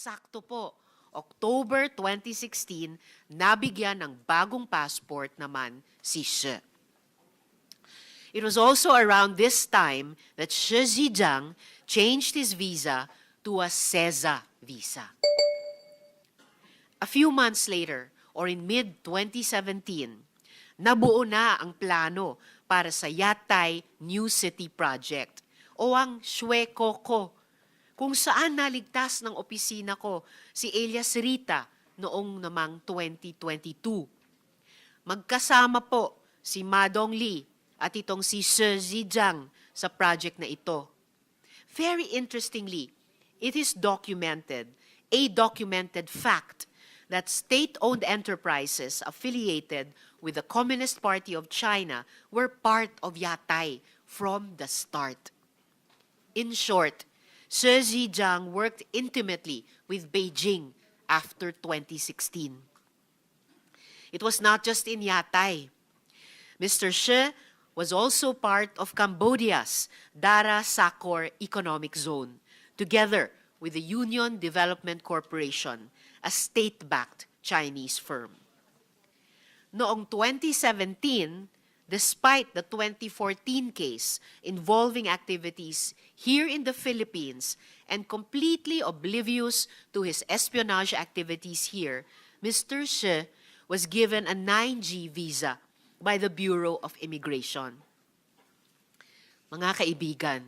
eksakto po, October 2016, nabigyan ng bagong passport naman si She. It was also around this time that She Zhejiang changed his visa to a CEZA visa. A few months later, or in mid-2017, nabuo na ang plano para sa Yatay New City Project o ang Shwe Koko, kung saan naligtas ng opisina ko si Elias Rita noong namang 2022. Magkasama po si Madong Lee at itong si She Zhejiang sa project na ito. Very interestingly, it is a documented fact that state-owned enterprises affiliated with the Communist Party of China were part of Yatay from the start. In short, She Zhejiang worked intimately with Beijing after 2016. It was not just in Yatay. Mr. She was also part of Cambodia's Dara Sakor Economic Zone, together with the Union Development Corporation, a state-backed Chinese firm. Noong 2017, despite the 2014 case involving activities here in the Philippines and completely oblivious to his espionage activities here, Mr. She was given a 9G visa by the Bureau of Immigration. Mga kaibigan,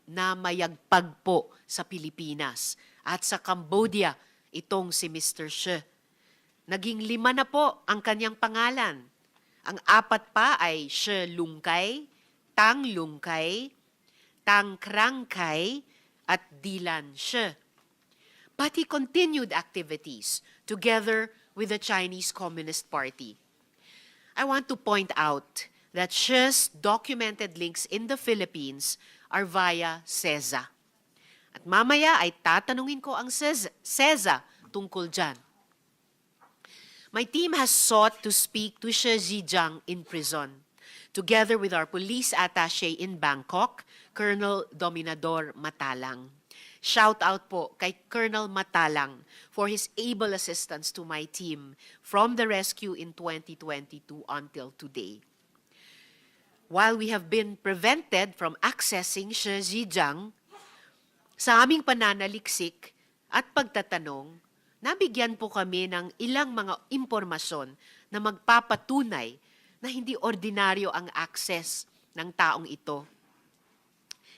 namayagpag po sa Pilipinas at sa Cambodia itong si Mr. She. Naging 5 na po ang kanyang pangalan. Ang 4 pa ay She Lungkay, Tang Lungkay, Tang Krangkay, at Dilan She. But he continued activities together with the Chinese Communist Party. I want to point out that She's documented links in the Philippines are via CEZA. At mamaya ay tatanungin ko ang CEZA tungkol dyan. My team has sought to speak to She Zhejiang in prison, together with our police attaché in Bangkok, Colonel Dominador Matalang. Shout out po kay Colonel Matalang for his able assistance to my team from the rescue in 2022 until today. While we have been prevented from accessing She Zhejiang, sa aming pananaliksik at pagtatanong, nabigyan po kami ng ilang mga impormasyon na magpapatunay na hindi ordinaryo ang access ng taong ito.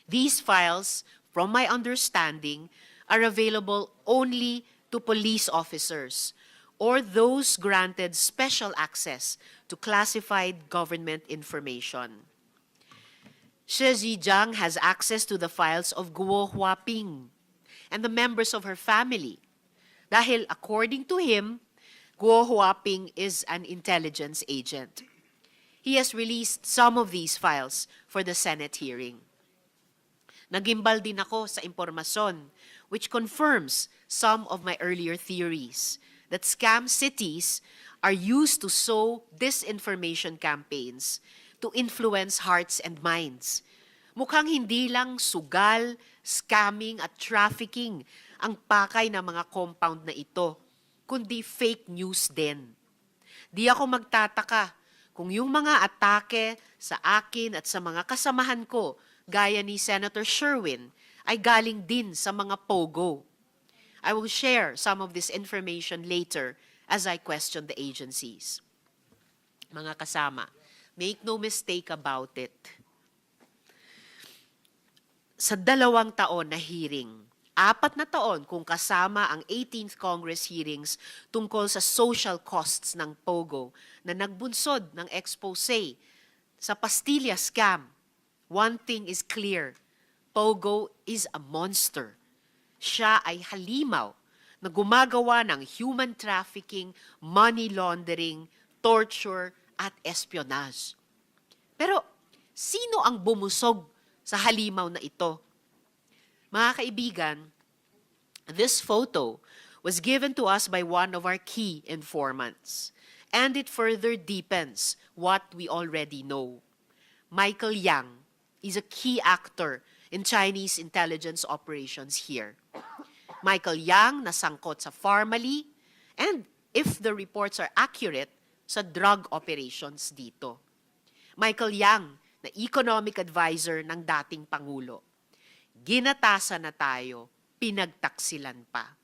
These files, from my understanding, are available only to police officers or those granted special access to classified government information. She Zhejiang has access to the files of Guo Huaping and the members of her family, dahil according to him, Guo Huaping is an intelligence agent. He has released some of these files for the Senate hearing. Nagimbal din ako sa impormasyon which confirms some of my earlier theories that scam cities are used to sow disinformation campaigns to influence hearts and minds. Mukhang hindi lang sugal, scamming at trafficking ang pakay ng mga compound na ito, kundi fake news din. Di ako magtataka kung yung mga atake sa akin at sa mga kasamahan ko, gaya ni Senator Sherwin, ay galing din sa mga POGO. I will share some of this information later as I question the agencies. Mga kasama, make no mistake about it. Sa 2 taon na hearing, 4 na taon kung kasama ang 18th Congress hearings tungkol sa social costs ng POGO na nagbunsod ng expose sa Pastilla scam. One thing is clear, POGO is a monster. Siya ay halimaw na gumagawa ng human trafficking, money laundering, torture, at espionage. Pero sino ang bumusog sa halimaw na ito? Mga kaibigan, this photo was given to us by one of our key informants, and it further deepens what we already know. Michael Yang is a key actor in Chinese intelligence operations here. Michael Yang na sangkot sa Pharmally, and if the reports are accurate, sa drug operations dito. Michael Yang na economic advisor ng dating Pangulo. Ginatasan na tayo, pinagtaksilan pa.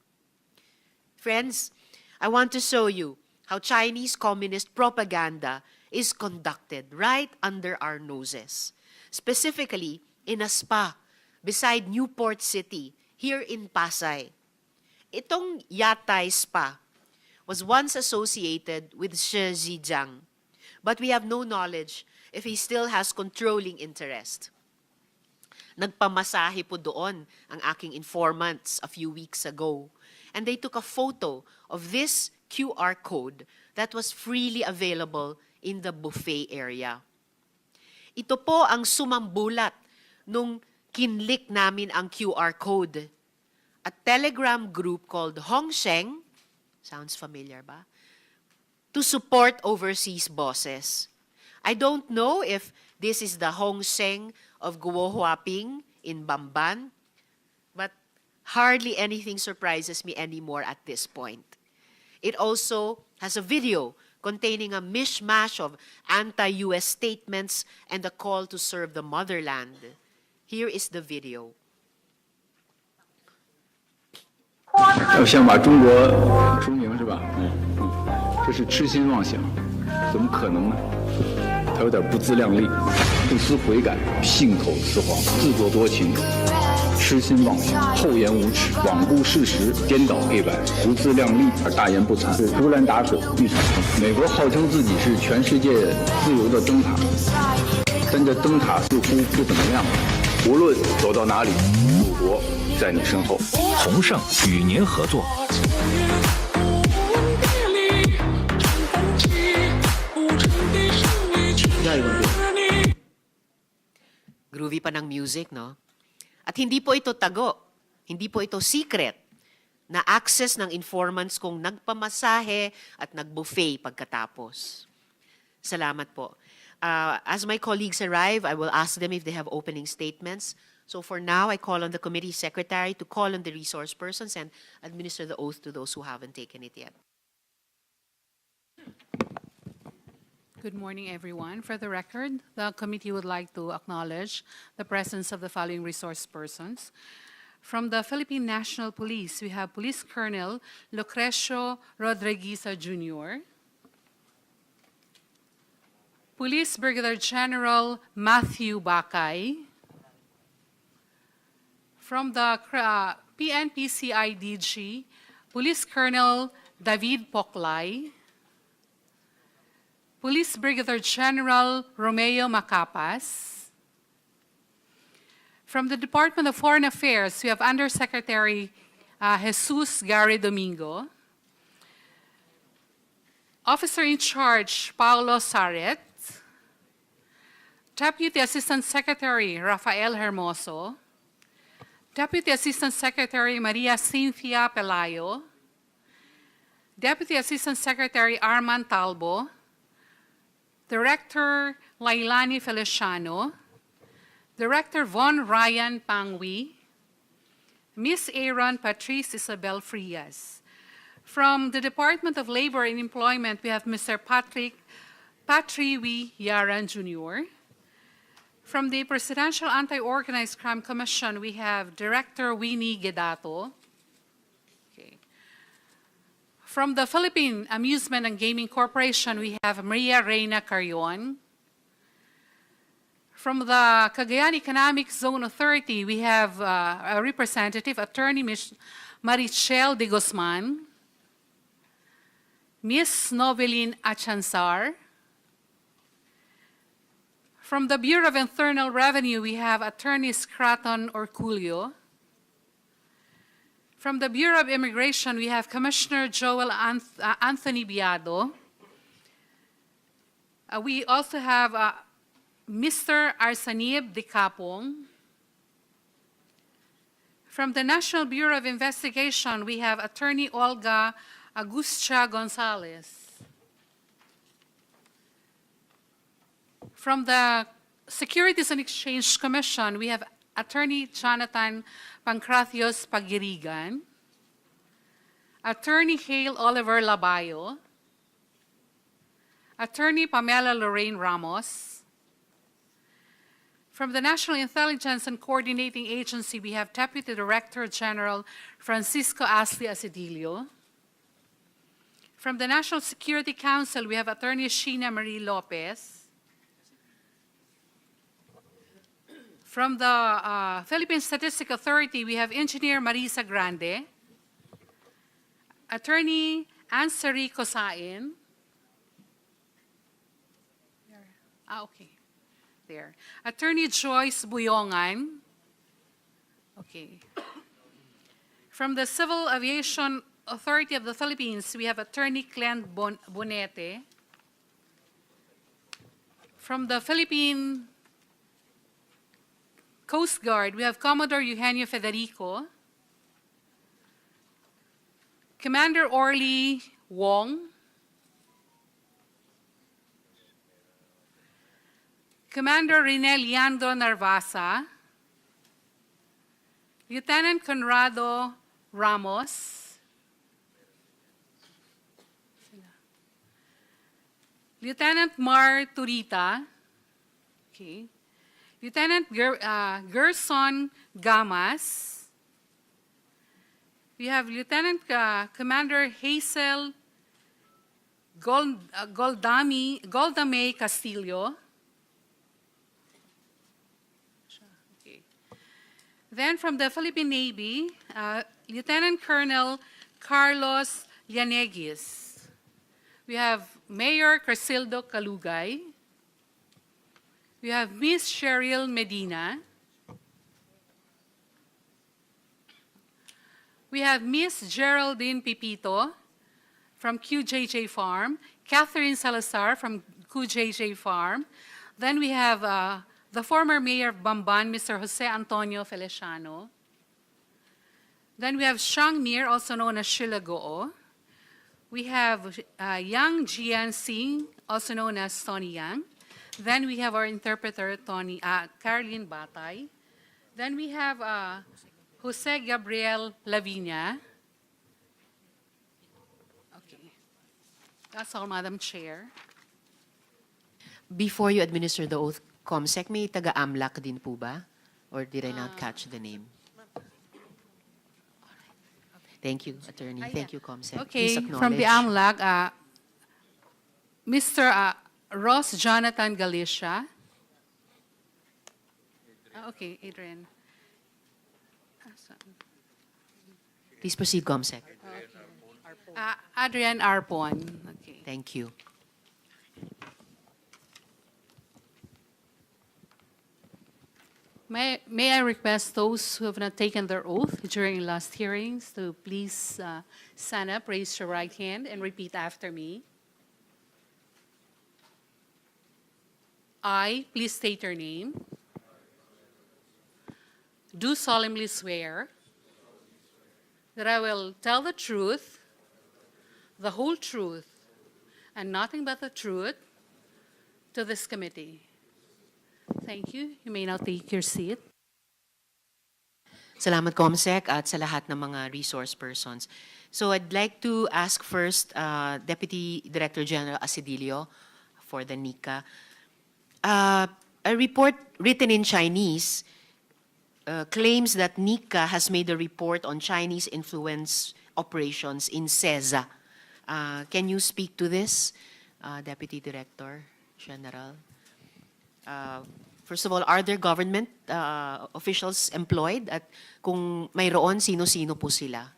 Friends, I want to show you how Chinese communist propaganda is conducted right under our noses. Specifically, in a spa beside Newport City, here in Pasay. Itong Yatay Spa was once associated with Shi Zhejiang, but we have no knowledge if he still has controlling interest. Nagpamasahe po doon ang aking informants a few weeks ago, and they took a photo of this QR code that was freely available in the buffet area. Ito po ang sumambulat nung kinlik namin ang QR code. A Telegram group called Hongsheng, sounds familiar ba? To support overseas bosses. I don't know if this is the Hongsheng of Guo Huaping in Bamban, but hardly anything surprises me anymore at this point. It also has a video containing a mishmash of anti-US statements and a call to serve the motherland. Here is the video. 要想把中国出名是吧？这是痴心妄想，怎么可能呢？他有点不自量力，不思悔改，信口雌黄，自作多情，痴心妄想，厚颜无耻，罔顾事实，颠倒黑白，不自量力而大言不惭，竹篮打水一场空。美国号称自己是全世界自由的灯塔，但这灯塔似乎不怎么样。无论走到哪里，祖国在你身后。宏盛与您合作。Groovy pa ng music, no? At hindi po ito tago, hindi po ito secret na access ng informants kung nagpamasahe at nagbuffet pagkatapos. Salamat po. As my colleagues arrive, I will ask them if they have opening statements. So for now, I call on the committee secretary to call on the resource persons and administer the oath to those who haven't taken it yet. Good morning, everyone. For the record, the committee would like to acknowledge the presence of the following resource persons. From the Philippine National Police, we have Police Colonel Lucrecio Rodrigueza Jr., Police Brigadier General Matthew Bakay, from the PNP-CIDG, Police Colonel David Poclay, Police Brigadier General Romeo Macapas. From the Department of Foreign Affairs, we have Undersecretary Jesus Gary Domingo, Officer in Charge Paulo Saret, Deputy Assistant Secretary Rafael Hermoso, Deputy Assistant Secretary Maria Cynthia Pelayo, Deputy Assistant Secretary Arman Talbo, Director Lailani Feliciano, Director Von Ryan Pangwi, Ms. Aaron Patrice Isabel Frias. From the Department of Labor and Employment, we have Mr. Patriwi Yaran Jr. From the Presidential Anti-Organized Crime Commission, we have Director Winnie Gedato. Okay. From the Philippine Amusement and Gaming Corporation, we have Maria Reyna Carrion. From the Cagayan Economic Zone Authority, we have a representative, Attorney Marichel de Guzman, Ms. Novelin Achansar. From the Bureau of Internal Revenue, we have Attorney Scraton Orculio. From the Bureau of Immigration, we have Commissioner Joel Anthony Biado. We also have Mr. Arsanib de Capong. From the National Bureau of Investigation, we have Attorney Olga Agustia Gonzalez. From the Securities and Exchange Commission, we have Attorney Jonathan Pancratios Pagirigan. Attorney Hale Oliver Labayo, Attorney Pamela Lorraine Ramos. From the National Intelligence and Coordinating Agency, we have Deputy Director General Francisco Asli Asidilio. From the National Security Council, we have Attorney Sheena Marie Lopez. From the Philippine Statistic Authority, we have Engineer Marisa Grande, Attorney Ansari Kosain. Okay, there. Attorney Joyce Buyongan. Okay. From the Civil Aviation Authority of the Philippines, we have Attorney Clem Bonete. From the Philippine Coast Guard, we have Commodore Eugenio Federico, Commander Orly Wang, Commander Rene Leandro Narvasa, Lieutenant Conrado Ramos, Lieutenant Mar Turita, okay. Lieutenant Gerson Gamas. We have Lieutenant Commander Hazel Goldame Castillo. Okay. Then from the Philippine Navy, Lieutenant Colonel Carlos Llaneguis. We have Mayor Crisildo Calugay. We have Miss Cheryl Medina. We have Miss Geraldine Pipito from QJJ Farm, Catherine Salazar from QJJ Farm. Then we have the former mayor of Bamban, Mr. Jose Antonio Feliciano. Then we have Shang Mir, also known as Sheila Goo. We have Yang Jian Singh, also known as Tony Yang. Then we have our interpreter, Caroline Batay. Then we have Jose Gabriel Lavinia. Okay. That's all, Madam Chair. Before you administer the oath, Comsec, may taga-AMLAC din po ba? Or did I not catch the name? Thank you, Attorney. Thank you, Comsec. Okay, Please acknowledge. from the AMLAC, Mr. Ross Jonathan Galicia. Okay, Adrian. Please proceed, Comsec. Adrian Arpon. Okay. Thank you. May I request those who have not taken their oath during last hearings to please stand up, raise your right hand, and repeat after me. I, please state your name, do solemnly swear that I will tell the truth, the whole truth, and nothing but the truth to this committee. Thank you. You may now take your seat. Salamat, Comsec, at sa lahat ng mga resource persons. So I'd like to ask first Deputy Director General Asidilio for the NICA. A report written in Chinese claims that NICA has made a report on Chinese influence operations in CEZA. Can you speak to this, Deputy Director General? First of all, are there government officials employed? At kung mayroon, sino-sino po sila?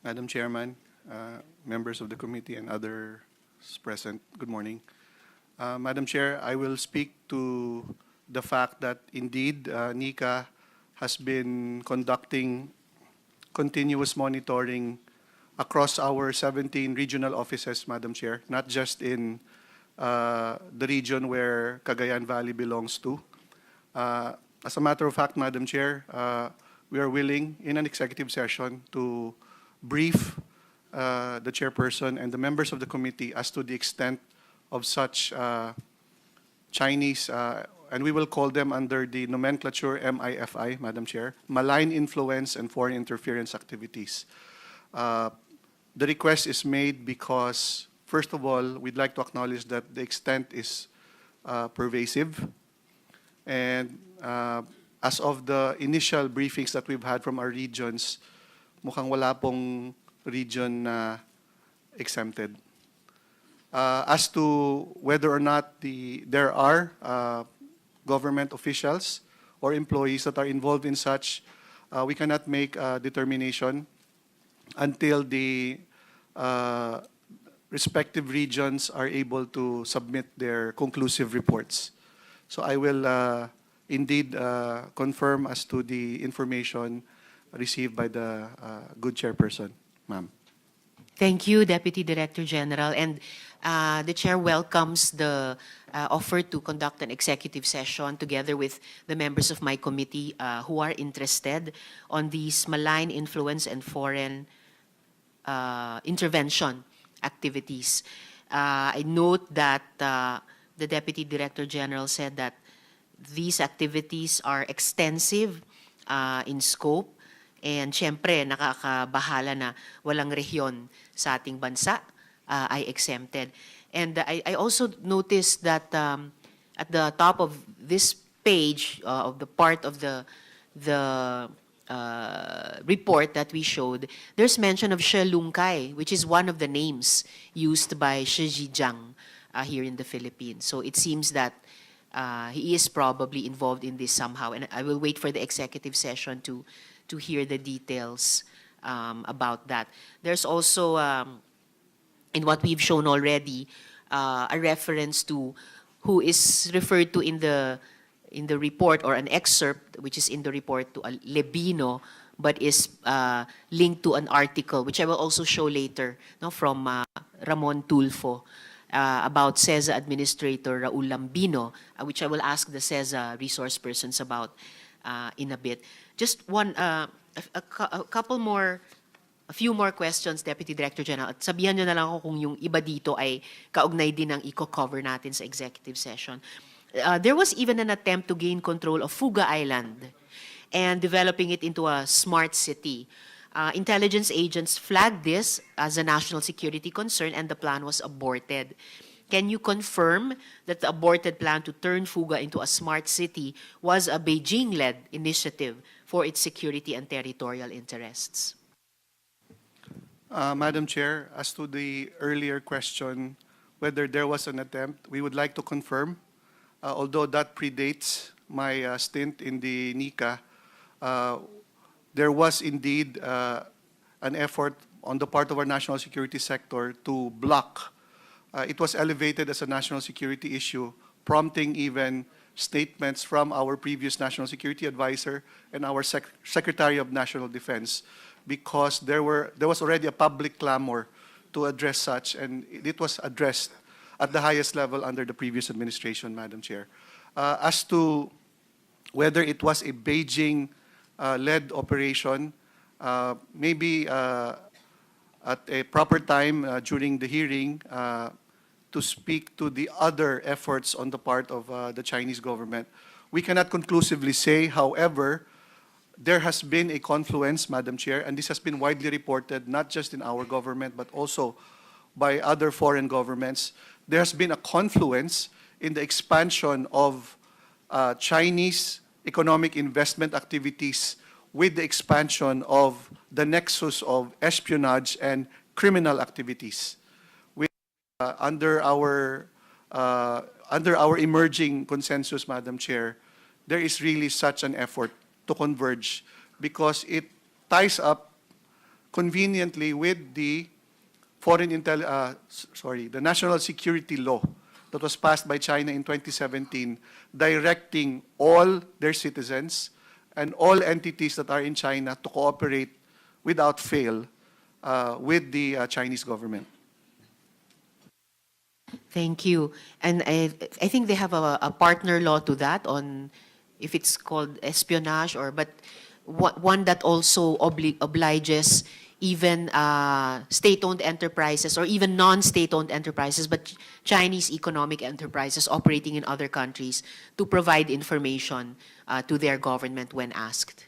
Madam Chairman, members of the committee and others present, good morning. Madam Chair, I will speak to the fact that indeed NICA has been conducting continuous monitoring across our 17 regional offices, Madam Chair, not just in the region where Cagayan Valley belongs to. As a matter of fact, Madam Chair, we are willing in an executive session to brief the chairperson and the members of the committee as to the extent of such Chinese and we will call them under the nomenclature MIFI, Madam Chair, malign influence and foreign interference activities. The request is made because, first of all, we'd like to acknowledge that the extent is pervasive. And as of the initial briefings that we've had from our regions, mukhang wala pong region na exempted. As to whether or not there are government officials or employees that are involved in such, we cannot make a determination until the respective regions are able to submit their conclusive reports. So I will indeed confirm as to the information received by the good chairperson, ma'am. Thank you, Deputy Director General. And the Chair welcomes the offer to conduct an executive session together with the members of my committee who are interested on these malign influence and foreign intervention activities. I note that the Deputy Director General said that these activities are extensive in scope. And syempre, nakakabahala na walang rehiyon sa ating bansa ay exempted. And I also noticed that at the top of this page, of the part of the report that we showed, there's mention of She Lungkai, which is one of the names used by Shi Zhijiang here in the Philippines. So it seems that he is probably involved in this somehow. And I will wait for the executive session to hear the details about that. There's also, in what we've shown already, a reference to who is referred to in the report, or an excerpt which is in the report, to a Lebino, but is linked to an article which I will also show later, no, from Ramon Tulfo about CEZA Administrator Raul Lambino, which I will ask the CEZA resource persons about in a bit. Just one, a few more questions, Deputy Director General. At sabihan nyo na lang ako kung yung iba dito ay kaugnay din ng i-cover natin sa executive session. There was even an attempt to gain control of Fugu Island and developing it into a smart city. Intelligence agents flagged this as a national security concern, and the plan was aborted. Can you confirm that the aborted plan to turn Fugu into a smart city was a Beijing-led initiative for its security and territorial interests? Madam Chair, as to the earlier question, whether there was an attempt, we would like to confirm, although that predates my stint in the NICA, there was indeed an effort on the part of our national security sector to block. It was elevated as a national security issue, prompting even statements from our previous national security advisor and our Secretary of National Defense, because there was already a public clamor to address such, and it was addressed at the highest level under the previous administration, Madam Chair. As to whether it was a Beijing-led operation, maybe at a proper time during the hearing, to speak to the other efforts on the part of the Chinese government. We cannot conclusively say, however, there has been a confluence, Madam Chair, and this has been widely reported, not just in our government, but also by other foreign governments. There has been a confluence in the expansion of Chinese economic investment activities with the expansion of the nexus of espionage and criminal activities. Under our emerging consensus, Madam Chair, there is really such an effort to converge, because it ties up conveniently with the the national security law that was passed by China in 2017, directing all their citizens and all entities that are in China to cooperate without fail with the Chinese government. Thank you. And I think they have a partner law to that, on if it's called espionage, or but one that also obliges even state-owned enterprises or even non-state-owned enterprises, but Chinese economic enterprises operating in other countries to provide information to their government when asked.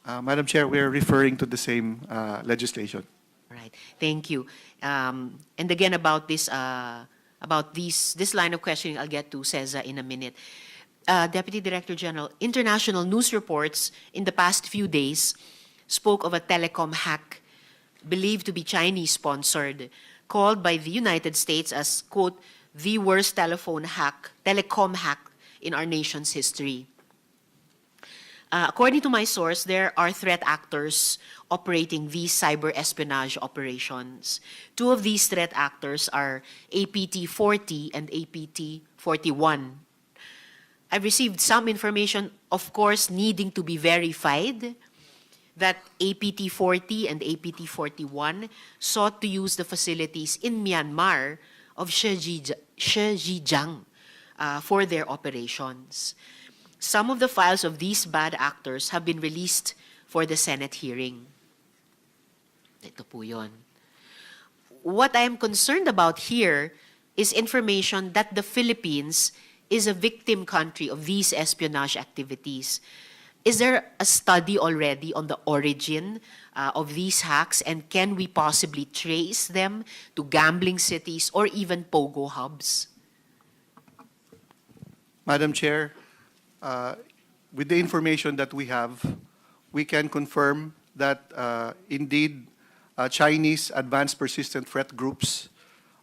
Madam Chair, we are referring to the same legislation. All right, thank you. And again, about this line of questioning, I'll get to CEZA in a minute. Deputy Director General, international news reports in the past few days spoke of a telecom hack believed to be Chinese-sponsored, called by the United States as, quote, the worst telecom hack in our nation's history. According to my source, there are threat actors operating these cyber espionage operations. Two of these threat actors are APT-40 and APT-41. I've received some information, of course, needing to be verified, that APT-40 and APT-41 sought to use the facilities in Myanmar of Zhejiang for their operations. Some of the files of these bad actors have been released for the Senate hearing. Ito po yun. What I am concerned about here is information that the Philippines is a victim country of these espionage activities. Is there a study already on the origin of these hacks, and can we possibly trace them to gambling cities or even POGO hubs? Madam Chair, with the information that we have, we can confirm that indeed Chinese advanced persistent threat groups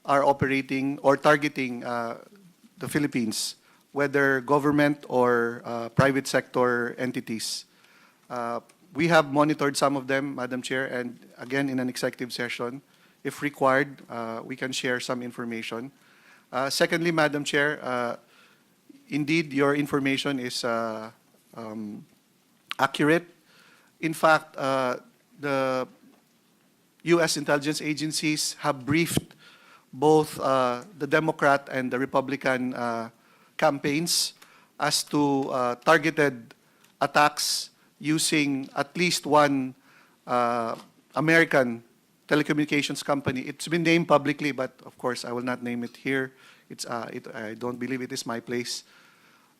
are operating or targeting the Philippines, whether government or private sector entities. We have monitored some of them, Madam Chair, and again, in an executive session, if required, we can share some information. Secondly, Madam Chair, indeed, your information is accurate. In fact, the U.S. intelligence agencies have briefed both the Democrat and the Republican campaigns as to targeted attacks using at least one American telecommunications company. It's been named publicly, but of course I will not name it here. I don't believe it is my place.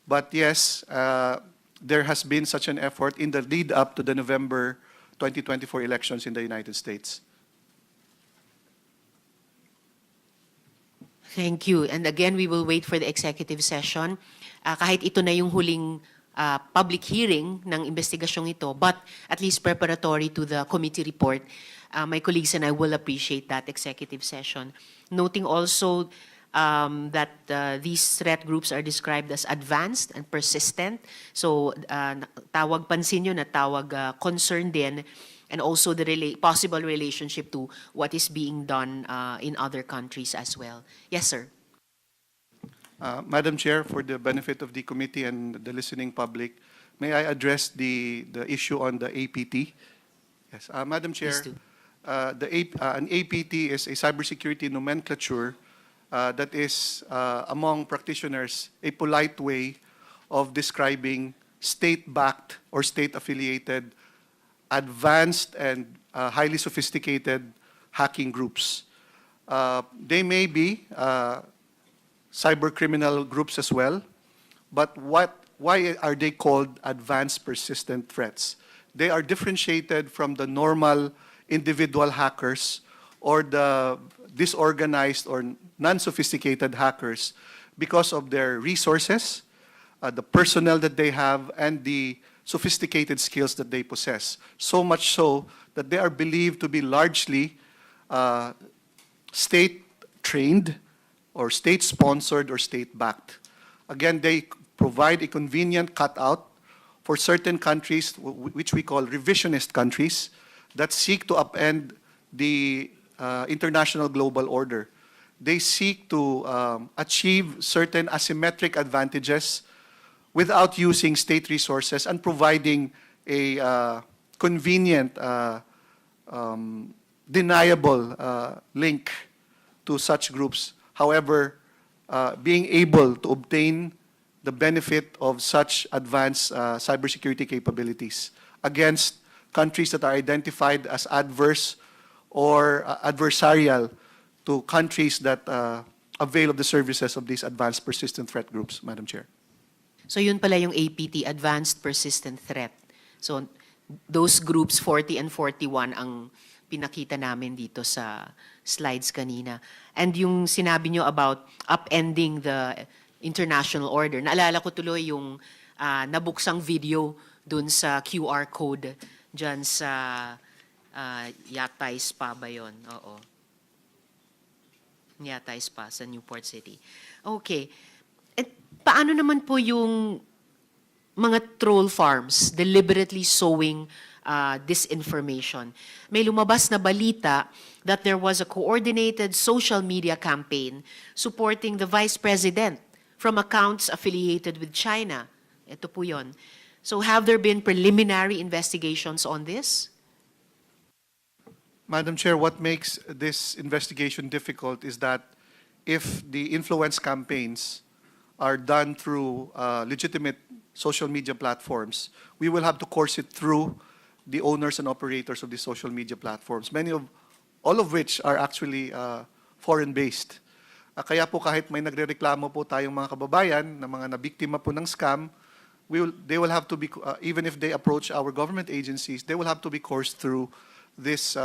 But yes, there has been such an effort in the lead up to the November 2024 elections in the United States. Thank you. And again, we will wait for the executive session. Kahit ito na yung huling public hearing ng investigasyong ito, but at least preparatory to the committee report, my colleagues and I will appreciate that executive session. Noting also that these threat groups are described as advanced and persistent. So tawag pansin nyo na tawag concern din, and also the possible relationship to what is being done in other countries as well. Yes, sir. Madam Chair, for the benefit of the committee and the listening public, may I address the issue on the APT? Yes, Madam Chair, Please do. An APT is a cybersecurity nomenclature that is, among practitioners, a polite way of describing state-backed or state-affiliated advanced and highly sophisticated hacking groups. They may be cyber criminal groups as well, but why are they called advanced persistent threats? They are differentiated from the normal individual hackers or the disorganized or non-sophisticated hackers because of their resources, the personnel that they have, and the sophisticated skills that they possess. So much so that they are believed to be largely state-trained or state-sponsored or state-backed. Again, they provide a convenient cutout for certain countries, which we call revisionist countries, that seek to upend the international global order. They seek to achieve certain asymmetric advantages without using state resources and providing a convenient, deniable link to such groups. However, being able to obtain the benefit of such advanced cybersecurity capabilities against countries that are identified as adverse or adversarial to countries that avail of the services of these advanced persistent threat groups, Madam Chair. So yun pala yung APT, Advanced Persistent Threat. So those groups 40 and 41 ang pinakita namin dito sa slides kanina. And yung sinabi nyo about upending the international order, naalala ko tuloy yung nabuksang video dun sa QR code dyan sa Yatay Spa ba yun? Oo. Yatay Spa sa Newport City. Okay. At paano naman po yung mga troll farms deliberately sowing disinformation? May lumabas na balita that there was a coordinated social media campaign supporting the Vice President from accounts affiliated with China. Ito po yun. So have there been preliminary investigations on this? Madam Chair, what makes this investigation difficult is that if the influence campaigns are done through legitimate social media platforms, we will have to course it through the owners and operators of the social media platforms, all of which are actually foreign-based. Kaya po kahit may nagrereklamo po tayong mga kababayan na mga nabiktima po ng scam, they will have to be, even if they approach our government agencies, they will have to be coursed through this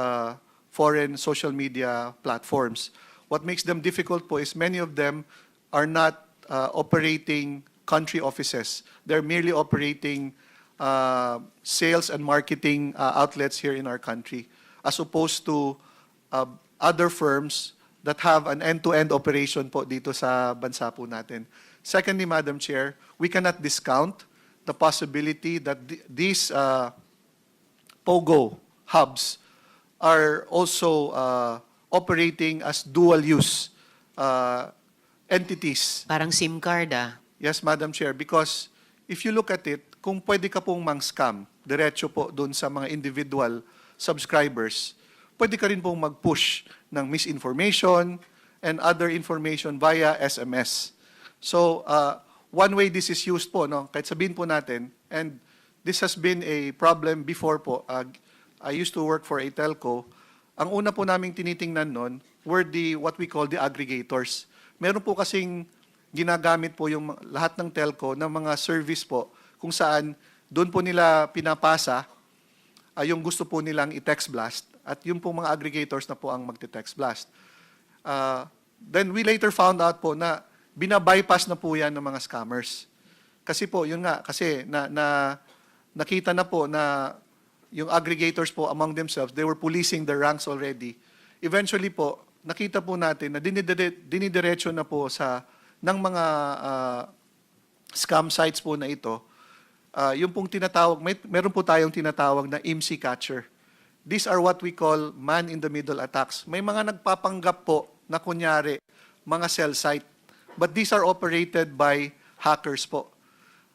foreign social media platforms. What makes them difficult po is many of them are not operating country offices. They're merely operating sales and marketing outlets here in our country, as opposed to other firms that have an end-to-end operation po dito sa bansa po natin. Secondly, Madam Chair, we cannot discount the possibility that these POGO hubs are also operating as dual-use entities. Parang SIM card Yes, Madam Chair, because if you look at it, kung pwede ka pong mang-scam, diretso po doon sa mga individual subscribers, pwede ka rin pong mag-push ng misinformation and other information via SMS. So, one way this is used po, no, kahit sabihin po natin, and this has been a problem before po. I used to work for a telco. Ang una po naming tinitingnan nun were what we call the aggregators. Meron po kasing ginagamit po yung lahat ng telco ng mga service po kung saan doon po nila pinapasa yung gusto po nilang i-text blast at yung po mga aggregators na po ang magte-text blast. Then we later found out po na binabypass na po yan ng mga scammers. Kasi po, yun nga, kasi nakita na po na yung aggregators po among themselves, they were policing their ranks already. Eventually po, nakita po natin na dinidiretso na po ng mga scam sites po na ito, yung pong tinatawag, meron po tayong tinatawag na IMSI catcher. These are what we call man-in-the-middle attacks. May mga nagpapanggap po na kunyari, mga cell site. But these are operated by hackers po.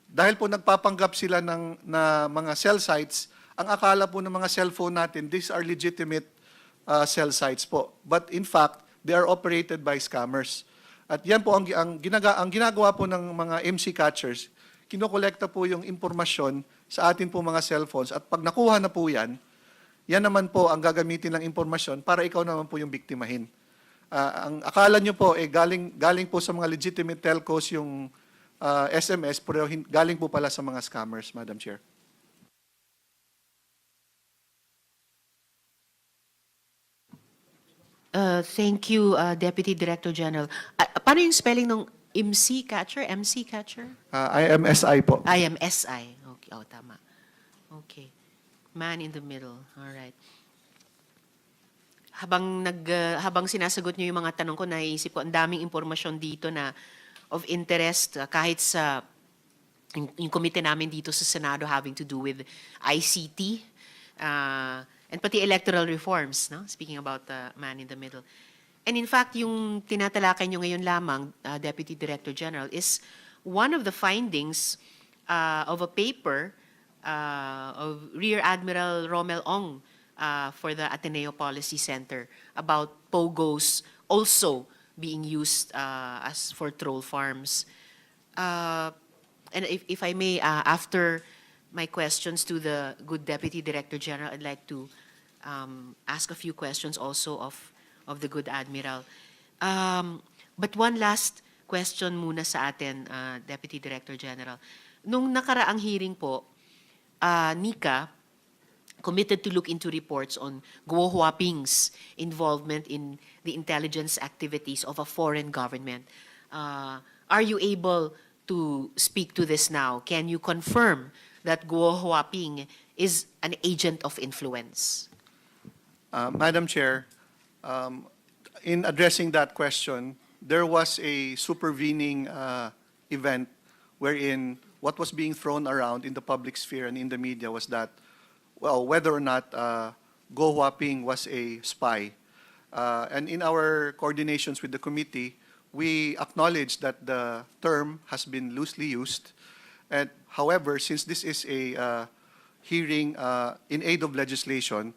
Dahil po nagpapanggap sila na mga cell sites, ang akala po ng mga cellphone natin, these are legitimate cell sites po. But in fact, they are operated by scammers. At yan po ang ginagawa po ng mga MC catchers, kinokolekta po yung impormasyon sa atin po mga cellphones. At pag nakuha na po yan naman po ang gagamitin ng impormasyon para ikaw naman po yung biktimahin. Ang akala nyo po, galing po sa mga legitimate telcos yung SMS, pero galing po pala sa mga scammers, Madam Chair. Thank you, Deputy Director General. Paano yung spelling ng MC catcher? MC catcher? IMSI po. IMSI. Okay. Oh, tama. Okay. Man in the middle. All right. Habang sinasagot niyo yung mga tanong ko, naiisip ko, ang daming impormasyon dito na of interest, kahit sa yung komite namin dito sa Senado having to do with ICT, and pati electoral reforms, no? Speaking about the man in the middle. And in fact, yung tinatalakay nyo ngayon lamang, Deputy Director General, is one of the findings of a paper of Rear Admiral Romel Ong for the Ateneo Policy Center about POGOs also being used as for troll farms. And if I may, after my questions to the good Deputy Director General, I'd like to ask a few questions also of the good Admiral. But one last question muna sa atin, Deputy Director General. Nung nakaraang hearing po, Nika committed to look into reports on Guo Huaping's involvement in the intelligence activities of a foreign government. Are you able to speak to this now? Can you confirm that Guo Huaping is an agent of influence? Madam Chair, in addressing that question, there was a supervening event wherein what was being thrown around in the public sphere and in the media was that, well, whether or not Guo Huaping was a spy. And in our coordinations with the committee, we acknowledge that the term has been loosely used. And however, since this is a hearing in aid of legislation,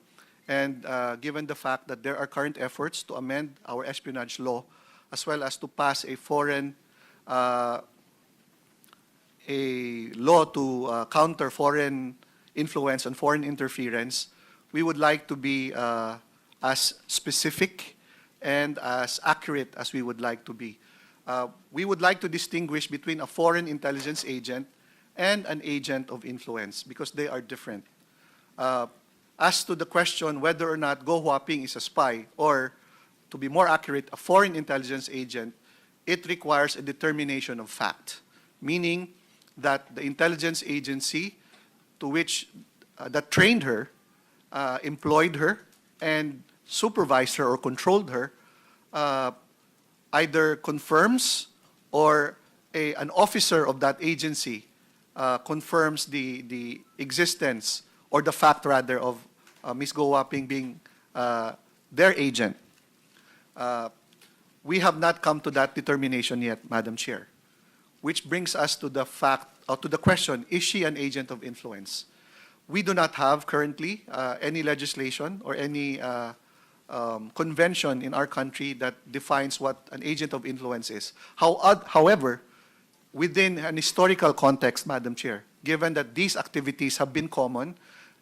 and given the fact that there are current efforts to amend our espionage law, as well as to pass a foreign a law to counter foreign influence and foreign interference, we would like to be as specific and as accurate as we would like to be. We would like to distinguish between a foreign intelligence agent and an agent of influence because they are different. As to the question whether or not Guo Huaping is a spy or, to be more accurate, a foreign intelligence agent, it requires a determination of fact, meaning that the intelligence agency to which that trained her, employed her, and supervised her or controlled her, either confirms or an officer of that agency confirms the existence or the fact rather of Ms. Guo Huaping being their agent. We have not come to that determination yet, Madam Chair, which brings us to the fact, or to the question, is she an agent of influence? We do not have currently any legislation or any convention in our country that defines what an agent of influence is. However, within an historical context, Madam Chair, given that these activities have been common,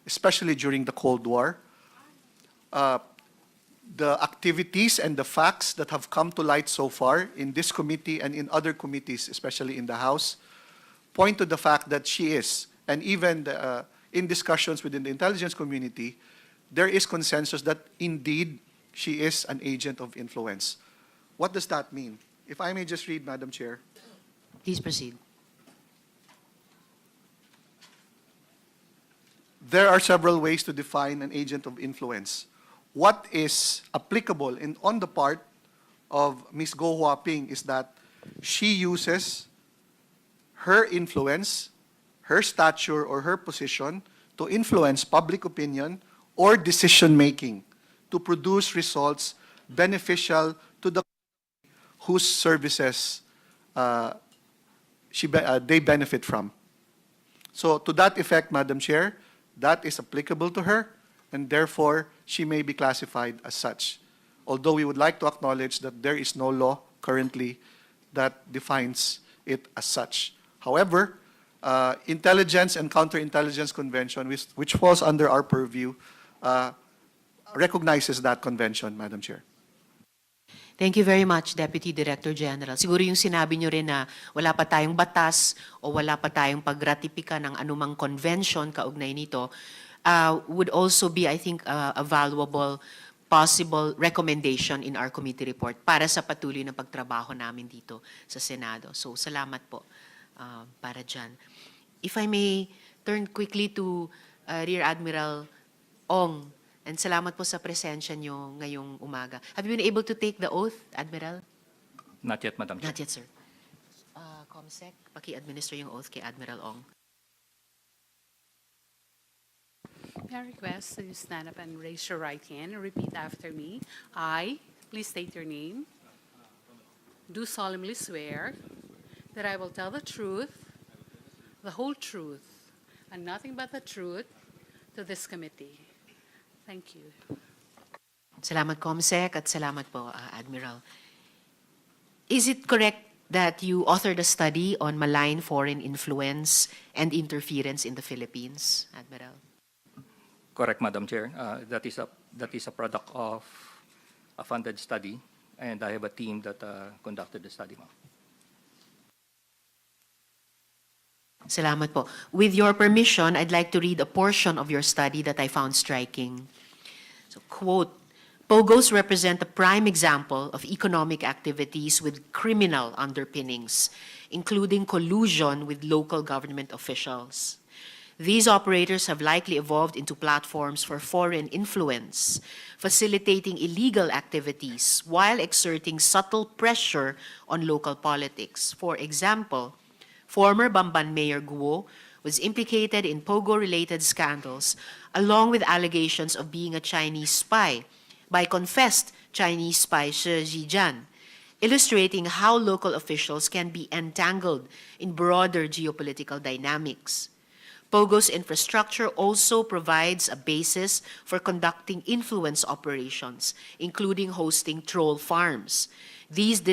especially during the Cold War, the activities and the facts that have come to light so far in this committee and in other committees, especially in the House, point to the fact that she is, and even in discussions within the intelligence community, there is consensus that indeed she is an agent of influence. What does that mean? If I may just read, Madam Chair. Please proceed. There are several ways to define an agent of influence. What is applicable on the part of Ms. Guo Huaping is that she uses her influence, her stature, or her position to influence public opinion or decision-making to produce results beneficial to the whose services they benefit from. So to that effect, Madam Chair, that is applicable to her, and therefore she may be classified as such. Although we would like to acknowledge that there is no law currently that defines it as such. However, Intelligence and Counterintelligence Convention, which falls under our purview, recognizes that convention, Madam Chair. Thank you very much, Deputy Director General. Siguro yung sinabi nyo rin na wala pa tayong batas o wala pa tayong pagratipika ng anumang convention kaugnay nito, would also be, I think, a valuable possible recommendation in our committee report para sa patuloy na pagtrabaho namin dito sa Senado. So, salamat po para dyan. If I may turn quickly to Rear Admiral Ong, and salamat po sa presensya nyo ngayong umaga. Have you been able to take the oath, Admiral? Not yet, Madam Chair. Not yet, sir. Comsec, paki-administer yung oath kay Admiral Ong. May I request that you stand up and raise your right hand and repeat after me. I, please state your name, do solemnly swear that I will tell the truth, the whole truth, and nothing but the truth to this committee. Thank you. Salamat, Comsec, at salamat po, Admiral. Is it correct that you authored a study on malign foreign influence and interference in the Philippines, Admiral? Correct, Madam Chair. That is a product of a funded study, and I have a team that conducted the study, ma'am. Salamat po. With your permission, I'd like to read a portion of your study that I found striking. So, quote, POGOs represent a prime example of economic activities with criminal underpinnings, including collusion with local government officials. These operators have likely evolved into platforms for foreign influence, facilitating illegal activities while exerting subtle pressure on local politics. For example, former Bamban Mayor Guo was implicated in POGO-related scandals, along with allegations of being a Chinese spy by confessed Chinese spy Shi Zhijian, illustrating how local officials can be entangled in broader geopolitical dynamics. POGO's infrastructure also provides a basis for conducting influence operations, including hosting troll farms. These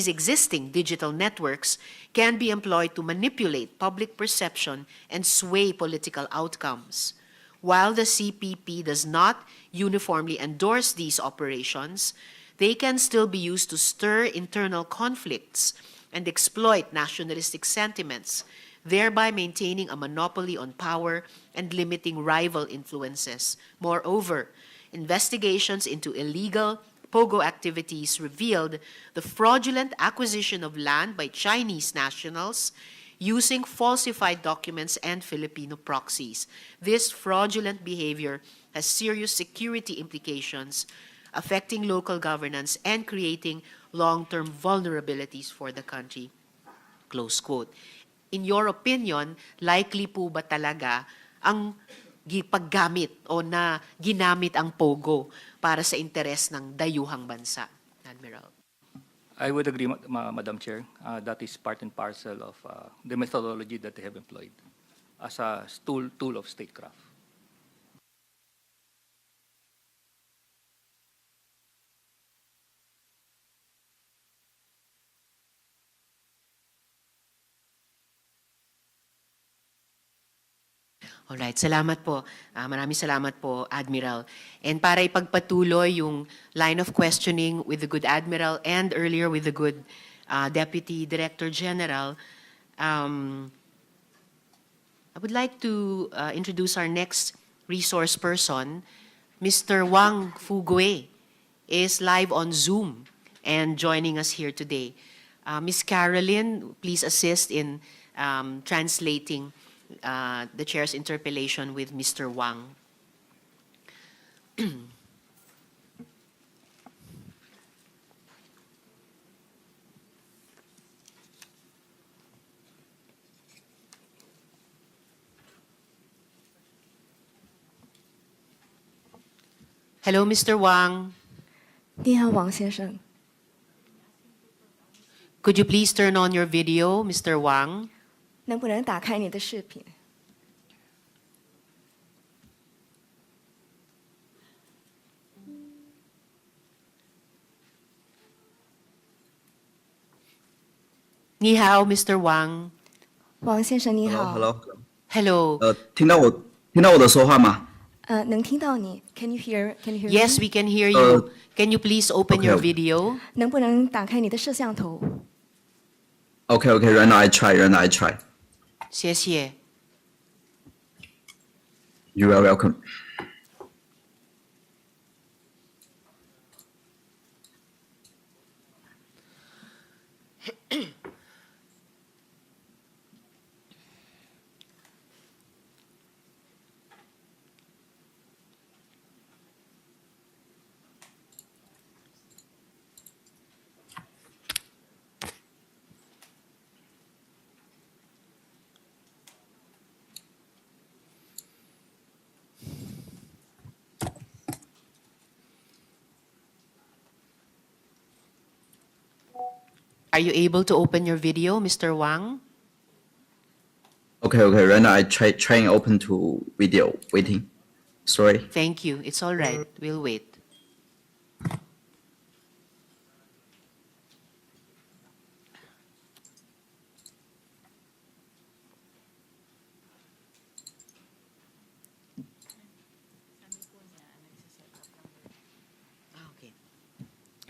existing digital networks can be employed to manipulate public perception and sway political outcomes. While the CPP does not uniformly endorse these operations, they can still be used to stir internal conflicts and exploit nationalistic sentiments, thereby maintaining a monopoly on power and limiting rival influences. Moreover, investigations into illegal POGO activities revealed the fraudulent acquisition of land by Chinese nationals using falsified documents and Filipino proxies. This fraudulent behavior has serious security implications, affecting local governance and creating long-term vulnerabilities for the country. Close quote. In your opinion, likely po ba talaga ang paggamit o na ginamit ang POGO para sa interes ng dayuhang bansa, Admiral? I would agree, Madam Chair. That is part and parcel of the methodology that they have employed as a tool of statecraft. Alright, salamat po. Maraming salamat po, Admiral. And para ipagpatuloy yung line of questioning with the good Admiral and earlier with the good Deputy Director General, I would like to introduce our next resource person. Mr. Wang Fugu is live on Zoom and joining us here today. Ms. Carolyn, please assist in translating the chair's interpellation with Mr. Wang. Hello, Mr. Wang. 你好，王先生。 Could you please turn on your video, Mr. Wang? 能不能打开你的视频？ Ni hao, Mr. Wang. 王先生你好。 Hello. Hello. 听到我的说话吗？能听到你。Can you hear? Can you hear Yes, me? we can hear you. Can you please open your okay. video? 能不能打开你的摄像头？ Okay. Right now I try. 谢谢。 You are welcome. Are you able to open your video, Mr. Wang? Okay. Right now I trying open to video. Waiting. Sorry. Thank you. It's all right. We'll wait.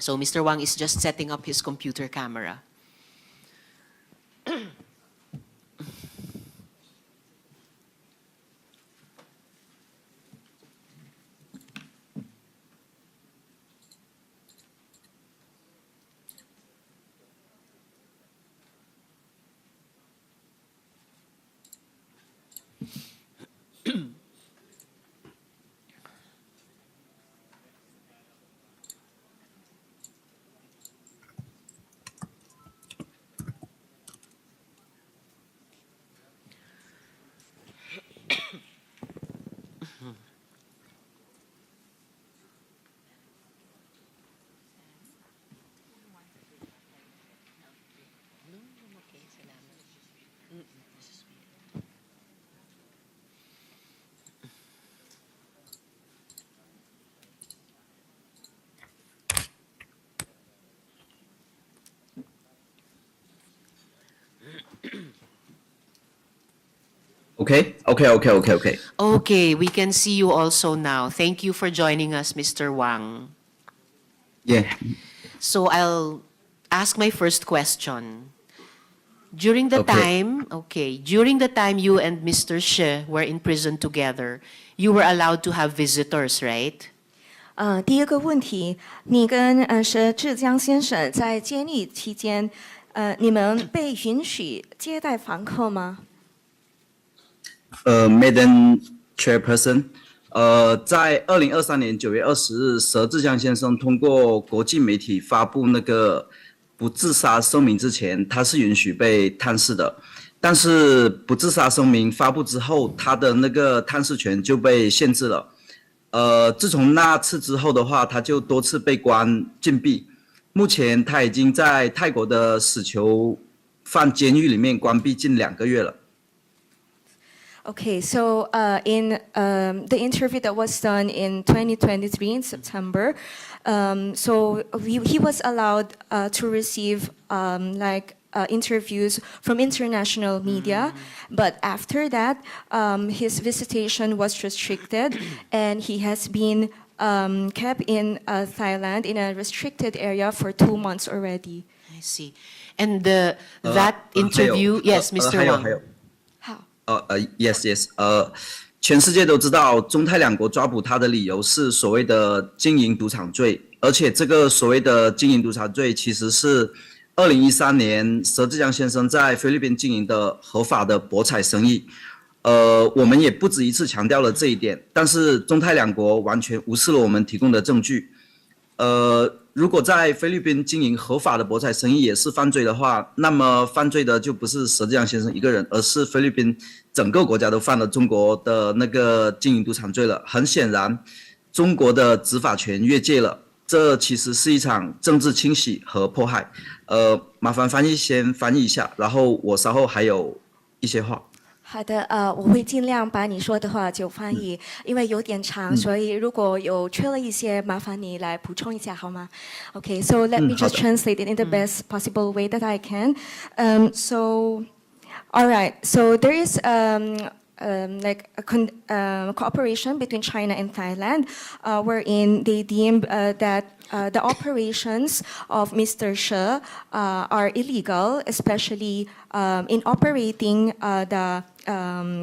So Mr. Wang is just setting up his computer camera. Okay. Okay, we can see you also now. Thank you for joining us, Mr. Wang. Yeah. So I'll ask my first question. During the time you and Mr. She were in prison together, you were allowed to have visitors, right? 第一个问题，你跟是浙江先生在监狱期间，你们被允许接待访客吗？ Madam Chairperson，在2023年9月20日，佘志江先生通过国际媒体发布那个不自杀声明之前，他是允许被探视的。但是不自杀声明发布之后，他的那个探视权就被限制了。自从那次之后的话，他就多次被关禁闭。目前他已经在泰国的死囚犯监狱里面关闭近2个月了。 Okay, so in the interview that was done in 2023 in September, so he was allowed to receive interviews from international media, but after that, his visitation was restricted, and he has been kept in Thailand in a restricted area for 2 months already. I see. And that interview, yes, Mr. Wang. Yes. 全世界都知道，中泰两国抓捕他的理由是所谓的经营赌场罪，而且这个所谓的经营赌场罪，其实是2013年佘志江先生在菲律宾经营的合法的博彩生意。我们也不止一次强调了这一点，但是中泰两国完全无视了我们提供的证据。如果在菲律宾经营合法的博彩生意也是犯罪的话，那么犯罪的就不是佘志江先生一个人，而是菲律宾整个国家都犯了中国的那个经营赌场罪了。很显然，中国的执法权越界了，这其实是一场政治清洗和迫害。麻烦翻译先翻译一下，然后我稍后还有一些话。 好的，我会尽量把你说的话就翻译，因为有点长，所以如果有缺了一些，麻烦你来补充一下好吗 ？Okay, so let me just translate it in the best possible way that I can. All right. So there is cooperation between China and Thailand, wherein they deem that the operations of Mr. She are illegal, especially in operating the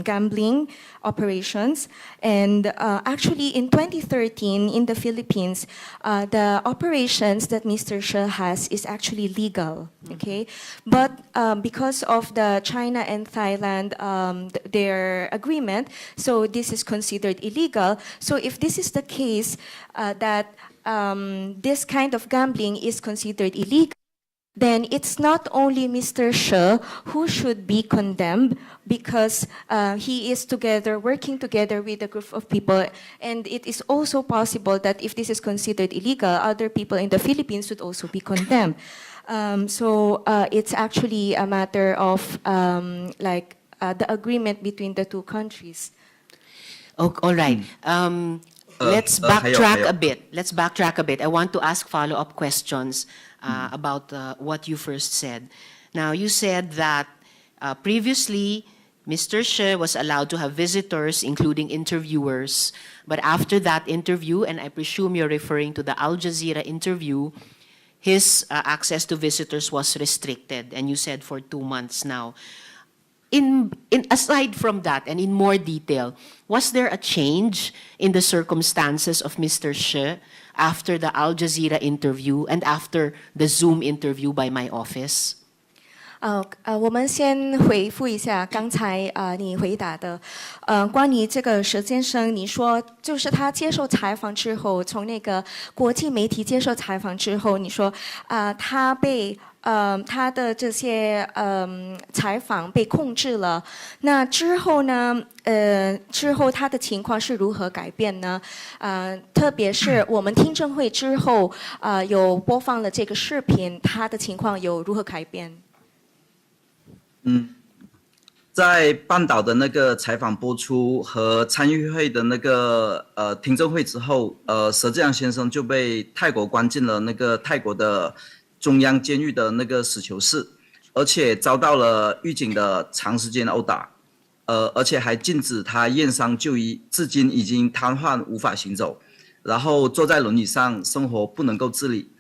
gambling operations. And actually in 2013 in the Philippines, the operations that Mr. She has is actually legal, okay? But because of the China and Thailand, their agreement, so this is considered illegal. So if this is the case that this kind of gambling is considered illegal, then it's not only Mr. She who should be condemned because he is working together with a group of people. And it is also possible that if this is considered illegal, other people in the Philippines should also be condemned. So it's actually a matter of the agreement between the two countries. Oh, all right. Let's backtrack a bit. Let's backtrack a bit. I want to ask follow-up questions about what you first said. Now, you said that previously, Mr. She was allowed to have visitors, including interviewers. But after that interview, and I presume you're referring to the Al Jazeera interview, his access to visitors was restricted, and you said for 2 months now. Aside from that, and in more detail, was there a change in the circumstances of Mr. She after the Al Jazeera interview and after the Zoom interview by my office? 我们先回复一下刚才你回答的，关于这个佘先生，你说就是他接受采访之后，从那个国际媒体接受采访之后，你说他被他的这些采访被控制了，那之后呢？之后他的情况是如何改变呢？特别是我们听证会之后，有播放了这个视频，他的情况有如何改变？在半岛的那个采访播出和参与会的那个听证会之后，佘志阳先生就被泰国关进了那个泰国的中央监狱的那个死囚室，而且遭到了狱警的长时间殴打，而且还禁止他验伤就医，至今已经瘫痪无法行走，然后坐在轮椅上生活不能够自理。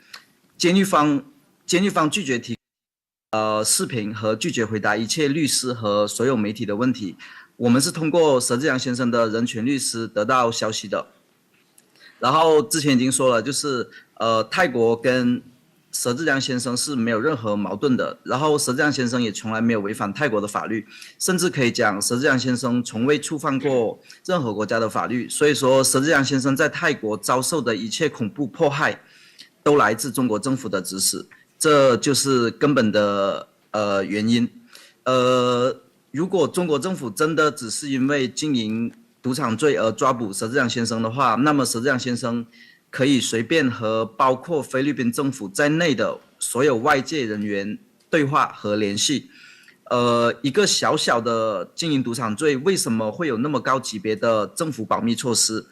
监狱方拒绝提视频和拒绝回答一切律师和所有媒体的问题。我们是通过佘志阳先生的人权律师得到消息的。然后之前已经说了，就是泰国跟佘志阳先生是没有任何矛盾的，然后佘志阳先生也从来没有违反泰国的法律，甚至可以讲佘志阳先生从未触犯过任何国家的法律。所以说佘志阳先生在泰国遭受的一切恐怖迫害都来自中国政府的指使，这就是根本的原因。如果中国政府真的只是因为经营赌场罪而抓捕佘志阳先生的话，那么佘志阳先生可以随便和包括菲律宾政府在内的所有外界人员对话和联系。一个小小的经营赌场罪，为什么会有那么高级别的政府保密措施？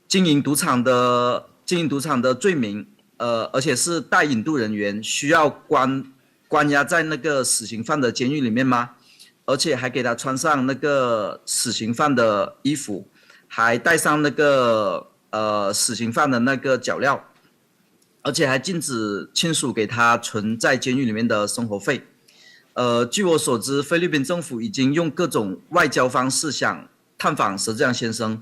经营赌场的罪名，而且是带引渡人员，需要关押在那个死刑犯的监狱里面吗？而且还给他穿上那个死刑犯的衣服，还戴上那个死刑犯的那个脚镣，而且还禁止亲属给他存在监狱里面的生活费。据我所知，菲律宾政府已经用各种外交方式想探访佘志阳先生，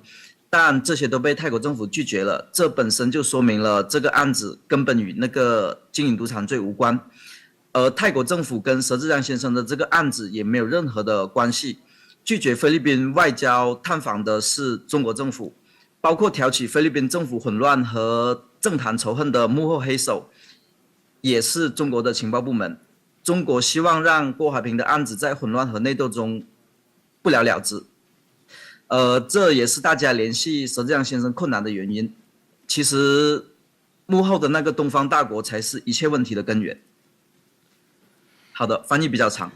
但这些都被泰国政府拒绝了。这本身就说明了这个案子根本与那个经营赌场罪无关。泰国政府跟佘志阳先生的这个案子也没有任何的关系。拒绝菲律宾外交探访的是中国政府，包括挑起菲律宾政府混乱和政坛仇恨的幕后黑手，也是中国的情报部门。中国希望让郭海平的案子在混乱和内斗中不了了之。这也是大家联系佘志阳先生困难的原因。其实幕后的那个东方大国才是一切问题的根源。好的，翻译比较长。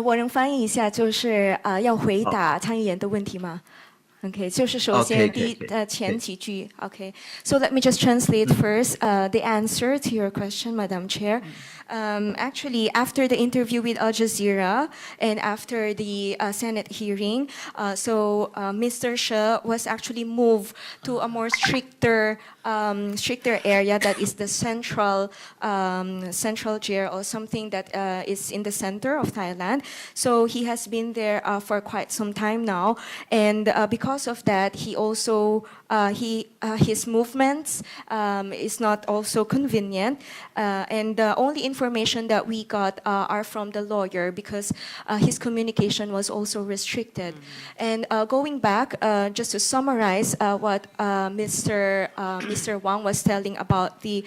我能翻译一下，就是要回答参议员的问题吗？Okay, 就是首先前几句。Okay, so let me just translate first the answer to your question, Madam Chair. Actually, after the interview with Al Jazeera and after the Senate hearing, Mr. She was actually moved to a more stricter area that is the central jail or something that is in the center of Thailand. So he has been there for quite some time now, and because of that, he also his movements is not also convenient, and the only information that we got are from the lawyer because his communication was also restricted. And going back, just to summarize what Mr. Wang was telling about the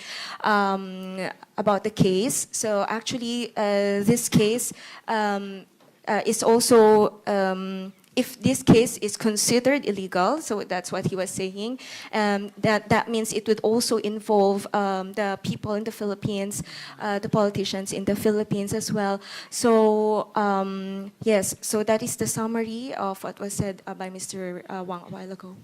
case. So actually, this case is also. If this case is considered illegal, so that's what he was saying, that means it would also involve the people in the Philippines, the politicians in the Philippines as well. So yes, so that is the summary of what was said by Mr. Wang a while ago.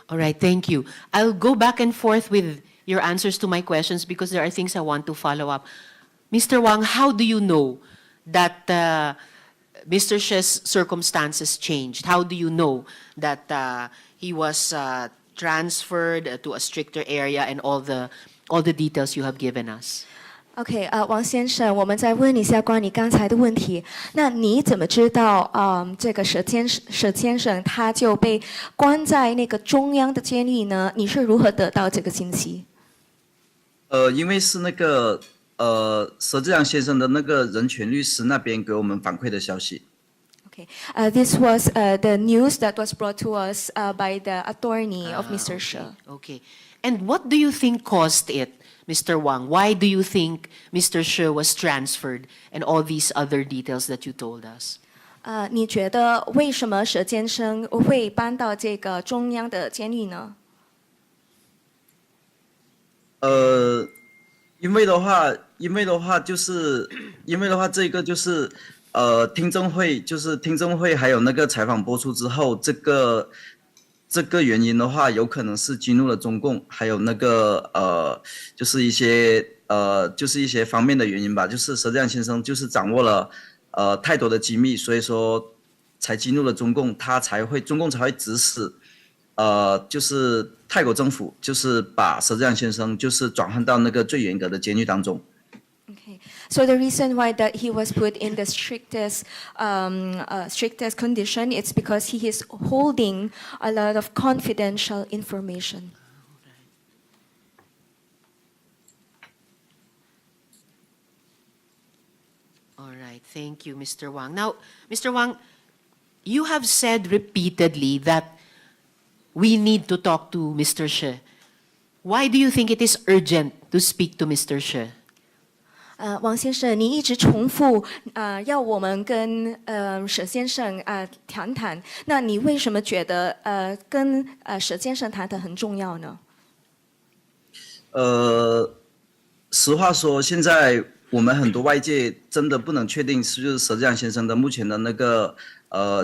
All right, thank you. I'll go back and forth with your answers to my questions because there are things I want to follow up. Mr. Wang, how do you know that Mr. She's circumstances changed? How do you know that he was transferred to a stricter area and all the details you have given us? OK，王先生，我们再问一下关于你刚才的问题。那你怎么知道，这个佘先生他就被关在那个中央的监狱呢？你是如何得到这个信息？因为是那个佘志阳先生的那个人权律师那边给我们反馈的消息。Okay. This was the news that was brought to us by the attorney of Mr. She. Okay. And what do you think caused it, Mr. Wang? Why do you think Mr. She was transferred and all these other details that you told us? 你觉得为什么佘先生会搬到这个中央的监狱呢？因为的话，这个就是听证会还有那个采访播出之后，这个原因的话，有可能是激怒了中共，还有那个就是一些方面的原因吧。就是佘志阳先生就是掌握了太多的机密，所以说才激怒了中共，中共才会指使就是泰国政府就是把佘志阳先生就是转换到那个最严格的监狱当中。Okay. So the reason why that he was put in the strictest condition, it's because he is holding a lot of confidential information. All right, thank you, Mr. Wang. Now, Mr. Wang, you have said repeatedly that we need to talk to Mr. She. Why do you think it is urgent to speak to Mr. She? 王先生，你一直重复要我们跟佘先生谈谈，那你为什么觉得跟佘先生谈很重要呢？实话说，现在我们很多外界真的不能确定是就是佘志阳先生的目前的那个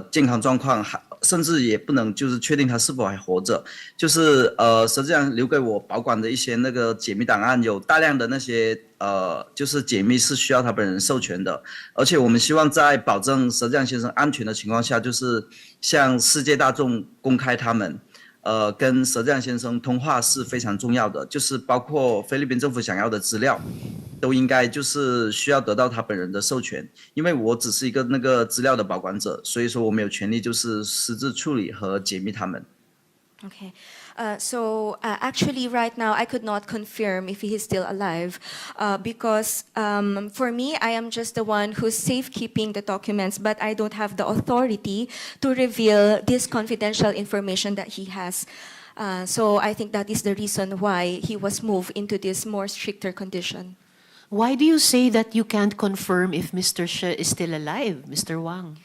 健康状况，甚至也不能就是确定他是否还活着。就是佘志阳留给我保管的一些那个解密档案，有大量的那些就是解密是需要他本人授权的，而且我们希望在保证佘志阳先生安全的情况下，就是向世界大众公开他们。跟佘志阳先生通话是非常重要的，就是包括菲律宾政府想要的资料，都应该就是需要得到他本人的授权。因为我只是一个那个资料的保管者，所以说我们有权利就是私自处理和解密他们。Okay. So actually right now I could not confirm if he is still alive because for me I am just the one who's safekeeping the documents, but I don't have the authority to reveal this confidential information that he has. So I think that is the reason why he was moved into this more stricter condition. Why do you say that you can't confirm if Mr. She is still alive, Mr. Wang?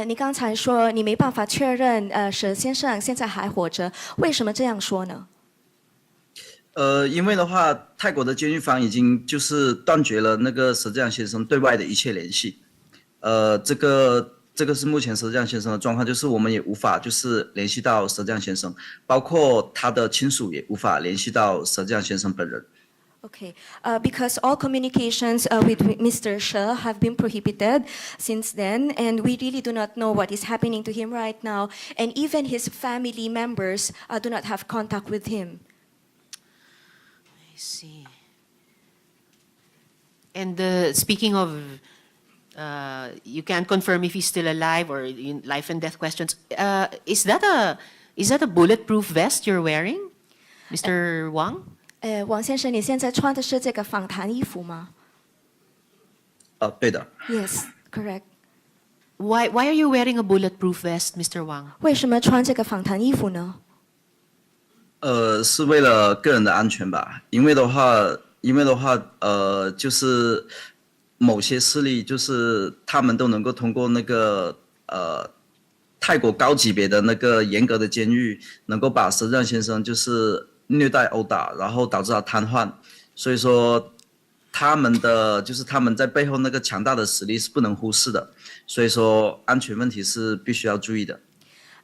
你刚才说你没办法确认佘先生现在还活着，为什么这样说呢？因为的话，泰国的监狱方已经就是断绝了那个佘志阳先生对外的一切联系。这个是目前佘志阳先生的状况，就是我们也无法就是联系到佘志阳先生，包括他的亲属也无法联系到佘志阳先生本人。Okay, because all communications with Mr. She have been prohibited since then, and we really do not know what is happening to him right now, and even his family members do not have contact with him. I see. And speaking of, you can't confirm if he's still alive or in life and death questions. Is that a bulletproof vest you're wearing, Mr. Wang? 王先生，你现在穿的是这个访谈衣服吗？对的。Yes, correct. Why are you wearing a bulletproof vest, Mr. Wang? 为什么穿这个访谈衣服呢？是为了个人的安全吧。因为的话，就是某些势力，就是他们都能够通过那个泰国高级别的那个严格的监狱，能够把佘志阳先生就是虐待殴打，然后导致他瘫痪。所以说，他们在背后那个强大的实力是不能忽视的。所以说，安全问题是必须要注意的。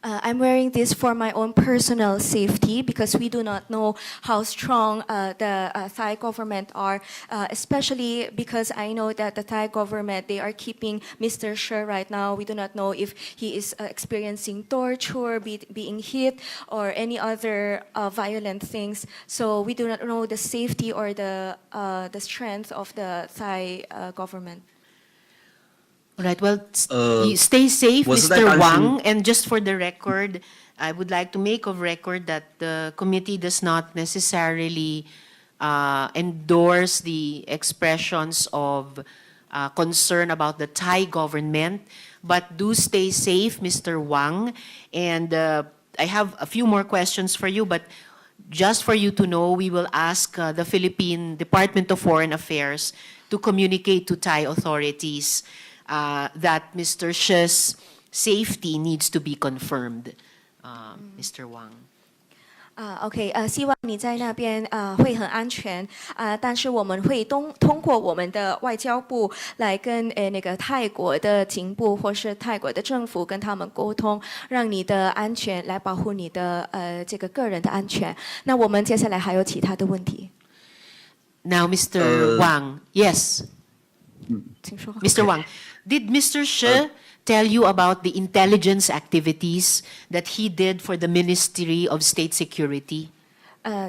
I'm wearing this for my own personal safety because we do not know how strong the Thai government are, especially because I know that the Thai government, they are keeping Mr. She right now. We do not know if he is experiencing torture, being hit, or any other violent things. So we do not know the safety or the strength of the Thai government. All right, well, you stay safe, 我是在 Mr. 担心 Wang. And just for the record, I would like to make of record that the committee does not necessarily endorse the expressions of concern about the Thai government. But do stay safe, Mr. Wang. And I have a few more questions for you, but just for you to know, we will ask the Philippine Department of Foreign Affairs to communicate to Thai authorities that Mr. She's safety needs to be confirmed, Mr. Wang. OK，希望你在那边会很安全但是我们会通过我们的外交部来跟那个泰国的警部或是泰国的政府跟他们沟通，让你的安全来保护你的这个个人的安全。那我们接下来还有其他的问题。Now, Mr. Wang, yes. 请说。Mr. Wang, did Mr. She tell you about the intelligence activities that he did for the Ministry of State Security?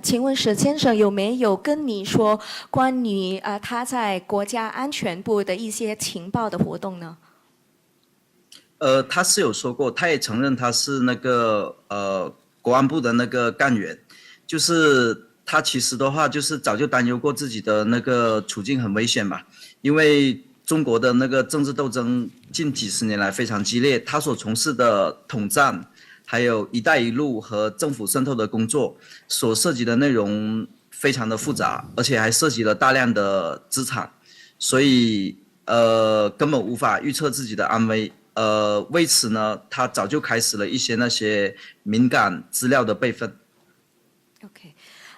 请问史先生有没有跟你说关于他在国家安全部的一些情报的活动呢？他是有说过，他也承认他是那个国安部的那个干员，就是他其实的话就是早就担忧过自己的那个处境很危险嘛，因为中国的那个政治斗争近几十年来非常激烈，他所从事的统战，还有“一带一路”和政府渗透的工作，所涉及的内容非常的复杂，而且还涉及了大量的资产，所以根本无法预测自己的安危。为此呢，他早就开始了一些那些敏感资料的备份。Okay.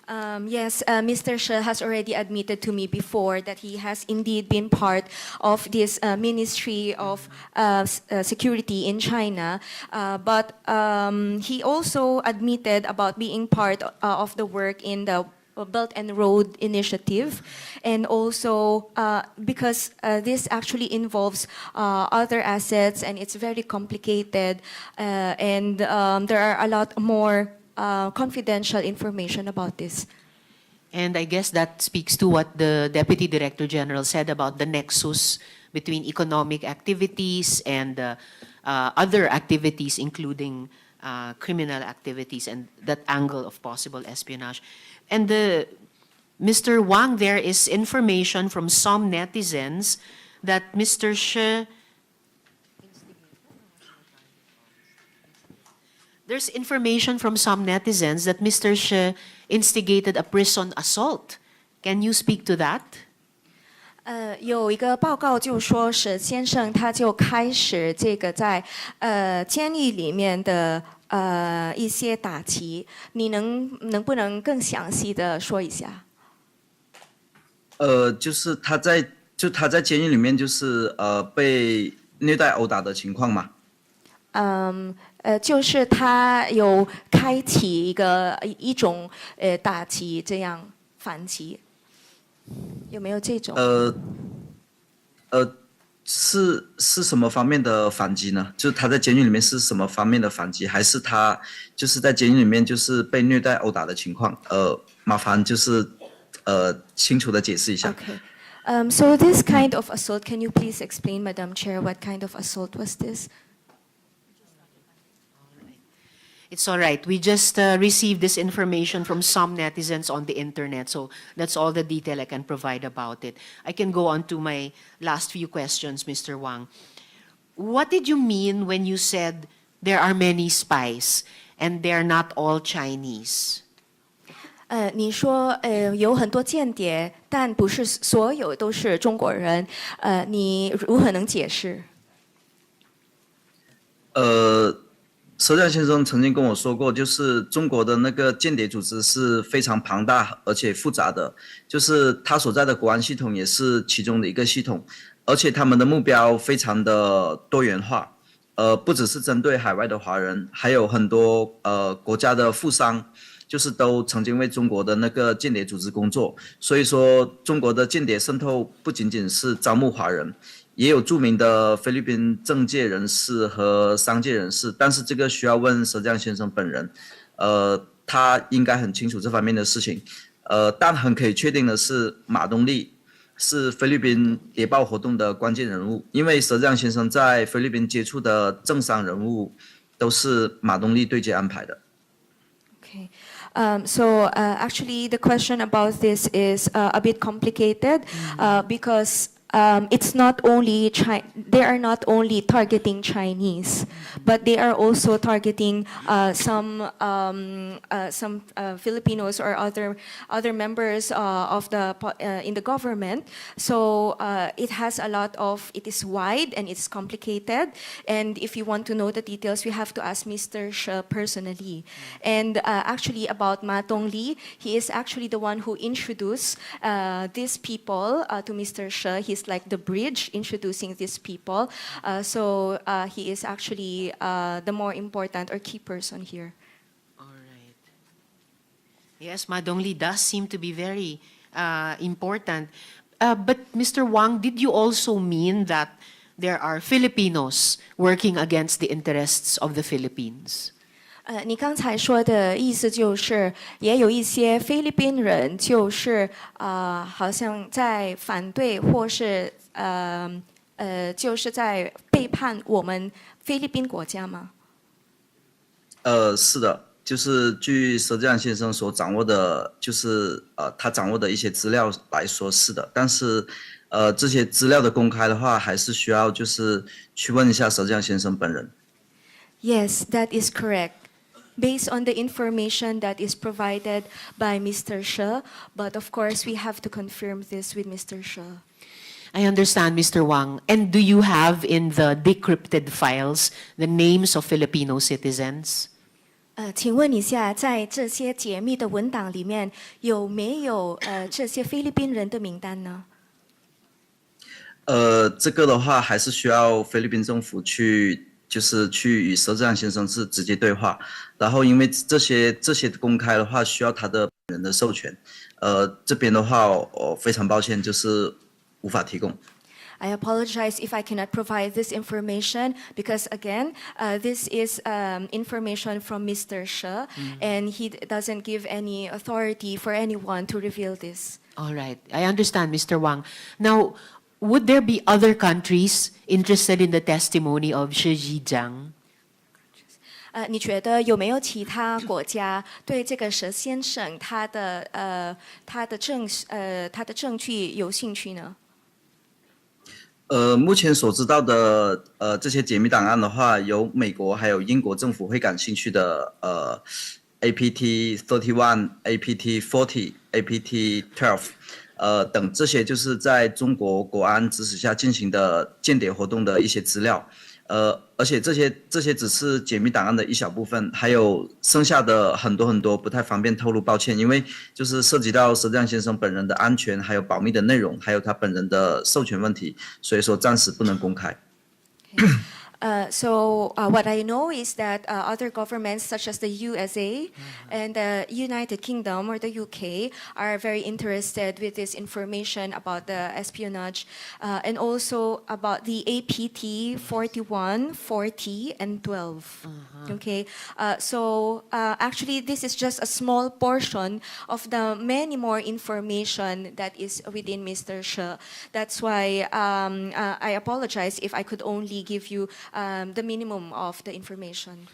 Yes, Mr. She has already admitted to me before that he has indeed been part of this Ministry of Security in China, but he also admitted about being part of the work in the Belt and Road Initiative, and also because this actually involves other assets and it's very complicated, and there are a lot more confidential information about this. And I guess that speaks to what the Deputy Director General said about the nexus between economic activities and other activities, including criminal activities, and that angle of possible espionage. And Mr. Wang, there is information from some netizens that Mr. She There's information from some netizens that Mr. She instigated a prison assault. Can you speak to that? 有一个报告就说史先生他就开始这个在监狱里面的一些打击，你能不能更详细的说一下？就是他在监狱里面就是被虐待殴打的情况嘛。就是他有开启一种打击，这样反击，有没有这种？是什么方面的反击呢？就是他在监狱里面是什么方面的反击，还是他就是在监狱里面就是被虐待殴打的情况？麻烦就是清楚的解释一下。Okay. So this kind of assault, can you please explain, Madam Chair, what kind of assault was this? It's all right. We just received this information from some netizens on the internet, so that's all the detail I can provide about it. I can go on to my last few questions, Mr. Wang. What did you mean when you said there are many spies and they're not all Chinese? 你说有很多间谍，但不是所有都是中国人，你如何能解释？佘亮先生曾经跟我说过，就是中国的那个间谍组织是非常庞大而且复杂的，就是他所在的国安系统也是其中的一个系统，而且他们的目标非常的多元化，不只是针对海外的华人，还有很多国家的富商，就是都曾经为中国的那个间谍组织工作。所以说，中国的间谍渗透不仅仅是招募华人，也有著名的菲律宾政界人士和商界人士。但是这个需要问佘江先生本人，他应该很清楚这方面的事情。但很可以确定的是，马东立是菲律宾谍报活动的关键人物，因为佘江先生在菲律宾接触的政商人物都是马东立对接安排的。Okay. Actually, the question about this is a bit complicated because it's not only they are not only targeting Chinese, but they are also targeting some Filipinos or other members of the in the government. So it has a lot of. It is wide and it's complicated. And if you want to know the details, we have to ask Mr. She personally. And actually, about Ma Dongli, he is actually the one who introduced these people to Mr. She. He's like the bridge introducing these people. So he is actually the more important or key person here. All right. Yes, Madongli does seem to be very important. But Mr. Wang, did you also mean that there are Filipinos working against the interests of the Philippines? 你刚才说的意思就是，也有一些菲律宾人，就是好像在反对或是就是在背叛我们菲律宾国家吗？是的，就是据佘志亮先生所掌握的，就是他掌握的一些资料来说是的，但是这些资料的公开的话，还是需要就是去问一下佘志亮先生本人。Yes, that is correct. Based on the information that is provided by Mr. She, but of course we have to confirm this with Mr. She. I understand, Mr. Wang. And do you have in the decrypted files the names of Filipino citizens? 请问一下，在这些解密的文档里面有没有这些菲律宾人的名单呢？这个的话还是需要菲律宾政府去与佘志亮先生是直接对话，然后因为这些公开的话需要他的本人的授权，这边的话我非常抱歉，就是无法提供。I apologize if I cannot provide this information because again, this is information from Mr. She, and he doesn't give any authority for anyone to reveal this. All right. I understand, Mr. Wang. Now, would there be other countries interested in the testimony of Shi Zhijiang? 你觉得有没有其他国家对这个佘先生他的证据有兴趣呢？目前所知道的这些解密档案的话，有美国还有英国政府会感兴趣的APT 31、APT 40、APT 12等这些就是在中国国安指使下进行的间谍活动的一些资料。而且这些只是解密档案的一小部分，还有剩下的很多不太方便透露，抱歉，因为就是涉及到佘志亮先生本人的安全，还有保密的内容，还有他本人的授权问题，所以说暂时不能公开。So what I know is that other governments such as the USA and the United Kingdom or the UK are very interested with this information about the espionage and also about the APT 41, 40, and 12. Okay, so actually this is just a small portion of the many more information that is within Mr. She. That's why I apologize if I could only give you the minimum of the information.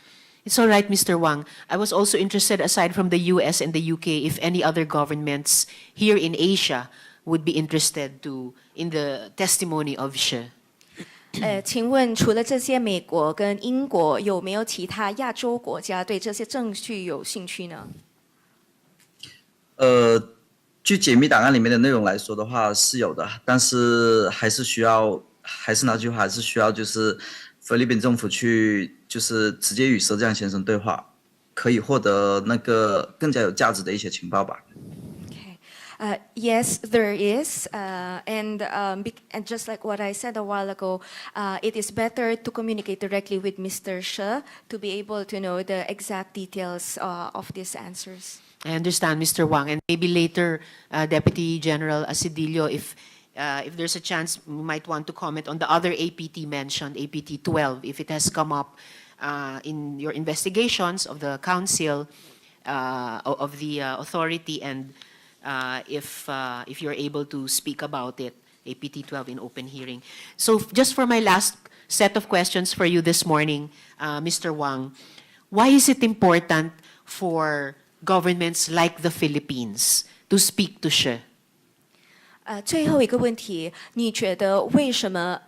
It's all right, Mr. Wang. I was also interested, aside from the US and the UK, if any other governments here in Asia would be interested in the testimony of She. 请问除了这些美国跟英国，有没有其他亚洲国家对这些证据有兴趣呢？据解密档案里面的内容来说的话是有的，但是还是那句话，还是需要就是菲律宾政府去就是直接与佘志亮先生对话，可以获得那个更加有价值的一些情报吧。Yes, there is, and just like what I said a while ago, it is better to communicate directly with Mr. She to be able to know the exact details of these answers. I understand, Mr. Wang, and maybe later, Deputy General Asidillo, if there's a chance, we might want to comment on the other APT mentioned, APT 12, if it has come up in your investigations of the council, of the authority, and if you're able to speak about it, APT 12 in open hearing. So just for my last set of questions for you this morning, Mr. Wang, why is it important for governments like the Philippines to speak to She? 最后一个问题，你觉得为什么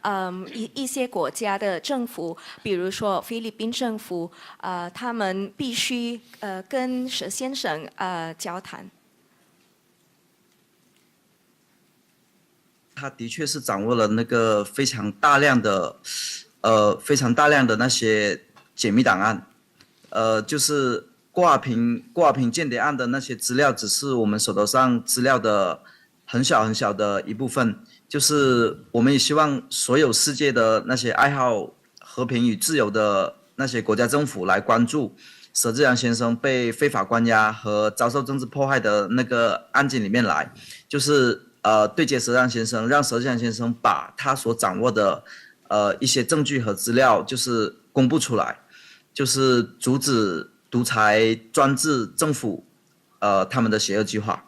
一些国家的政府，比如说菲律宾政府，他们必须跟佘先生交谈？他的确是掌握了那个非常大量的那些解密档案，就是挂凭间谍案的那些资料，只是我们手头上资料的很小的一部分。就是我们也希望所有世界的那些爱好和平与自由的那些国家政府来关注佘志阳先生被非法关押和遭受政治迫害的那个案件里面来，就是对接佘志阳先生，让佘志阳先生把他所掌握的一些证据和资料就是公布出来，就是阻止独裁专制政府他们的邪恶计划。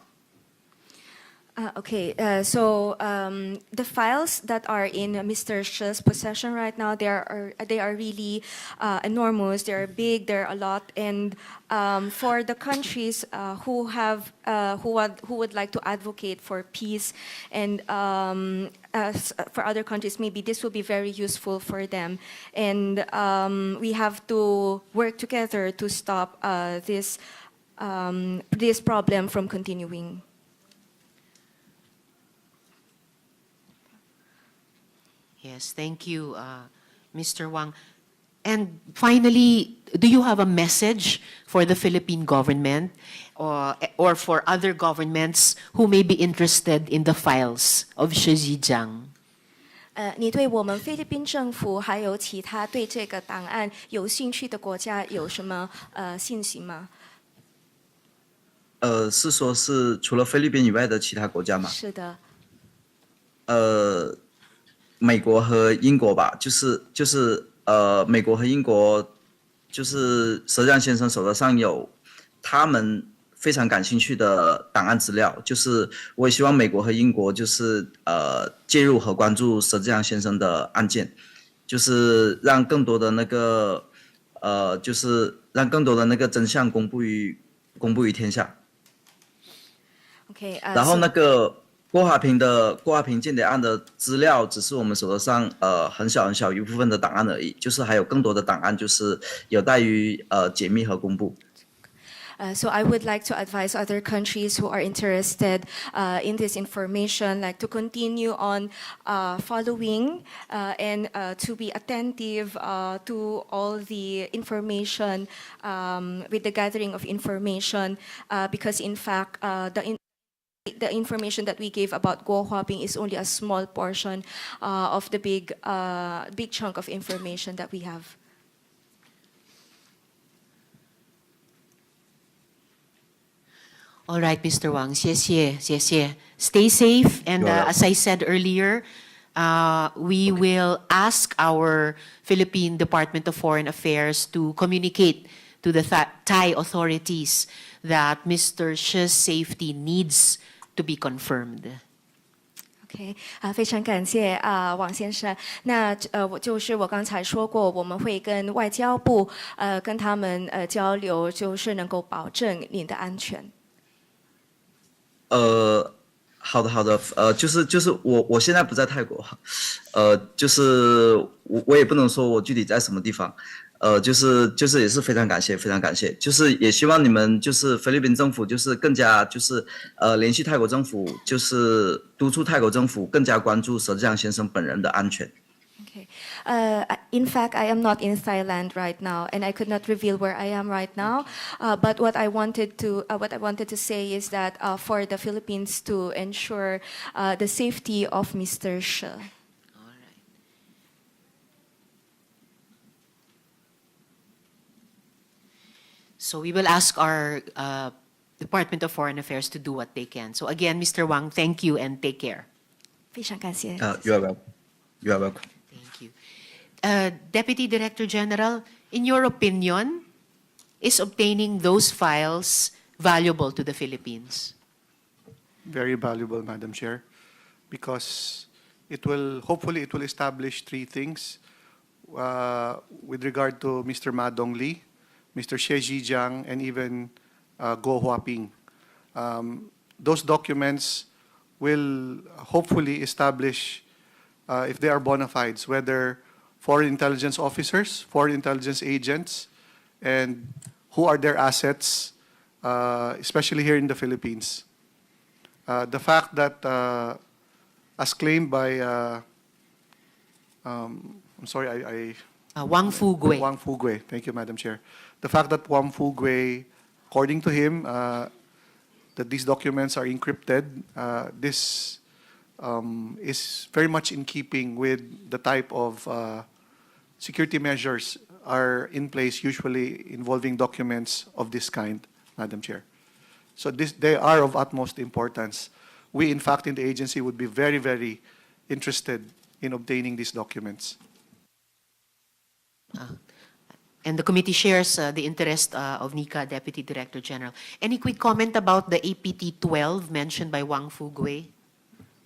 So the files that are in Mr. She's possession right now, they are really enormous. They are big. There are a lot, and for the countries who would like to advocate for peace, and for other countries, maybe this will be very useful for them. And we have to work together to stop this problem from continuing. Yes, thank you, Mr. Wang. And finally, do you have a message for the Philippine government or for other governments who may be interested in the files of She Zhejiang? 你对我们菲律宾政府还有其他对这个档案有兴趣的国家有什么信息吗？是说是除了菲律宾以外的其他国家吗？是的。美国和英国吧，就是美国和英国，就是佘志阳先生手头上有他们非常感兴趣的档案资料，就是我也希望美国和英国就是介入和关注佘志阳先生的案件，就是让更多的那个真相公布于天下。然后那个郭华平间谍案的资料只是我们手头上很小一部分的档案而已，就是还有更多的档案就是有待于解密和公布。So I would like to advise other countries who are interested in this information, like to continue on following and to be attentive to all the information with the gathering of information, because in fact the information that we gave about Guo Huaping is only a small portion of the big chunk of information that we have. All right, Mr. Wang, 谢谢. Stay safe, and as I said earlier, we will ask our Philippine Department of Foreign Affairs to communicate to the Thai authorities that Mr. She's safety needs to be confirmed. OK， 非常感谢王先生。那我刚才说过，我们会跟外交部跟他们交流，就是能够保证您的安全。好的，就是我现在不在泰国，就是我也不能说我具体在什么地方。就是也是非常感谢，就是也希望你们就是菲律宾政府就是更加就是联系泰国政府，就是督促泰国政府更加关注佘志阳先生本人的安全。OK， Okay. In fact, I am not in Thailand right now, and I could not reveal where I am right now. But what I wanted to say is that for the Philippines to ensure the safety of Mr. She. All right. So we will ask our Department of Foreign Affairs to do what they can. So again, Mr. Wang, thank you and take care. 非常感谢。 You are welcome. You are welcome. Thank you. Deputy Director General, in your opinion, is obtaining those files valuable to the Philippines? Very valuable, Madam Chair, because hopefully it will establish three things with regard to Mr. Ma Dongli, Mr. Xie Zhijiang, and even Guo Huaping. Those documents will hopefully establish if they are bona fides, whether foreign intelligence officers, foreign intelligence agents, and who are their assets, especially here in the Philippines. The fact that, as claimed by, I'm sorry, Wang Fugu. Wang Fugu. Thank you, Madam Chair. The fact that Wang Fugu, according to him, that these documents are encrypted, this is very much in keeping with the type of security measures are in place, usually involving documents of this kind, Madam Chair. So they are of utmost importance. We, in fact, in the agency would be very, very interested in obtaining these documents. And the committee shares the interest of NICA Deputy Director General. Any quick comment about the APT-12 mentioned by Wang Fugu?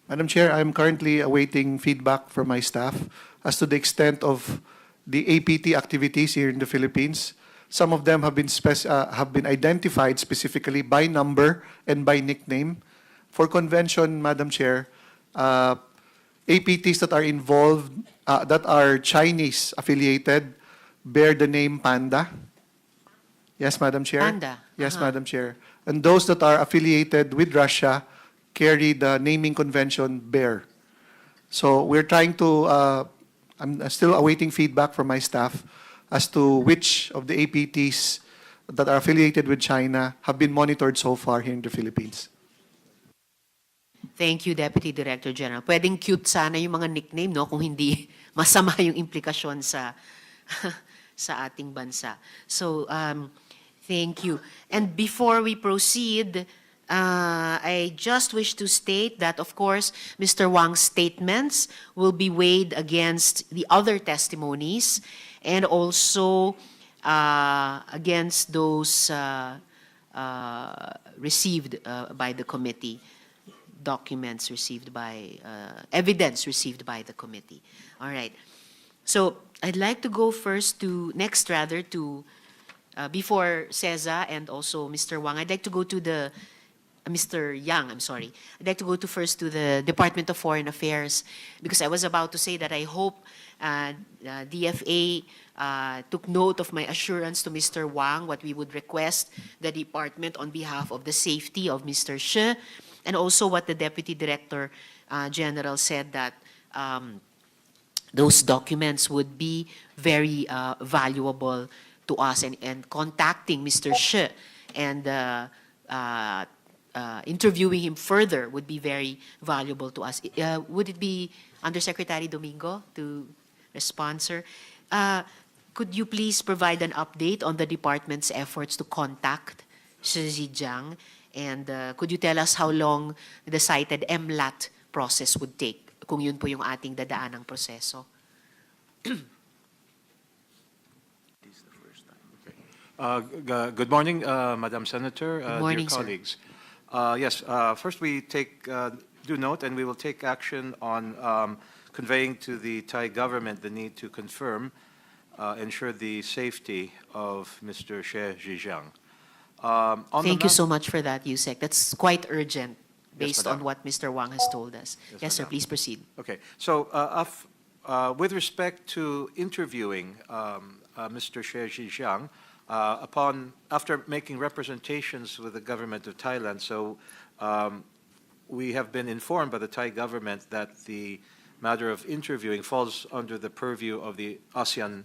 Madam Chair, I'm currently awaiting feedback from my staff as to the extent of the APT activities here in the Philippines. Some of them have been identified specifically by number and by nickname. For convention, Madam Chair, APTs that are involved, that are Chinese affiliated, bear the name Panda. Yes, Madam Chair? Panda. Yes, Madam Chair. And those that are affiliated with Russia carry the naming convention Bear. So we're trying to, I'm still awaiting feedback from my staff as to which of the APTs that are affiliated with China have been monitored so far here in the Philippines. Thank you, Deputy Director General. Pwedeng cute sana yung mga nickname, no? Kung hindi masama yung implikasyon sa sa ating bansa. So, thank you. And before we proceed, I just wish to state that, of course, Mr. Wang's statements will be weighed against the other testimonies and also against those received by the committee, documents received by, evidence received by the committee. All right. So I'd like to go before CEZA and also Mr. Wang, I'd like to go to the Mr. Yang, I'm sorry. I'd like to go first to the Department of Foreign Affairs because I was about to say that I hope DFA took note of my assurance to Mr. Wang, what we would request the department on behalf of the safety of Mr. She, and also what the Deputy Director General said that those documents would be very valuable to us, and contacting Mr. She and interviewing him further would be very valuable to us. Would it be Undersecretary Domingo to respond, sir? Could you please provide an update on the department's efforts to contact Xie Zhijiang? And could you tell us how long the cited MLAT process would take, kung yun po yung ating dadaanang proseso? Good morning, Madam Senator, Good morning, dear colleagues. Yes, first we do note and we will take action on conveying to the Thai government the need to confirm, ensure the safety of Mr. Xie Zhijiang. Thank you so much for that, Yusek. That's quite urgent based Madam. on what Mr. Wang has told us. Yes, sir, Madam. please proceed. Okay, so with respect to interviewing Mr. Xie Zhijiang, after making representations with the government of Thailand, so we have been informed by the Thai government that the matter of interviewing falls under the purview of the ASEAN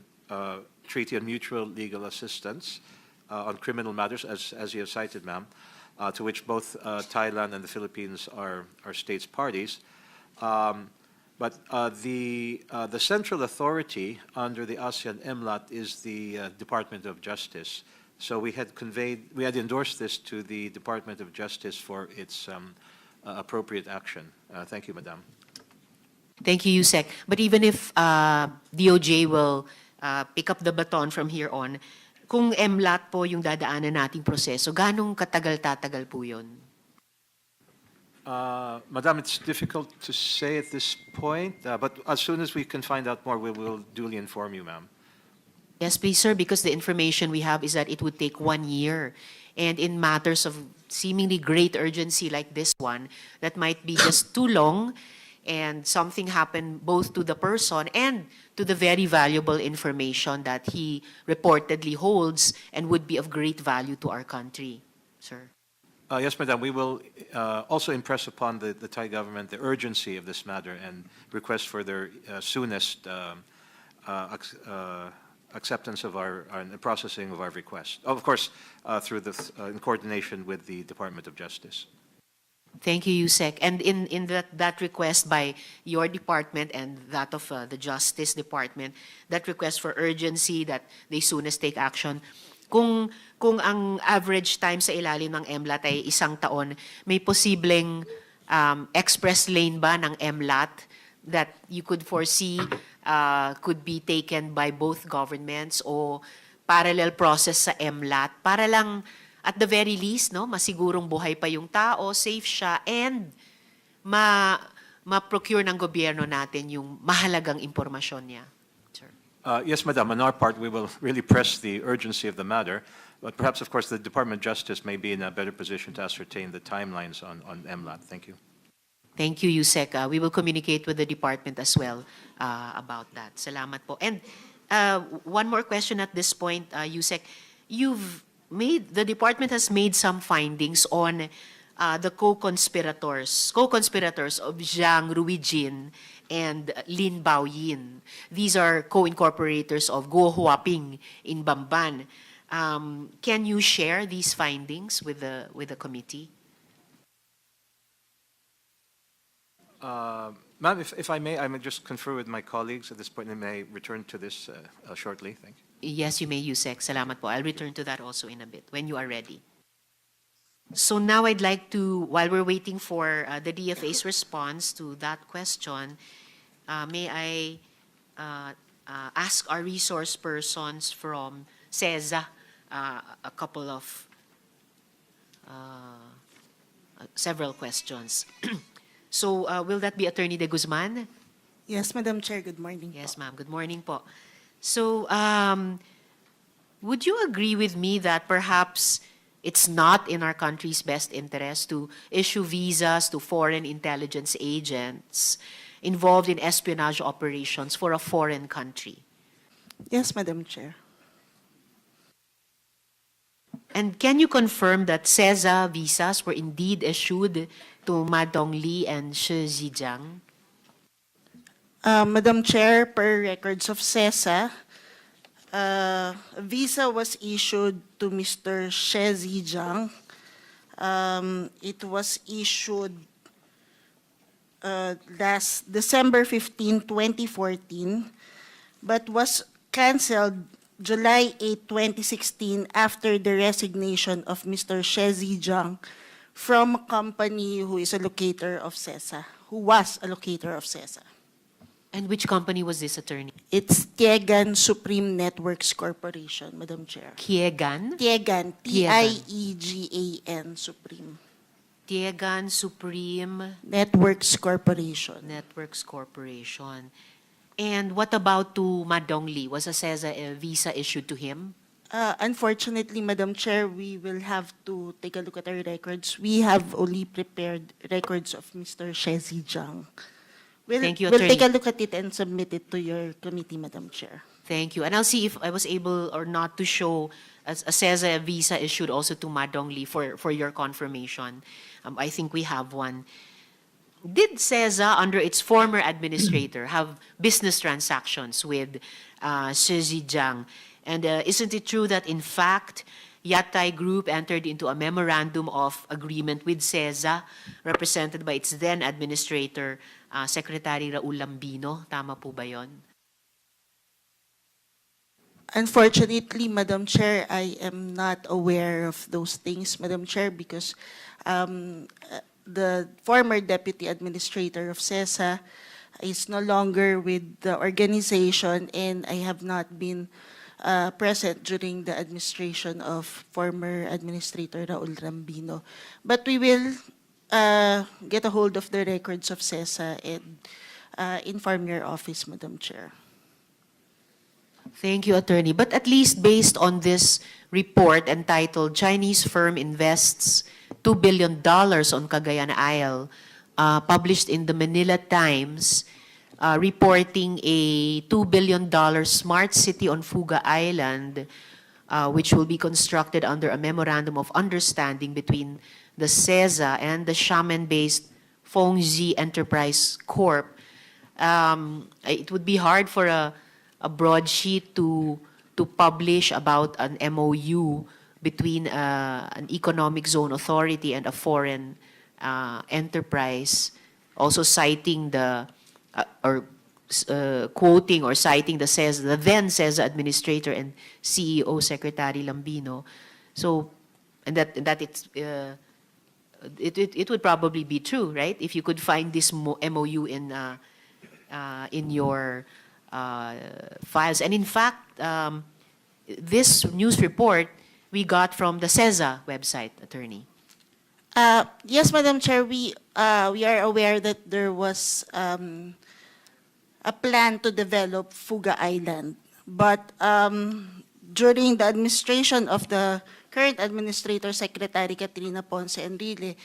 Treaty on Mutual Legal Assistance on criminal matters, as you have cited, ma'am, to which both Thailand and the Philippines are states parties. But the central authority under the ASEAN MLAT is the Department of Justice. So we had endorsed this to the Department of Justice for its appropriate action. Thank you, Madam. Thank you, Yusek. But even if DOJ will pick up the baton from here on, kung MLAT po yung dadaanan nating proseso, ganong katagal-tatagal po yun? Madam, it's difficult to say at this point, but as soon as we can find out more, we will duly inform you, ma'am. Yes, please, sir, because the information we have is that it would take 1 year. And in matters of seemingly great urgency like this one, that might be just too long, and something happened both to the person and to the very valuable information that he reportedly holds and would be of great value to our country, sir. Yes, Madam, we will also impress upon the Thai government the urgency of this matter and request for their soonest acceptance of the processing of our request. Of course, through in coordination with the Department of Justice. Thank you, Yusek. And in that request by your department and that of the Justice Department, that request for urgency, that they soonest take action, kung ang average time sa ilalim ng MLAT ay 1 taon, may posibleng express lane ba ng MLAT that you could foresee could be taken by both governments o parallel process sa MLAT para lang at the very least, no, masigurong buhay pa yung tao, safe siya, and ma-procure ng gobyerno natin yung mahalagang impormasyon niya. Sir. Yes, Madam. On our part, we will really press the urgency of the matter. But perhaps, of course, the Department of Justice may be in a better position to ascertain the timelines on MLAT. Thank you. Thank you, Yusek. We will communicate with the department as well about that. Salamat po. And one more question at this point, Yusek. The department has made some findings on the co-conspirators of Zhang Ruijin and Lin Baoyin. These are co-incorporators of Guo Huaping in Bamban. Can you share these findings with the committee? Ma'am, if I may, I may just confer with my colleagues at this point and may return to this shortly. Thank you. Yes, you may, Yusek. Salamat po. I'll return to that also in a bit, when you are ready. So now I'd like to, while we're waiting for the DFA's response to that question, may I ask our resource persons from CEZA a couple of, several questions. So will that be Attorney De Guzman? Yes, Madam Chair. Good morning. Yes, ma'am. Good morning po. So, would you agree with me that perhaps it's not in our country's best interest to issue visas to foreign intelligence agents involved in espionage operations for a foreign country? Yes, Madam Chair. And can you confirm that CEZA visas were indeed issued to Ma Dongli and Shi Zhejiang? Madam Chair, per records of CEZA, a visa was issued to Mr. Shi Zhejiang. It was issued last December 15, 2014, but was canceled July 8, 2016 after the resignation of Mr. Shi Zhejiang from a company who is a locator of CEZA, who was a locator of CEZA. And which company was this, attorney? It's Tiegan Supreme Networks Corporation, Madam Chair. Tiegan? Tiegan, Tiegan Supreme. Tiegan Supreme Networks Corporation. Networks Corporation. And what about to Ma Dongli? Was a CEZA visa issued to him? Unfortunately, Madam Chair, we will have to take a look at our records. We have only prepared records of Mr. Shi Zhejiang. Thank you, We'll Attorney. take a look at it and submit it to your committee, Madam Chair. Thank you. And I'll see if I was able or not to show a CEZA visa issued also to Ma Dongli for your confirmation. I think we have one. Did CEZA, under its former administrator, have business transactions with CEZA? And isn't it true that, in fact, Yatay Group entered into a memorandum of agreement with CEZA, represented by its then administrator, Secretary Raul Lambino? Tama po ba yon? Unfortunately, Madam Chair, I am not aware of those things, Madam Chair, because the former deputy administrator of CEZA is no longer with the organization, and I have not been present during the administration of former administrator Raul Lambino. But we will get a hold of the records of CEZA and inform your office, Madam Chair. Thank you, Attorney. But at least based on this report entitled Chinese Firm Invests $2 billion on Cagayan Isle, published in the Manila Times, reporting a $2 billion smart city on Fugu Island, which will be constructed under a memorandum of understanding between the CEZA and the Xiamen-based Fengzi Enterprise Corp. It would be hard for a broadsheet to publish about an MOU between an economic zone authority and a foreign enterprise, also citing the quoting or citing the CEZA, the then CEZA administrator and CEO Secretary Lambino. So, and that it would probably be true, right? If you could find this MOU in your files. And in fact, this news report we got from the CEZA website, Attorney. Yes, Madam Chair, we are aware that there was a plan to develop Fugu Island. But during the administration of the current administrator, Secretary Katrina Ponce Enrile,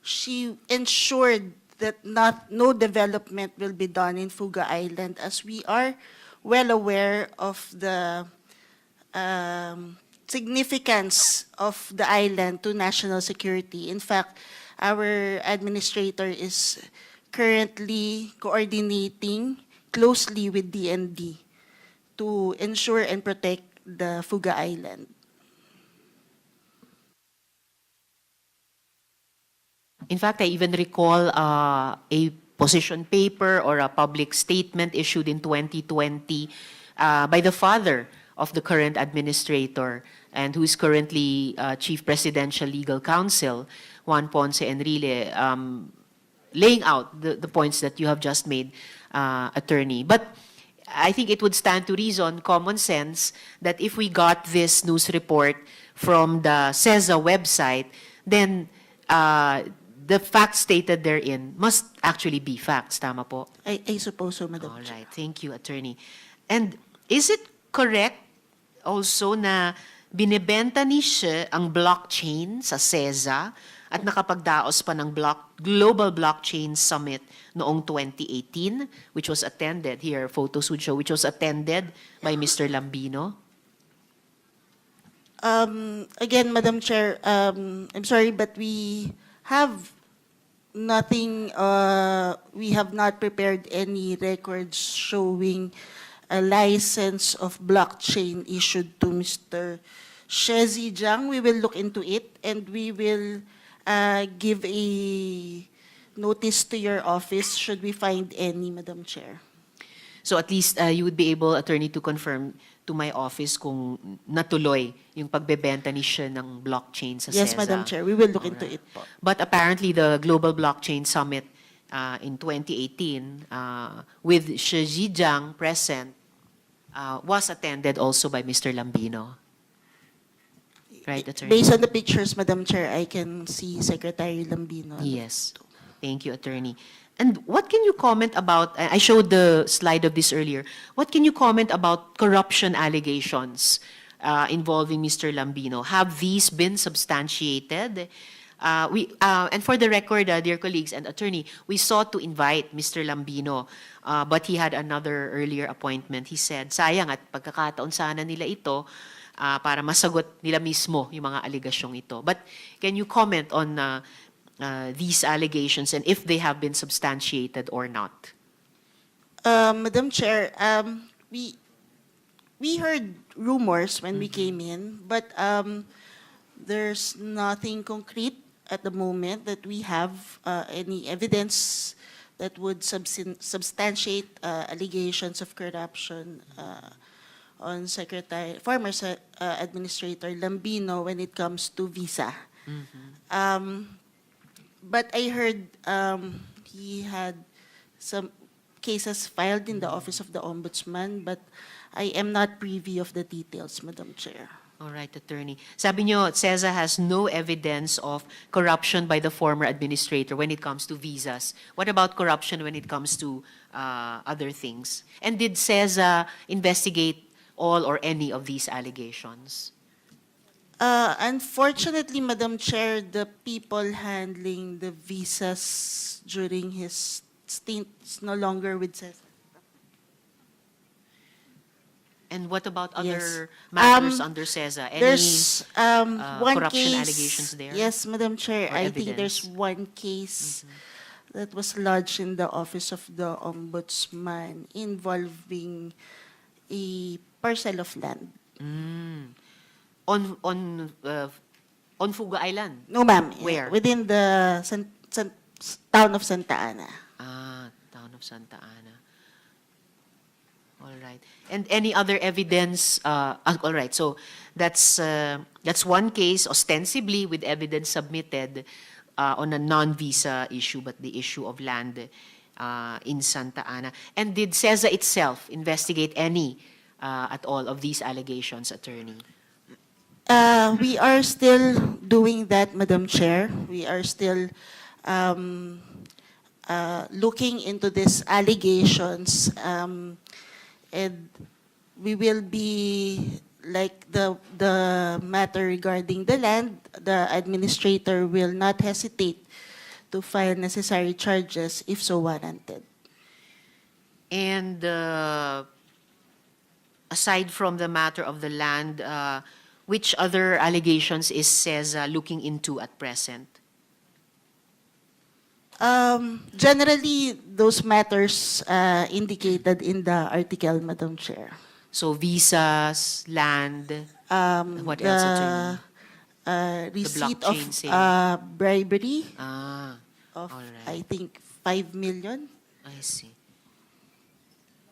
she ensured that no development will be done in Fugu Island, as we are well aware of the significance of the island to national security. In fact, our administrator is currently coordinating closely with DND to ensure and protect the Fugu Island. In fact, I even recall a position paper or a public statement issued in 2020 by the father of the current administrator and who is currently Chief Presidential Legal Counsel, Juan Ponce Enrile, laying out the points that you have just made, Attorney. But I think it would stand to reason, common sense, that if we got this news report from the CEZA website, then the facts stated therein must actually be facts, tama po? I suppose so, Madam Chair. All right, thank you, Attorney. And is it correct also na binebenta ni siya ang blockchain sa CEZA at nakapagdaos pa ng Global Blockchain Summit noong 2018, which was attended, here, photos would show, which was attended by Mr. Lambino? Again, Madam Chair, I'm sorry, but we have nothing, we have not prepared any records showing a license of blockchain issued to Mr. CEZA. We will look into it and we will give a notice to your office should we find any, Madam Chair. So at least you would be able, Attorney, to confirm to my office kung natuloy yung pagbebenta ni siya ng blockchain sa CEZA. Yes, Madam Chair. We will look into it po. But apparently the Global Blockchain Summit in 2018 with CEZA present was attended also by Mr. Lambino. Right, Attorney? Based on the pictures, Madam Chair, I can see Secretary Lambino. Yes. Thank you, Attorney. And what can you comment about, I showed the slide of this earlier, what can you comment about corruption allegations involving Mr. Lambino? Have these been substantiated? And for the record, dear colleagues and Attorney, we sought to invite Mr. Lambino, but he had another earlier appointment. He said, sayang at pagkakataon sana nila ito para masagot nila mismo yung mga alegasyong ito. But can you comment on these allegations and if they have been substantiated or not? Madam Chair, we heard rumors when we came in, but there's nothing concrete at the moment that we have any evidence that would substantiate allegations of corruption on former Administrator Lambino when it comes to visa. But I heard he had some cases filed in the Office of the Ombudsman, but I am not privy of the details, Madam Chair. All right, Attorney. Sabi nyo, CEZA has no evidence of corruption by the former administrator when it comes to visas. What about corruption when it comes to other things? And did CEZA investigate all or any of these allegations? Unfortunately, Madam Chair, the people handling the visas during his stint is no longer with CEZA. And what about Yes. other matters under CEZA? Any There's one corruption case. allegations there? Yes, Madam Chair. Or I think there's evidence? one case that was lodged in the Office of the Ombudsman involving a parcel of land. On Fugu Island? No, ma'am. Where? Within the town of Santa Ana. Town of Santa Ana. All right. And any other evidence? All right. So that's one case ostensibly with evidence submitted on a non-visa issue, but the issue of land in Santa Ana. And did CEZA itself investigate any at all of these allegations, Attorney? We are still doing that, Madam Chair. We are still looking into these allegations, and we will be, like the matter regarding the land, the administrator will not hesitate to file necessary charges if so warranted. And aside from the matter of the land, which other allegations is CEZA looking into at present? Generally, those matters indicated in the article, Madam Chair. So visas, land, what else, Attorney? Receipt of blockchain sale. bribery of, all right. I think, 5 million. I see.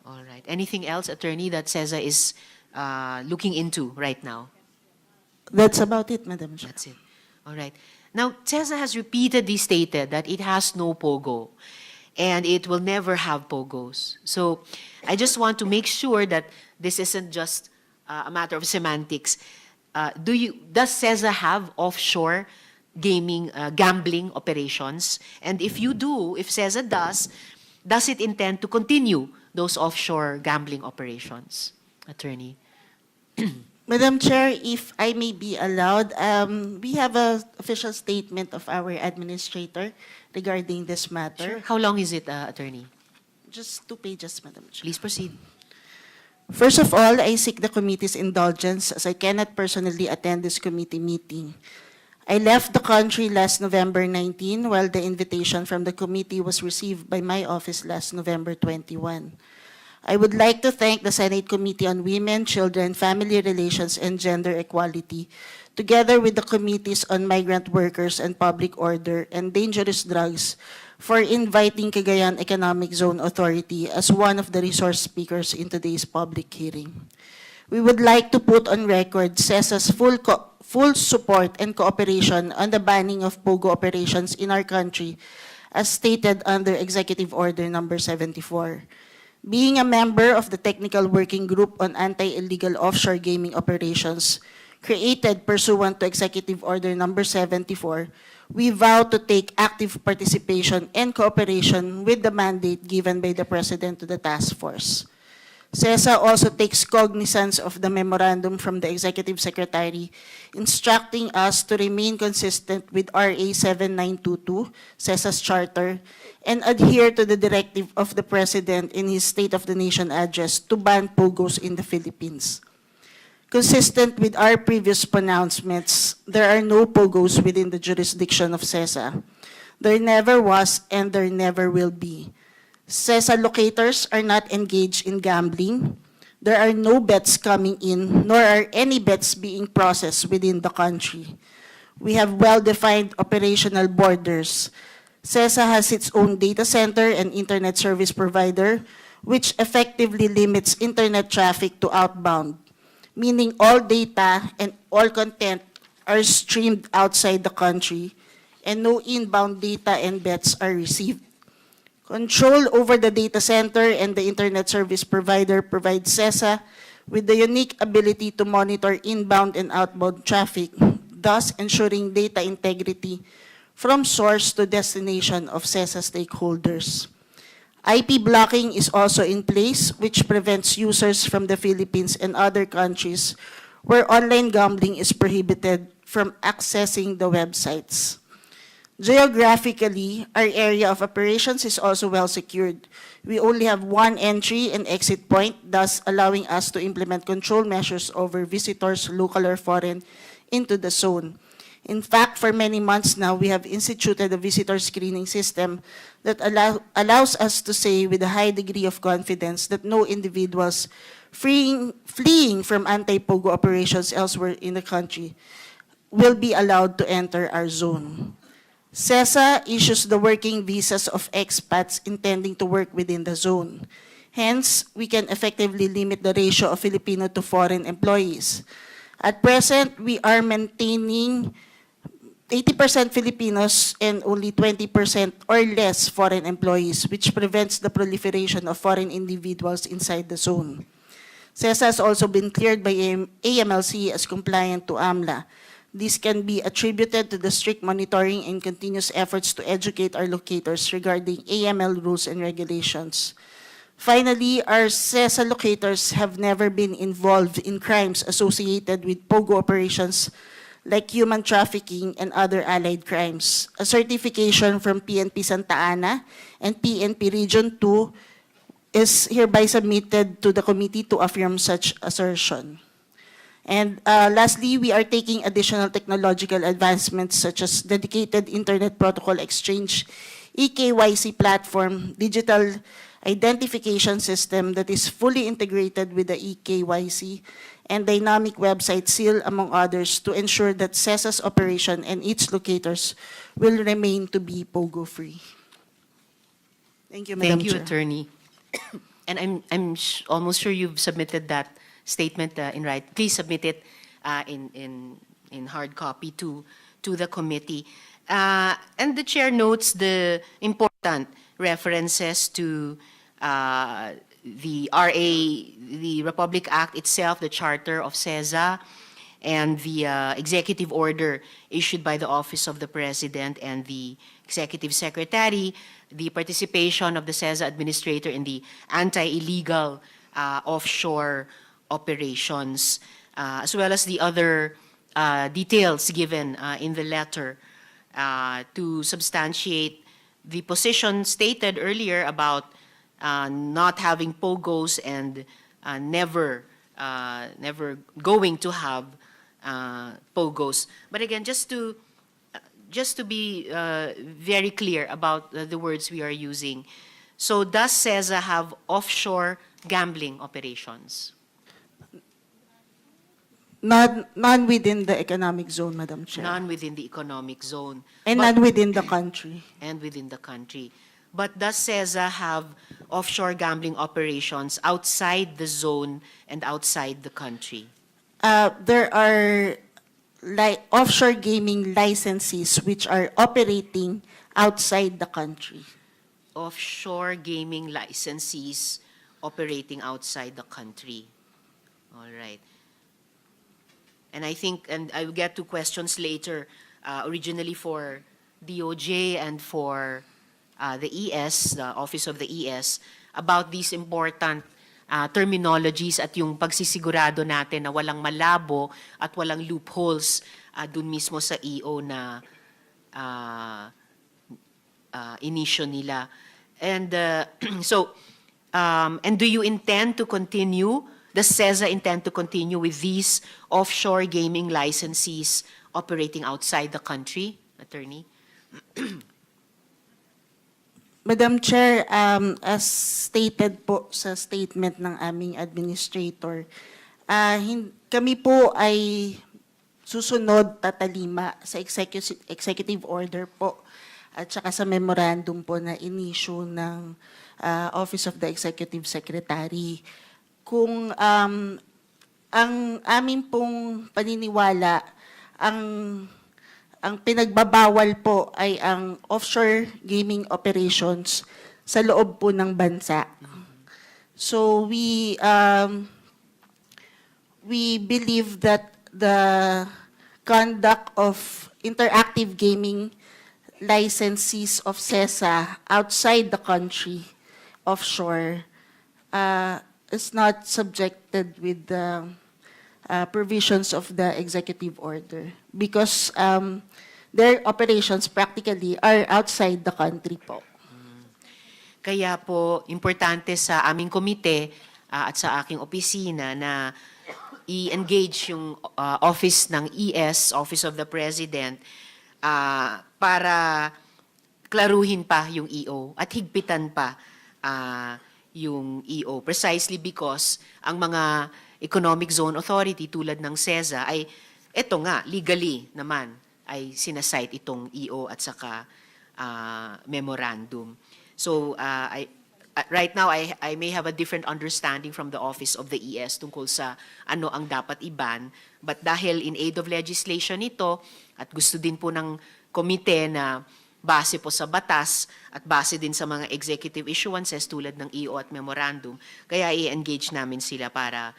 All right. Anything else, Attorney, that CEZA is looking into right now? That's about it, Madam Chair. That's it. All right. Now, CEZA has repeatedly stated that it has no POGO and it will never have POGOs. So I just want to make sure that this isn't just a matter of semantics. Does CEZA have offshore gambling operations? And if you do, if CEZA does it intend to continue those offshore gambling operations? Attorney. Madam Chair, if I may be allowed, we have an official statement of our administrator regarding this matter. How long is it, Attorney? Just 2 pages, Madam Chair. Please proceed. First of all, I seek the committee's indulgence as I cannot personally attend this committee meeting. I left the country last November 19, while the invitation from the committee was received by my office last November 21. I would like to thank the Senate Committee on Women, Children, Family Relations, and Gender Equality, together with the Committees on Migrant Workers and Public Order and Dangerous Drugs, for inviting Cagayan Economic Zone Authority as one of the resource speakers in today's public hearing. We would like to put on record CEZA's full support and cooperation on the banning of POGO operations in our country, as stated under Executive Order Number 74. Being a member of the Technical Working Group on Anti-Illegal Offshore Gaming Operations, created pursuant to Executive Order Number 74, we vow to take active participation and cooperation with the mandate given by the President to the task force. CEZA also takes cognizance of the memorandum from the Executive Secretary instructing us to remain consistent with RA 7922, CEZA's charter, and adhere to the directive of the President in his State of the Nation address to ban POGOs in the Philippines. Consistent with our previous pronouncements, there are no POGOs within the jurisdiction of CEZA. There never was and there never will be. CEZA locators are not engaged in gambling. There are no bets coming in, nor are any bets being processed within the country. We have well-defined operational borders. CEZA has its own data center and internet service provider, which effectively limits internet traffic to outbound, meaning all data and all content are streamed outside the country, and no inbound data and bets are received. Control over the data center and the internet service provider provides CEZA with the unique ability to monitor inbound and outbound traffic, thus ensuring data integrity from source to destination of CEZA stakeholders. IP blocking is also in place, which prevents users from the Philippines and other countries where online gambling is prohibited from accessing the websites. Geographically, our area of operations is also well secured. We only have one entry and exit point, thus allowing us to implement control measures over visitors, local or foreign, into the zone. In fact, for many months now, we have instituted a visitor screening system that allows us to say with a high degree of confidence that no individuals fleeing from anti-POGO operations elsewhere in the country will be allowed to enter our zone. CEZA issues the working visas of expats intending to work within the zone. Hence, we can effectively limit the ratio of Filipino to foreign employees. At present, we are maintaining 80% Filipinos and only 20% or less foreign employees, which prevents the proliferation of foreign individuals inside the zone. CEZA has also been cleared by AMLC as compliant to AMLA. This can be attributed to the strict monitoring and continuous efforts to educate our locators regarding AML rules and regulations. Finally, our CEZA locators have never been involved in crimes associated with POGO operations like human trafficking and other allied crimes. A certification from PNP Santa Ana and PNP Region 2 is hereby submitted to the committee to affirm such assertion. And lastly, we are taking additional technological advancements such as dedicated Internet Protocol Exchange, eKYC platform, digital identification system that is fully integrated with the eKYC, and dynamic website seal, among others, to ensure that CEZA's operation and its locators will remain to be POGO-free. Thank you, Madam Thank you, Chair. Attorney. And I'm almost sure you've submitted that statement in right. Please submit it in hard copy to the committee. And the chair notes the important references to the RA, the Republic Act itself, the Charter of CEZA, and the executive order issued by the Office of the President and the Executive Secretary, the participation of the CEZA administrator in the anti-illegal offshore operations, as well as the other details given in the letter to substantiate the position stated earlier about not having POGOs and never going to have POGOs. But again, just to be very clear about the words we are using, so does CEZA have offshore gambling operations? None within the economic zone, Madam Chair. None within the economic zone. And But- none within the country. and within the country. But does CEZA have offshore gambling operations outside the zone and outside the country? There are offshore gaming licensees which are operating outside the country. Offshore gaming licensees operating outside the country. All right. And I think, and I will get to questions later, originally for DOJ and for the ES, the Office of the ES, about these important terminologies at yung pagsisigurado natin na walang malabo at walang loopholes dun mismo sa EO na inisyo nila. And so, and do you intend to continue, does CEZA intend to continue with these offshore gaming licensees operating outside the country, Attorney? Madam Chair, as stated po sa statement ng aming administrator, kami po ay susunod, tatalima sa executive order po at saka sa memorandum po na in-issue ng Office of the Executive Secretary. Kung ang amin pong paniniwala, ang pinagbabawal po ay ang offshore gaming operations sa loob po ng bansa. So we believe that the conduct of interactive gaming licensees of CEZA outside the country, offshore, is not subjected with the provisions of the executive order because their operations practically are outside the country po. Kaya po, importante sa aming komite at sa aking opisina na i-engage yung office ng ES, Office of the President, para klaruhin pa yung EO at higpitan pa yung EO. Precisely because ang mga Economic Zone Authority tulad ng CEZA ay eto nga, legally naman ay sinasite itong EO at saka memorandum. So right now I may have a different understanding from the office of the ES tungkol sa ano ang dapat iban, but dahil in aid of legislation ito at gusto din po ng komite na base po sa batas at base din sa mga executive issuances tulad ng EO at memorandum, kaya i-engage namin sila para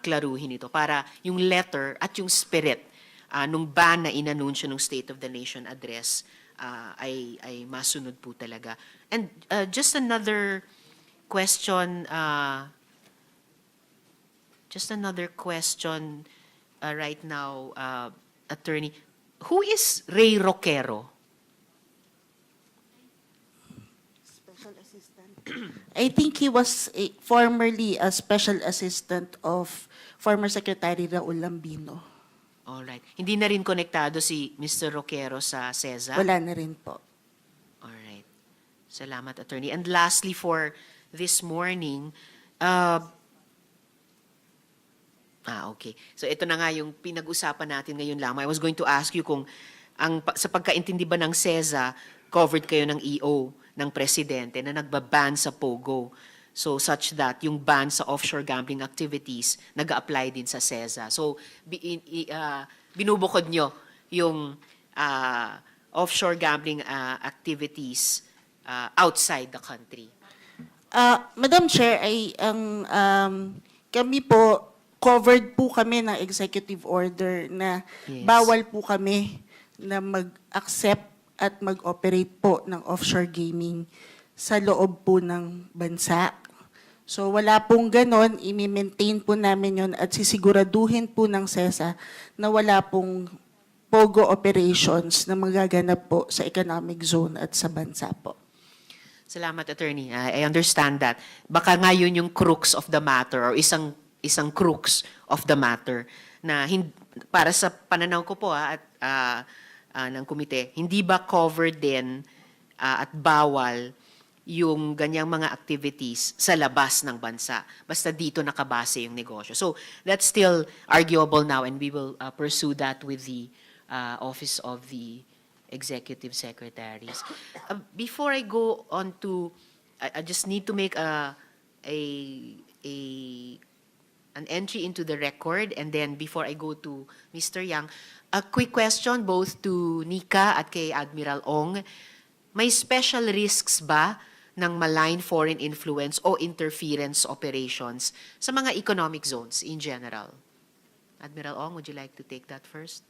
klaruhin ito, para yung letter at yung spirit nung ban na inanunsyo ng State of the Nation address ay masunod po talaga. And just another question, right now, Attorney. Who is Ray Roquero? Special assistant. I think he was formerly a special assistant of former Secretary Raul Lambino. Alright. Hindi na rin konektado si Mr. Roquero sa CEZA? Wala na rin po. Alright. Salamat, Attorney. And lastly for this morning, okay. So ito na nga yung pinag-usapan natin ngayon lang. I was going to ask you kung sa pagkaintindi ba ng CEZA, covered kayo ng EO ng presidente na nagbaban sa POGO. So such that yung ban sa offshore gambling activities nag-apply din sa CEZA. So binubukod nyo yung offshore gambling activities outside the country. Madam Chair, kami po, covered po kami ng executive order na Yes. bawal po kami na mag-accept at mag-operate po ng offshore gaming sa loob po ng bansa. So wala pong ganon, i-maintain po namin yon at sisiguraduhin po ng CEZA na wala pong POGO operations na magaganap po sa economic zone at sa bansa po. Salamat, Attorney. I understand that. Baka nga yun yung crux of the matter or isang crux of the matter na para sa pananaw ko po at ng komite, hindi ba covered din at bawal yung ganyang mga activities sa labas ng bansa. Basta dito nakabase yung negosyo. So that's still arguable now and we will pursue that with the Office of the Executive Secretaries. Before I go on to, I just need to make an entry into the record, and then before I go to Mr. Yang, a quick question both to Nika at kay Admiral Ong. May special risks ba ng malign foreign influence o interference operations sa mga economic zones in general? Admiral Ong, would you like to take that first?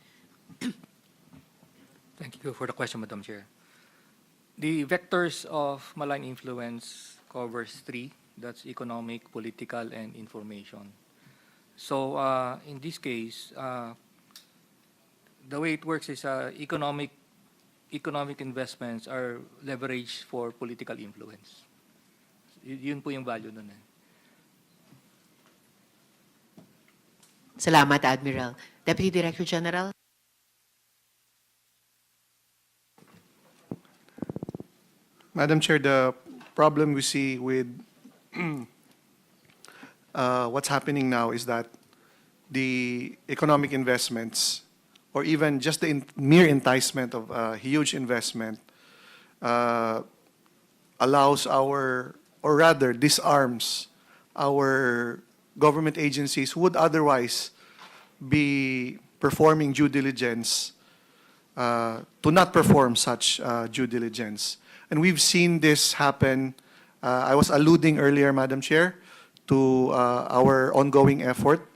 Thank you for the question, Madam Chair. The vectors of malign influence covers three. That's economic, political, and information. So in this case, the way it works is economic investments are leveraged for political influence. Yun po yung value nun eh. Salamat, Admiral. Deputy Director General? Madam Chair, the problem we see with what's happening now is that the economic investments, or even just the mere enticement of a huge investment, allows or rather disarms our government agencies who would otherwise be performing due diligence to not perform such due diligence. And we've seen this happen. I was alluding earlier, Madam Chair, to our ongoing effort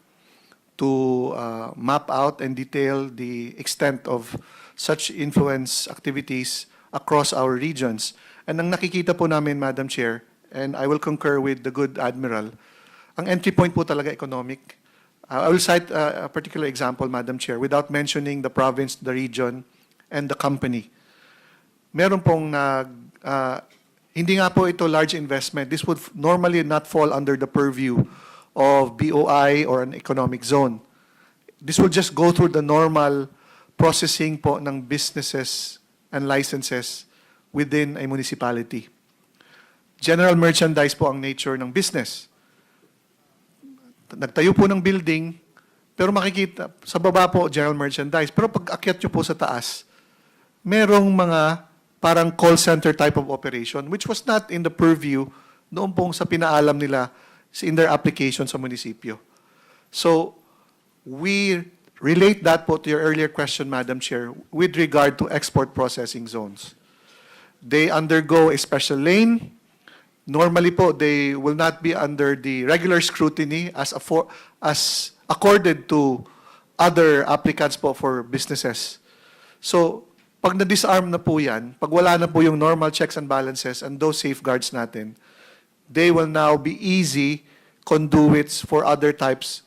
to map out and detail the extent of such influence activities across our regions. And ang nakikita po namin, Madam Chair, and I will concur with the good Admiral, ang entry point po talaga economic. I will cite a particular example, Madam Chair, without mentioning the province, the region, and the company. Meron pong hindi nga po ito large investment. This would normally not fall under the purview of BOI or an economic zone. This will just go through the normal processing po ng businesses and licenses within a municipality. General merchandise po ang nature ng business. Nagtayo po ng building, pero makikita, sa baba po, general merchandise. Pero pag akyat nyo po sa taas, merong mga parang call center type of operation, which was not in the purview noon pong sa pinaalam nila in their application sa munisipyo. So, we relate that po to your earlier question, Madam Chair, with regard to export processing zones. They undergo a special lane. Normally po, they will not be under the regular scrutiny as accorded to other applicants po for businesses. So, pag na-disarm na po yan, pag wala na po yung normal checks and balances and those safeguards natin, they will now be easy conduits for other types,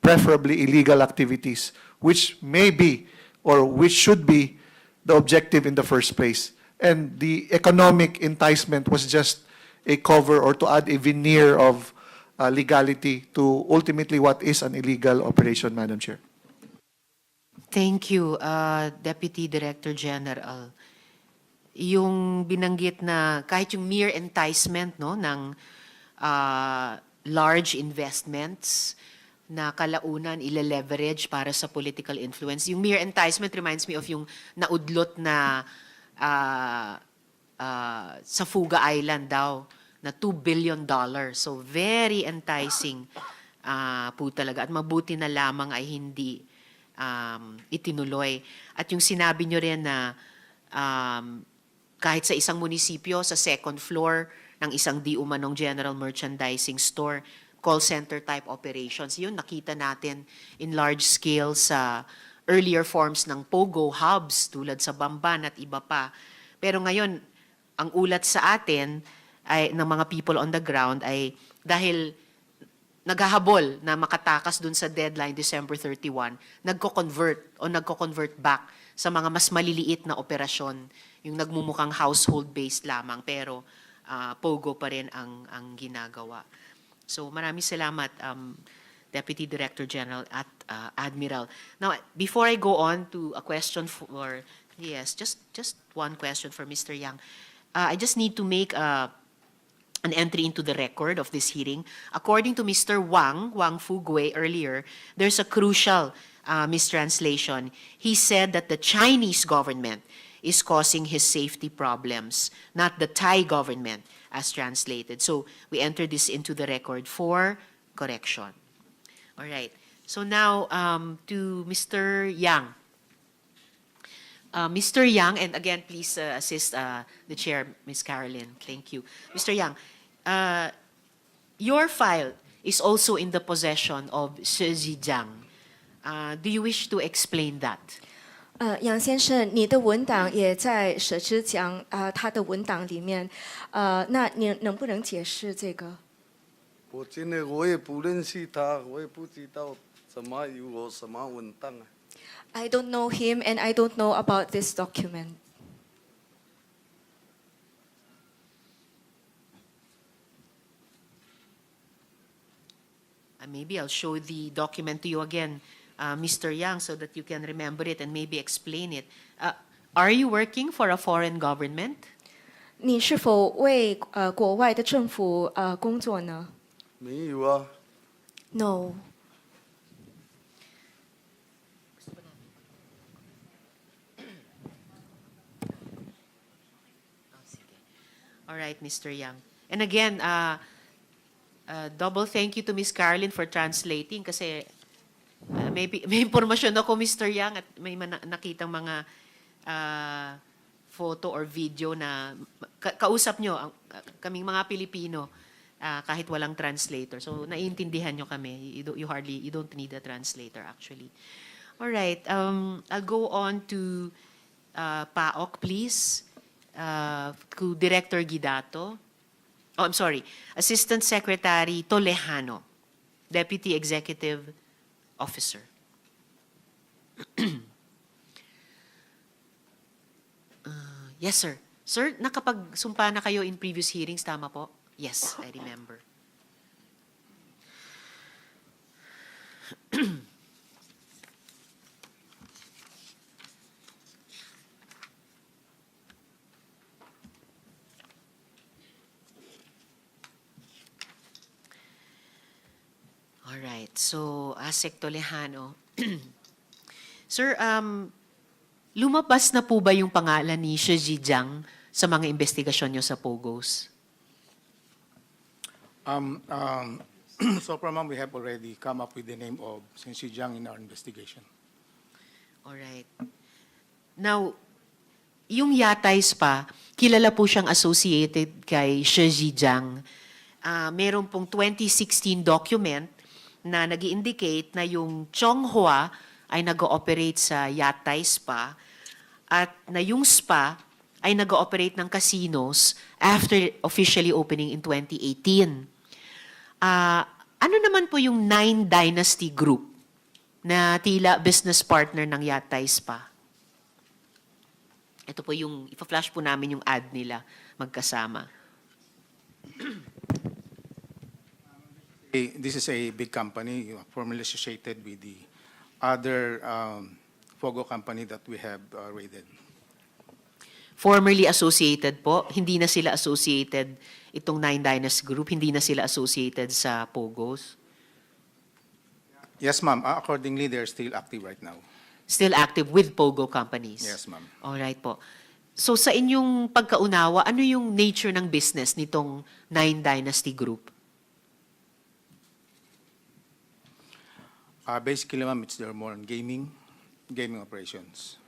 preferably illegal activities, which may be or which should be the objective in the first place. And the economic enticement was just a cover or to add a veneer of legality to ultimately what is an illegal operation, Madam Chair. Thank you, Deputy Director General. Yung binanggit na kahit yung mere enticement no, ng large investments na kalaunan ile-leverage para sa political influence. Yung mere enticement reminds me of yung naudlot na sa Fugu Island daw na $2 billion. So very enticing po talaga. At mabuti na lamang ay hindi itinuloy. At yung sinabi nyo rin na kahit sa isang munisipyo, sa second floor ng isang di umanong general merchandising store, call center type operations, yun nakita natin in large scale sa earlier forms ng POGO hubs tulad sa Bamban at iba pa. Pero ngayon, ang ulat sa atin ay, ng mga people on the ground ay dahil naghahabol na makatakas dun sa deadline December 31, nagko-convert back sa mga mas maliliit na operasyon, yung nagmumukhang household-based lamang, pero POGO pa rin ang ginagawa. So maraming salamat, Deputy Director General at Admiral. Now, before I go on to a question for, yes, just one question for Mr. Yang. I just need to make an entry into the record of this hearing. According to Mr. Wang Fugu earlier, there's a crucial mistranslation. He said that the Chinese government is causing his safety problems, not the Thai government, as translated. So we enter this into the record for correction. All right. So now to Mr. Yang. Mr. Yang, and again, please assist the chair, Ms. Carolyn. Thank you. Mr. Yang, your file is also in the possession of CEZA. Do you wish to explain that? 杨先生，你的文档也在舍之江他的文档里面，那你能不能解释这个？我真的我也不认识他，我也不知道怎么有什么文档啊。 I don't know him and I don't know about this document. Maybe I'll show the document to you again, Mr. Yang, so that you can remember it and maybe explain it. Are you working for a foreign government? 你是否为国外的政府工作呢没有啊。 ？No. All right, Mr. Yang. And again, double thank you to Miss Carlin for translating kasi may impormasyon ako, Mr. Yang, at may nakitang mga photo or video na kausap nyo, kaming mga Pilipino, kahit walang translator. So, naiintindihan nyo kami. You don't need a translator, actually. All right, I'll go on to PAOK, please. To Director Guidato. Oh, I'm sorry. Assistant Secretary Tolejano, Deputy Executive Officer. Yes, sir. Sir, nakapagsumpa na kayo in previous hearings, tama po? Yes, I remember. Alright, so Asek Tolejano. Sir, lumabas na po ba yung pangalan ni Shi Zhejiang sa mga investigasyon nyo sa POGOs? So far, ma'am, we have already come up with the name of Shi Jiang in our investigation. Alright. Now, yung Yatays pa, kilala po siyang associated kay Shi Zhejiang. Meron pong 2016 document na nag-indicate na yung Chonghua ay nag-ooperate sa Yatay Spa at na yung spa ay nag-ooperate ng casinos after officially opening in 2018. Ano naman po yung Nine Dynasty Group na tila business partner ng Yatay Spa? Ito po yung, ipa-flash po namin yung ad nila magkasama. This is a big company, formerly associated with the other POGO company that we have raided. Formerly associated po, hindi na sila associated itong Nine Dynasty Group, hindi na sila associated sa POGOs? Yes, ma'am. Accordingly, they're still active right now. Still active with POGO companies? Yes, ma'am. Alright po. So sa inyong pagkaunawa, ano yung nature ng business nitong Nine Dynasty Group? Basically, ma'am, it's there more on gaming operations.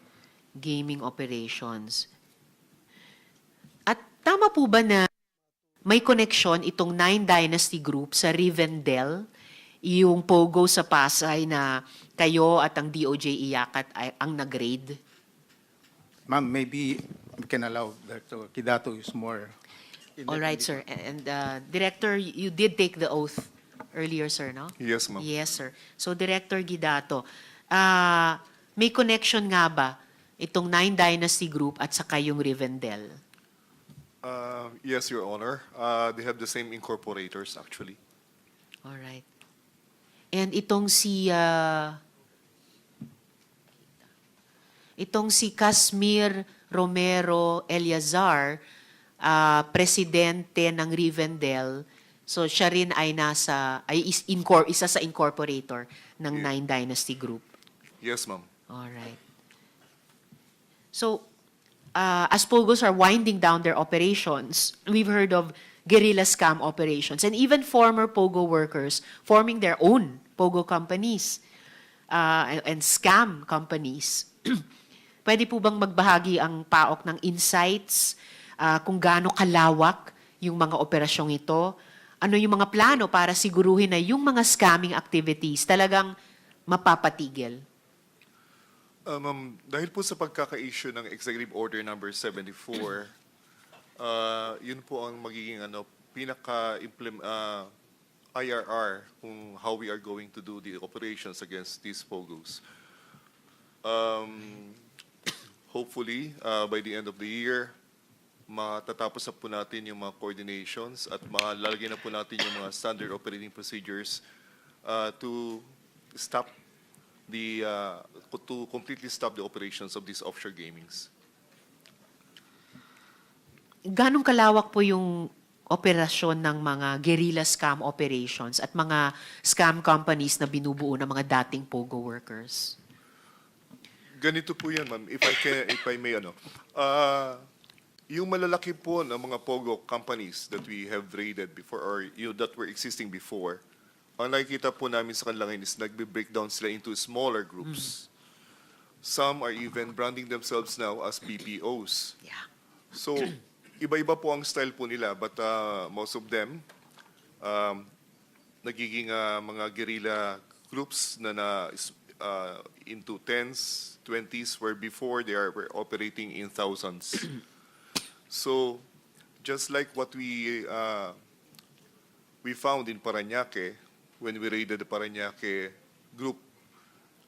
Gaming operations. At tama po ba na may connection itong Nine Dynasty Group sa Rivendell, yung POGO sa Pasay na kayo at ang DOJ iyakat ay ang nag-raid? Ma'am, maybe we can allow Director Guidato is more. All right, sir. And Director, you did take the oath earlier, sir, no? Yes, ma'am. Yes, sir. So, Director Guidato, may connection nga ba itong Nine Dynasty Group at saka yung Rivendell? Yes, Your Honor. They have the same incorporators, actually. All right. And itong si Casmir Romero Eliazar, presidente ng Rivendell, so siya rin ay isa sa incorporator ng Yeah. Nine Dynasty Group. Yes, ma'am. All right. So, as POGOs are winding down their operations, we've heard of guerrilla scam operations and even former POGO workers forming their own POGO companies and scam companies. Pwede po bang magbahagi ang PAOK ng insights kung gaano kalawak yung mga operasyong ito? Ano yung mga plano para siguruhin na yung mga scamming activities talagang mapapatigil? Dahil po sa pagkaka-issue ng Executive Order number 74, yun po ang magiging IRR kung how we are going to do the operations against these POGOs. Hopefully, by the end of the year, matatapos na po natin yung mga coordinations at malalagyan na po natin yung mga standard operating procedures to completely stop the operations of these offshore gamings. ganong kalawak po yung operasyon ng mga guerrilla scam operations at mga scam companies na binubuo ng mga dating POGO workers? Ganito po yan, ma'am. If I may, yung malalaki po ng mga POGO companies that we have raided before or that were existing before, ang nakikita po namin sa kanila ngayon is nagbe-breakdown sila into smaller groups. Some are even branding themselves now as BPOs. Yeah. So, iba-iba po ang style po nila, but most of them, nagiging mga guerrilla groups na into tens, 20s, where before they were operating in thousands. So, just like what we found in Parañaque, when we raided the Parañaque group,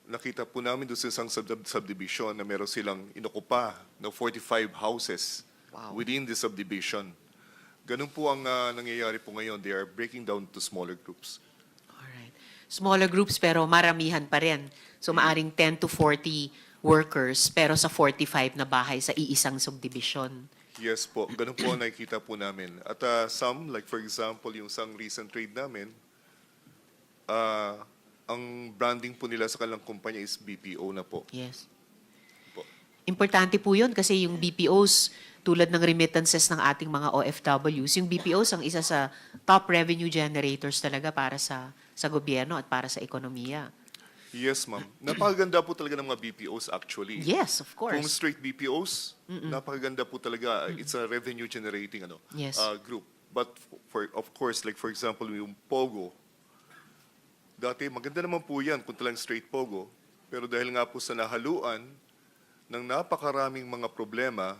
nakita po namin doon sa isang subdivision na meron silang inokupa na 45 houses within the subdivision. Ganun po ang nangyayari po ngayon. They are breaking down to smaller groups. Alright. Smaller groups pero maramihan pa rin. So maaring 10 to 40 workers pero sa 45 na bahay sa iisang subdivision. Yes po. Ganun po ang nakikita po namin. At some, like for example, yung isang recent trade namin, ang branding po nila sa kanilang kumpanya is BPO na po. Yes. Po. Importante po yun kasi yung BPOs, tulad ng remittances ng ating mga OFWs, yung BPOs ang isa sa top revenue generators talaga para sa gobyerno at para sa ekonomiya. Yes, ma'am. Napakaganda po talaga ng mga BPOs actually. Yes, of Kung course. straight BPOs, napakaganda po talaga. It's a revenue generating Yes. group. But of course, like for example, yung POGO, dati maganda naman po yan kung talang straight POGO. Pero dahil nga po sa nahaluan ng napakaraming mga problema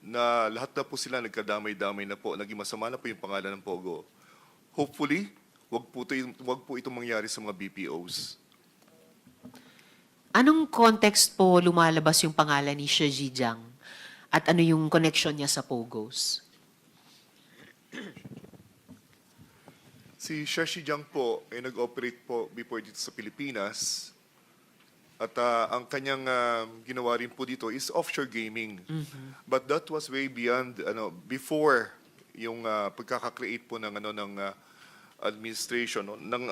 na lahat na po sila nagkadamay-damay na po, naging masama na po yung pangalan ng POGO. Hopefully, wag po itong mangyari sa mga BPOs. Anong context po lumalabas yung pangalan ni Shi Zhejiang at ano yung connection niya sa POGOs? Si Shashi Jiang po ay nag-operate po before dito sa Pilipinas. At ang kanyang ginawa rin po dito is offshore gaming. But that was way beyond before yung pagkaka-create po ng administration ng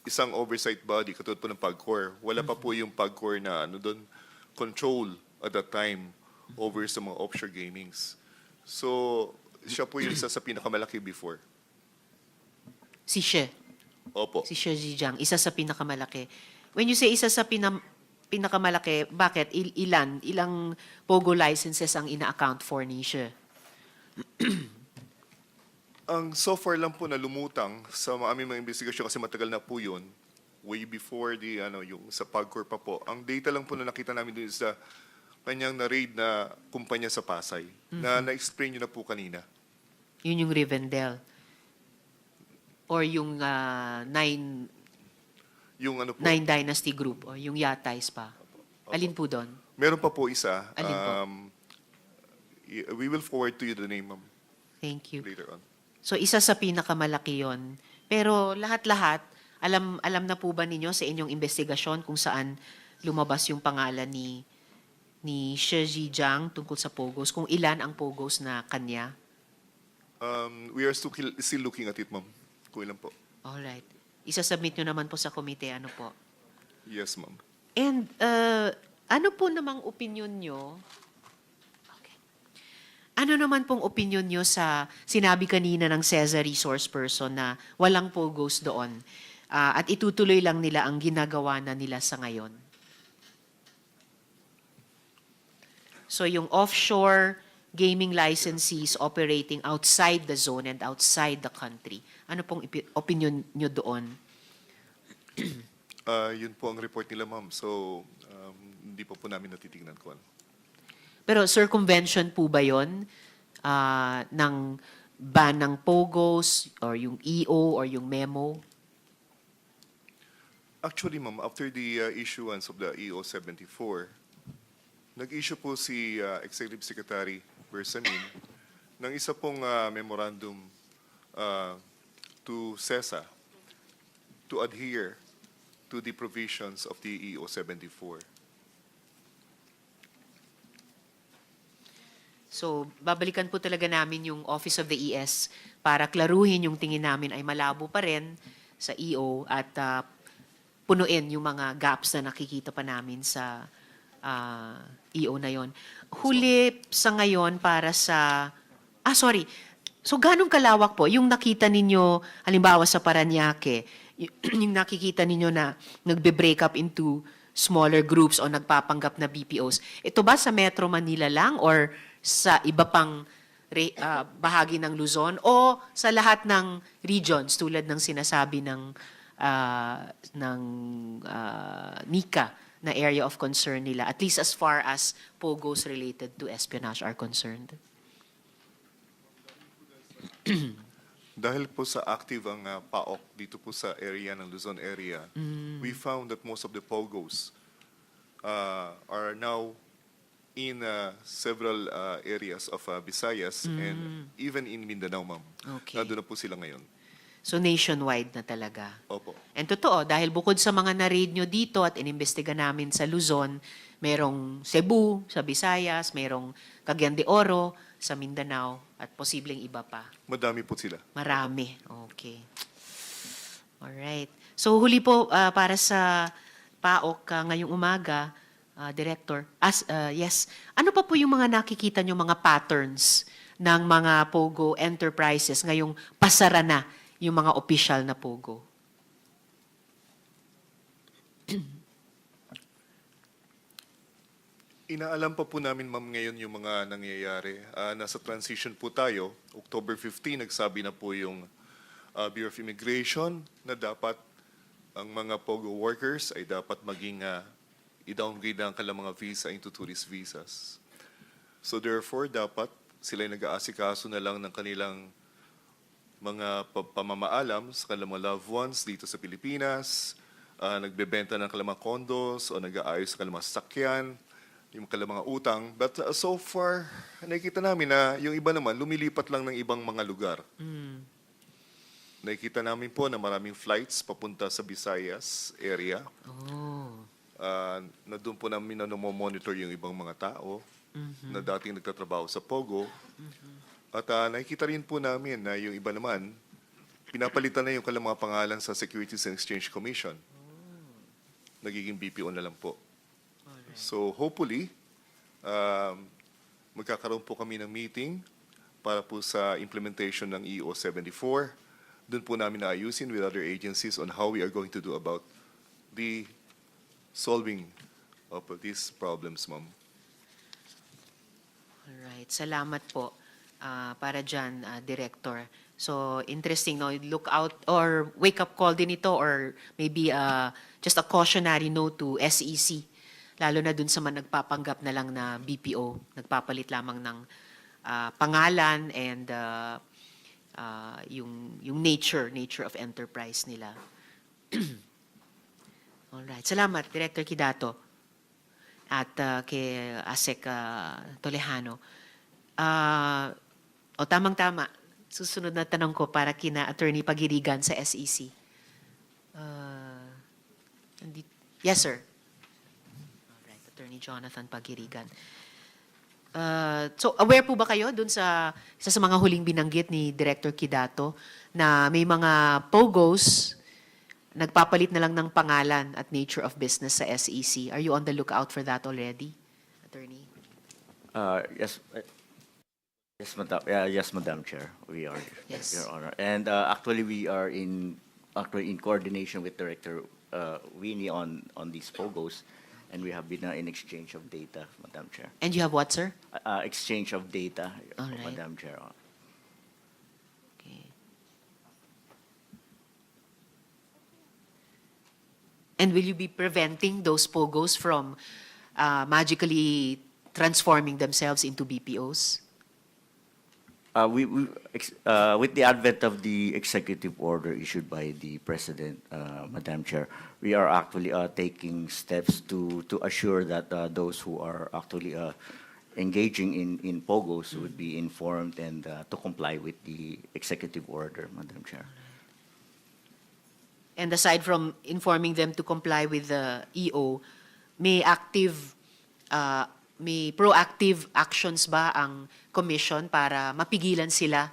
isang oversight body katulad po ng PAGCOR. Wala pa po yung PAGCOR na control at that time over sa mga offshore gamings. So, siya po yung isa sa pinakamalaki before. Si Shi. Opo. Si Shi Zhejiang, isa sa pinakamalaki. When you say isa sa pinakamalaki, bakit? Ilang POGO licenses ang ina-account for ni Shi? Ang so far lang po na lumutang sa aming mga investigasyon kasi matagal na po yun, way before yung sa PAGCOR pa po. Ang data lang po na nakita namin dun is sa kanyang na-raid na kumpanya sa Pasay na na-explain nyo na po kanina. Yun yung Rivendell. Or yung Yung po, Nine Dynasty Group o yung Yatays pa. Alin po doon? meron pa po isa. Alin po? We will forward to you the name, ma'am, Thank you. later on. So isa sa pinakamalaki yon. Pero lahat-lahat, alam na po ba ninyo sa inyong investigasyon kung saan lumabas yung pangalan ni Shi Zhejiang tungkol sa POGOs? Kung ilan ang POGOs na kanya? We are still looking at it, ma'am. Kung ilan po. Alright. Isasubmit nyo naman po sa komite, ano po? Yes, ma'am. And ano po namang opinion nyo? Okay. Ano naman pong opinion nyo sa sinabi kanina ng CEZA resource person na walang POGOs doon at itutuloy lang nila ang ginagawa na nila sa ngayon? So yung offshore gaming licensees operating outside the zone and outside the country, ano pong opinion nyo doon? Yun po ang report nila, ma'am. So, hindi pa po namin natitignan ko. Pero circumvention po ba yun ng ban ng POGOs or yung EO or yung memo? Actually, ma'am, after the issuance of the EO 74, nag-issue po si Executive Secretary Bersamin ng isa pong memorandum to CEZA to adhere to the provisions of the EO 74. So, babalikan po talaga namin yung Office of the ES para klaruhin yung tingin namin ay malabo pa rin sa EO at punuin yung mga gaps na nakikita pa namin sa EO na yon. Huli sa ngayon para sa... sorry. So, ganong kalawak po yung nakita ninyo, halimbawa sa Parañaque, yung nakikita ninyo na nagbe-break up into smaller groups o nagpapanggap na BPOs. Ito ba sa Metro Manila lang or sa iba pang bahagi ng Luzon o sa lahat ng regions tulad ng sinasabi ng NICA na area of concern nila, at least as far as POGOs related to espionage are concerned? Dahil po sa active ang PAOK dito po sa area ng Luzon area, we found that most of the POGOs are now in several areas of Visayas and even in Mindanao, ma'am. Okay. Nandun na po sila ngayon. So nationwide na talaga. Opo. And totoo, dahil bukod sa mga na-raid nyo dito at inimbestiga namin sa Luzon, merong Cebu sa Visayas, merong Cagayan de Oro sa Mindanao, at posibleng iba pa. Madami po sila. Marami. Okay. Alright. So huli po para sa PAOK ngayong umaga, Director. Yes. Ano pa po yung mga nakikita nyo mga patterns ng mga POGO enterprises ngayong pasara na yung mga official na POGO? Inaalam pa po namin, ma'am, ngayon yung mga nangyayari. Nasa transition po tayo. October 15, nagsabi na po yung Bureau of Immigration na dapat ang mga POGO workers ay dapat maging i-downgrade ang kanilang mga visa into tourist visas. So therefore, dapat sila nag-aasikaso na lang ng kanilang mga pamamaalam sa kanilang mga loved ones dito sa Pilipinas, nagbebenta ng kanilang mga condos o nag-aayos sa kanilang mga sasakyan, yung kanilang mga utang. But so far, nakikita namin na yung iba naman lumilipat lang ng ibang mga lugar. Nakikita namin po na maraming flights papunta sa Visayas area. Na doon po namin na monitor yung ibang mga tao na dating nagtatrabaho sa POGO. At nakikita rin po namin na yung iba naman, pinapalitan na yung kanilang mga pangalan sa Securities and Exchange Commission. Nagiging BPO na lang po. So hopefully, magkakaroon po kami ng meeting para po sa implementation ng EO 74. Doon po namin naayusin with other agencies on how we are going to do about the solving of these problems, ma'am. Alright. Salamat po para dyan, Director. So, interesting, no? Look out or wake-up call din ito or maybe just a cautionary note to SEC. Lalo na dun sa mga nagpapanggap na lang na BPO. Nagpapalit lamang ng pangalan and yung nature of enterprise nila. Alright. Salamat, Director Kidato at kay Asek Tolejano. Tamang-tama. Susunod na tanong ko para kina Attorney Pagirigan sa SEC. Yes, sir. Alright, Attorney Jonathan Pagirigan. So, aware po ba kayo dun sa isa sa mga huling binanggit ni Director Kidato na may mga POGOs nagpapalit na lang ng pangalan at nature of business sa SEC? Are you on the lookout for that already, Attorney? Yes, Madam Chair. We are, Yes. Your Honor. And actually, we are in coordination with Director Winnie on these POGOs, and we have been in exchange of data, Madam Chair. And you have what, sir? Exchange of data, All right. Madam Chair. Okay. And will you be preventing those POGOs from magically transforming themselves into BPOs? With the advent of the executive order issued by the President, Madam Chair, we are actually taking steps to assure that those who are actually engaging in POGOs would be informed and to comply with the executive order, Madam Chair. And aside from informing them to comply with the EO, may active may proactive actions ba ang commission para mapigilan sila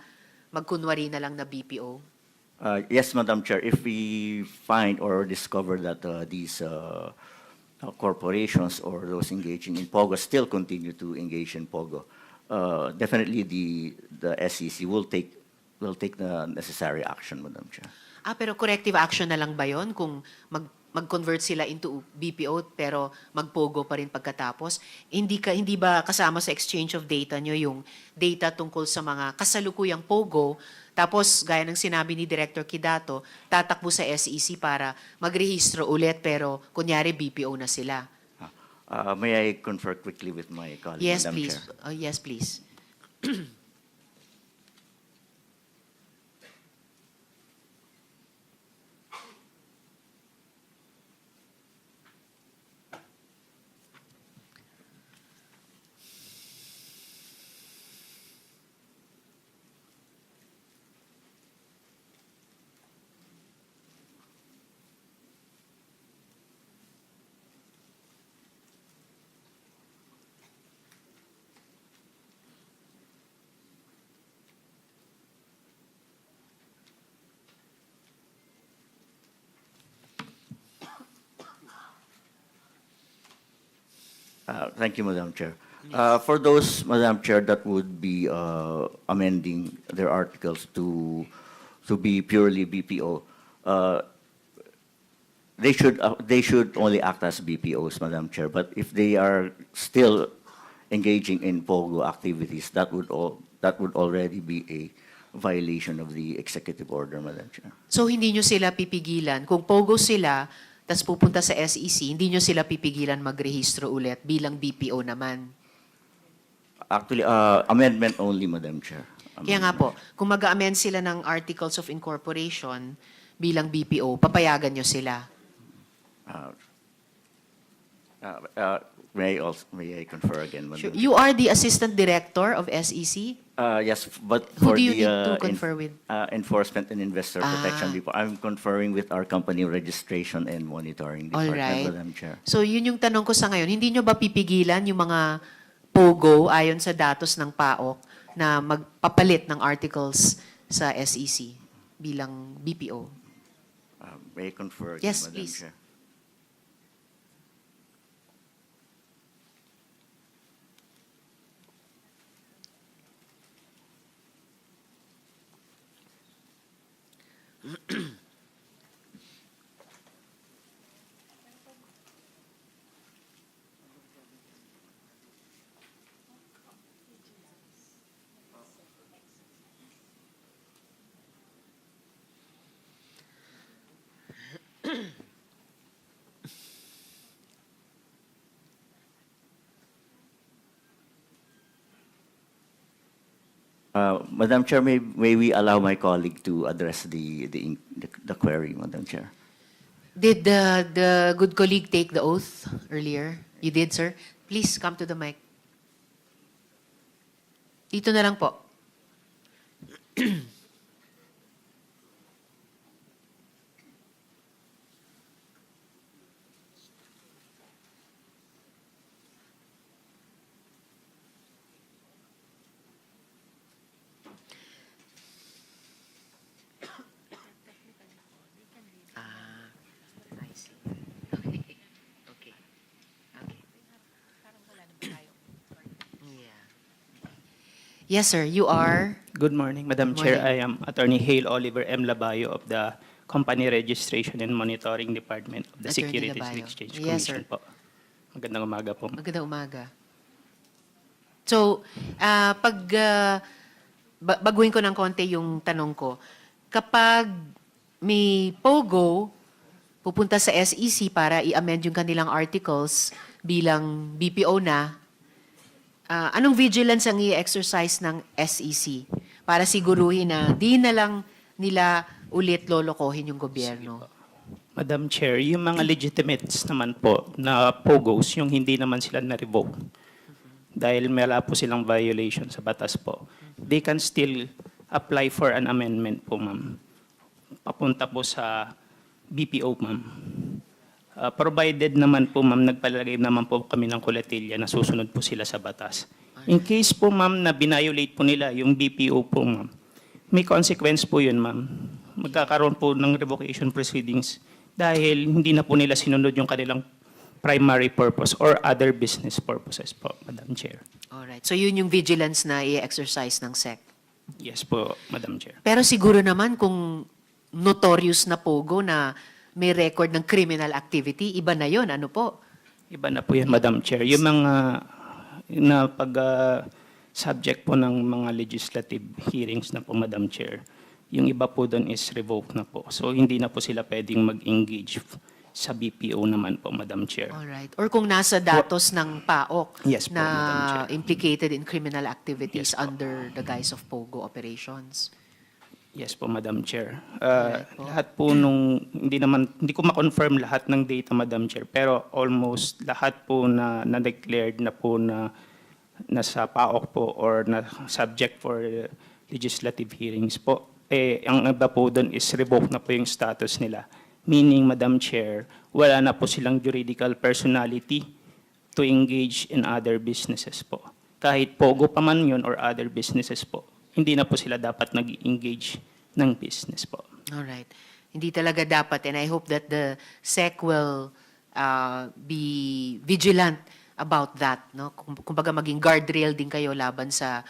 magkunwari na lang na BPO? Yes, Madam Chair. If we find or discover that these corporations or those engaging in POGO still continue to engage in POGO, definitely the SEC will take the necessary action, Madam Chair. Pero corrective action na lang ba yon kung mag-convert sila into BPO pero mag-POGO pa rin pagkatapos? Hindi ba kasama sa exchange of data nyo yung data tungkol sa mga kasalukuyang POGO, tapos gaya ng sinabi ni Director Kidato, tatakbo sa SEC para magrehistro ulit pero kunyari BPO na sila? May I confer quickly with my colleague, Yes, Madam please. Chair? Yes, please. Thank you, Madam Chair. For those, Madam Chair, that would be amending their articles to be purely BPO, they should only act as BPOs, Madam Chair. But if they are still engaging in POGO activities, that would already be a violation of the executive order, Madam Chair. So hindi nyo sila pipigilan. Kung POGO sila, tas pupunta sa SEC, hindi nyo sila pipigilan magrehistro ulit bilang BPO naman. Actually, amendment only, Madam Chair. Kaya nga po, kung mag-amend sila ng Articles of Incorporation bilang BPO, papayagan nyo sila. May I confer again, Madam Sure. Chair? You are the Assistant Director of SEC? Yes, but Who for do you the need to confer with? Enforcement and Investor Protection Report, I'm conferring with our company registration and monitoring department, Alright. Madam Chair. So yun yung tanong ko sa ngayon, hindi nyo ba pipigilan yung mga POGO ayon sa datos ng PAOK na magpapalit ng articles sa SEC bilang BPO? May I confer again, Yes, Madam please. Chair? Madam Chair, may we allow my colleague to address the query, Madam Chair? Did the good colleague take the oath earlier? You did, sir? Please come to the mic. Dito na lang po. I see. Okay. Okay. Yeah. Yes, sir. You are? Good morning, Madam Good Chair. morning. I am Attorney Hale Oliver M. Labayo of the Company Registration and Monitoring Department of the Attorney Securities and Labayo. Exchange Yes, Commission sir. po. Magandang umaga po. Magandang umaga. So, baguhin ko ng konti yung tanong ko. Kapag may POGO, pupunta sa SEC para i-amend yung kanilang articles bilang BPO na, anong vigilance ang i-exercise ng SEC para siguruhin na di na lang nila ulit lolokohin yung gobyerno? Madam Chair, yung mga legitimates naman po na POGOs, yung hindi naman sila na-revoke, dahil wala po silang violation sa batas po, they can still apply for an amendment po, ma'am. Papunta po sa BPO, ma'am. Provided naman po, ma'am, nagpalagay naman po kami ng kuletilya na susunod po sila sa batas. In case po, ma'am, na binayolate po nila yung BPO po, ma'am, may consequence po yun, ma'am. Magkakaroon po ng revocation proceedings dahil hindi na po nila sinunod yung kanilang primary purpose or other business purposes po, Madam Chair. Alright. So yun yung vigilance na i-exercise ng SEC. Yes po, Madam Chair. Pero siguro naman kung notorious na POGO na may record ng criminal activity, iba na yon, ano po? Iba na po yan, Madam Chair. Yung mga na pag subject po ng mga legislative hearings na po, Madam Chair, yung iba po doon is revoked na po. So hindi na po sila pwedeng mag-engage sa BPO naman po, Madam Chair. Alright. Or kung nasa datos ng PAOK Yes po, Madam na Chair. implicated in criminal activities Yes po. under the guise of POGO operations. Yes po, Madam Chair. Alright po. Lahat po nung, hindi ko ma-confirm lahat ng data, Madam Chair, pero almost lahat po na declared na po na nasa PAOK po or na subject for legislative hearings po, ang iba po doon is revoke na po yung status nila. Meaning, Madam Chair, wala na po silang juridical personality to engage in other businesses po. Kahit POGO pa man yun or other businesses po, hindi na po sila dapat nag-engage ng business po. Alright. Hindi talaga dapat, and I hope that the SEC will be vigilant about that. No? Kumbaga maging guardrail din kayo laban sa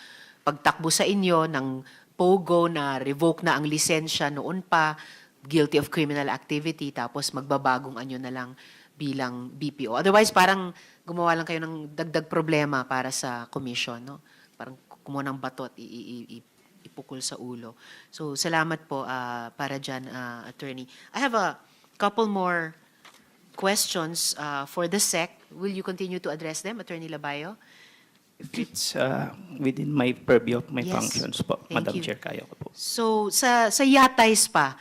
pagtakbo sa inyo ng POGO na revoke na ang lisensya noon pa, guilty of criminal activity, tapos magbabagong anyo na lang bilang BPO. Otherwise, parang gumawa lang kayo ng dagdag problema para sa commission. No? Parang kumuha ng bato at ipukul sa ulo. So, salamat po para dyan, Attorney. I have a couple more questions for the SEC. Will you continue to address them, Attorney Labayo? If it's within my purview of my Yes. functions po, Thank Madam you. Chair, kaya ko po. So, sa Yatays pa,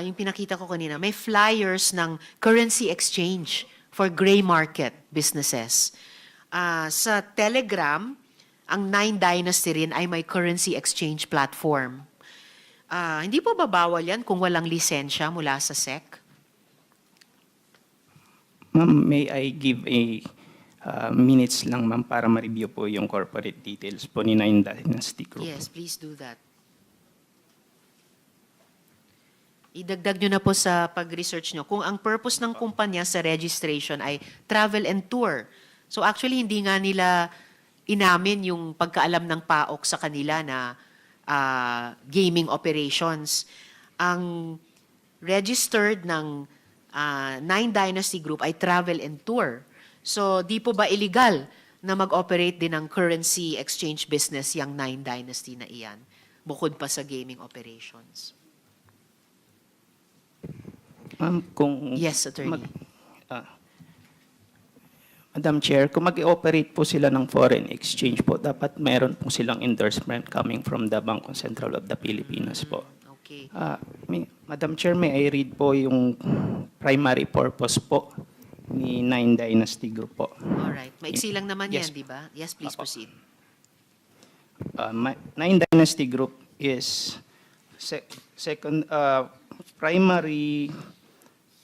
yung pinakita ko kanina, may flyers ng currency exchange for gray market businesses. Sa Telegram, ang Nine Dynasty rin ay may currency exchange platform. Hindi po babawal yan kung walang lisensya mula sa SEC? Ma'am, may I give a minutes lang, ma'am, para ma-review po yung corporate details po ni Nine Dynasty Group. Yes, please do that. Idagdag nyo na po sa pag-research nyo. Kung ang purpose ng kumpanya sa registration ay travel and tour. So actually, hindi nga nila inamin yung pagkaalam ng PAOK sa kanila na gaming operations. Ang registered ng Nine Dynasty Group ay travel and tour. So di po ba illegal na mag-operate din ng currency exchange business yung Nine Dynasty na iyan, bukod pa sa gaming operations? Ma'am, kung... Yes, Attorney. Madam Chair, kung mag-operate po sila ng foreign exchange po, dapat meron po silang endorsement coming from the Bangko Sentral of the Pilipinas po. Okay. Madam Chair, may I read po yung primary purpose po ni Nine Dynasty Group po. Alright. Maiksi lang naman Yes. yan, di ba? Yes, please Apo. proceed. Nine Dynasty Group is primary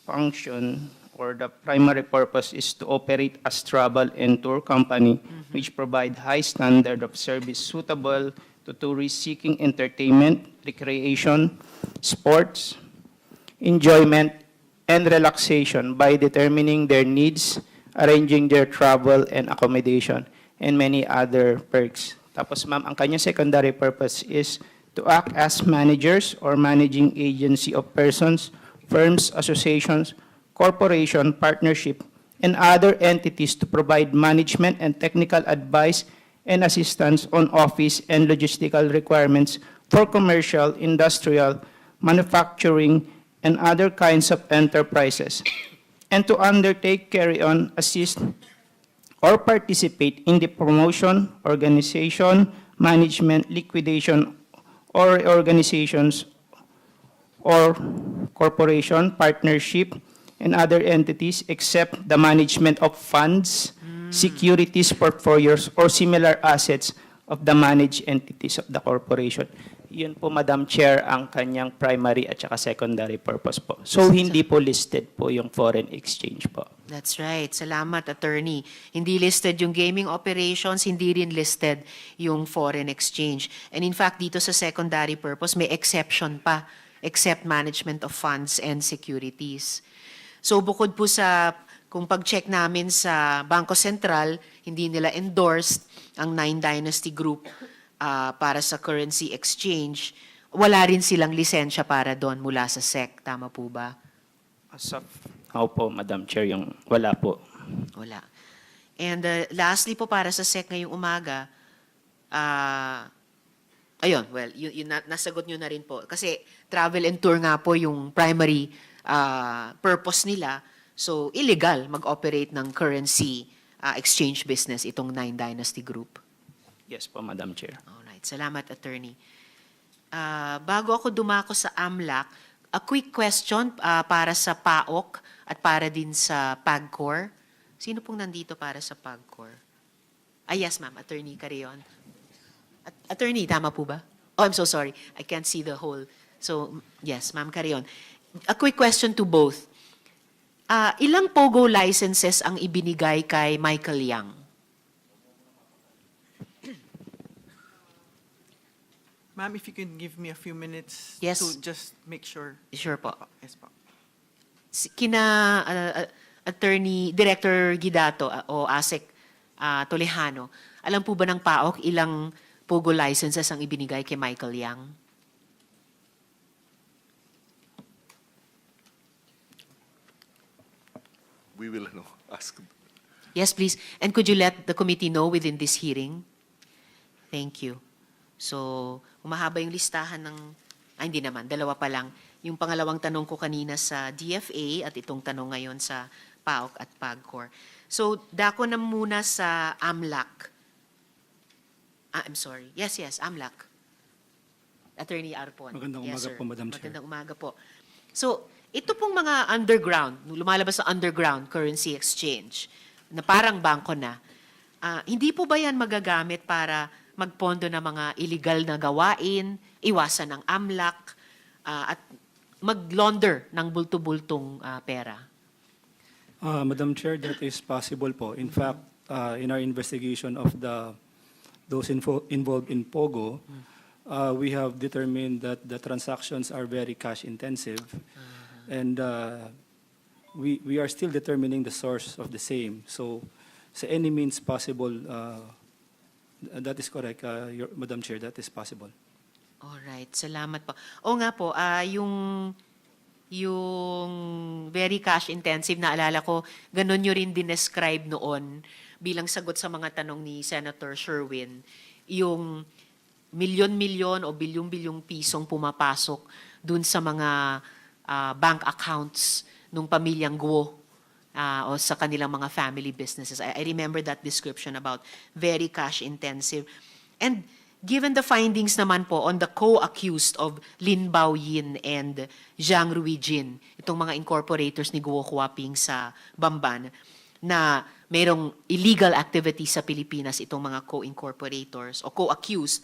function or the primary purpose is to operate as travel and tour company which provide high standard of service suitable to tourists seeking entertainment, recreation, sports, enjoyment, and relaxation by determining their needs, arranging their travel and accommodation, and many other perks. Tapos ma'am, ang kanyang secondary purpose is to act as managers or managing agency of persons, firms, associations, corporation, partnership, and other entities to provide management and technical advice and assistance on office and logistical requirements for commercial, industrial, manufacturing, and other kinds of enterprises, and to undertake, carry on, assist, or participate in the promotion, organization, management, liquidation, or organizations or corporation, partnership, and other entities except the management of funds, securities, portfolios, or similar assets of the managed entities of the corporation. Yun po, Madam Chair, ang kanyang primary at saka secondary purpose po. So, hindi po listed po yung foreign exchange po. That's right. Salamat, attorney. Hindi listed yung gaming operations, hindi rin listed yung foreign exchange. And in fact, dito sa secondary purpose, may exception pa, except management of funds and securities. So bukod po sa, kung pag-check namin sa Bangko Sentral, hindi nila endorsed ang Nine Dynasty Group para sa currency exchange, wala rin silang lisensya para doon mula sa SEC. Tama po ba? Opo, Madam Chair, yung wala po. Wala. And lastly po para sa SEC ngayong umaga, ayun, well, nasagot nyo na rin po. Kasi travel and tour nga po yung primary purpose nila. So, illegal mag-operate ng currency exchange business itong Nine Dynasty Group. Yes po, Madam Chair. Alright, salamat, attorney. Bago ako dumako sa AMLAC, a quick question para sa PAOK at para din sa PAGCOR. Sino pong nandito para sa PAGCOR? Yes, ma'am. Attorney Carrion. Attorney, tama po ba? Oh, I'm so sorry. I can't see the whole. So, yes, ma'am Carrion. A quick question to both. Ilang POGO licenses ang ibinigay kay Michael Yang? Ma'am, if you can give me a few minutes Yes. to just make sure. Sure po. Yes po. Kina Attorney Director Guidato o ASEC Tolejano, alam po ba ng PAOK ilang POGO licenses ang ibinigay kay Michael Yang? We will ask. Yes, please. And could you let the committee know within this hearing? Thank you. So, humahaba yung listahan ng, hindi naman, dalawa pa lang. Yung pangalawang tanong ko kanina sa DFA at itong tanong ngayon sa PAOK at PAGCOR. So, dako na muna sa AMLAC. I'm sorry. Yes, AMLAC. Attorney Arpon. Magandang Yes, umaga sir. po, Madam Chair. Magandang umaga po. So, ito pong mga underground, lumalabas sa underground currency exchange, na parang bangko na, hindi po ba yan magagamit para magpondo ng mga illegal na gawain, iwasan ng AMLAC, at mag-launder ng bulto-bultong pera? Madam Chair, that is possible po. In fact, in our investigation of those involved in POGO, we have determined that the transactions are very cash intensive, and we are still determining the source of the same. So, sa any means possible, that is correct, Madam Chair, that is possible. Alright, salamat po. O nga po, yung very cash intensive, naalala ko, ganun nyo rin dinescribe noon bilang sagot sa mga tanong ni Senator Sherwin, yung milyon-milyon o bilyong-bilyong pisong pumapasok dun sa mga bank accounts nung pamilyang Guo o sa kanilang mga family businesses. I remember that description about very cash intensive. And given the findings naman po on the co-accused of Lin Baoyin and Zhang Ruijin, itong mga incorporators ni Guo Huaping sa Bamban, na mayroong illegal activity sa Pilipinas, itong mga co-incorporators o co-accused,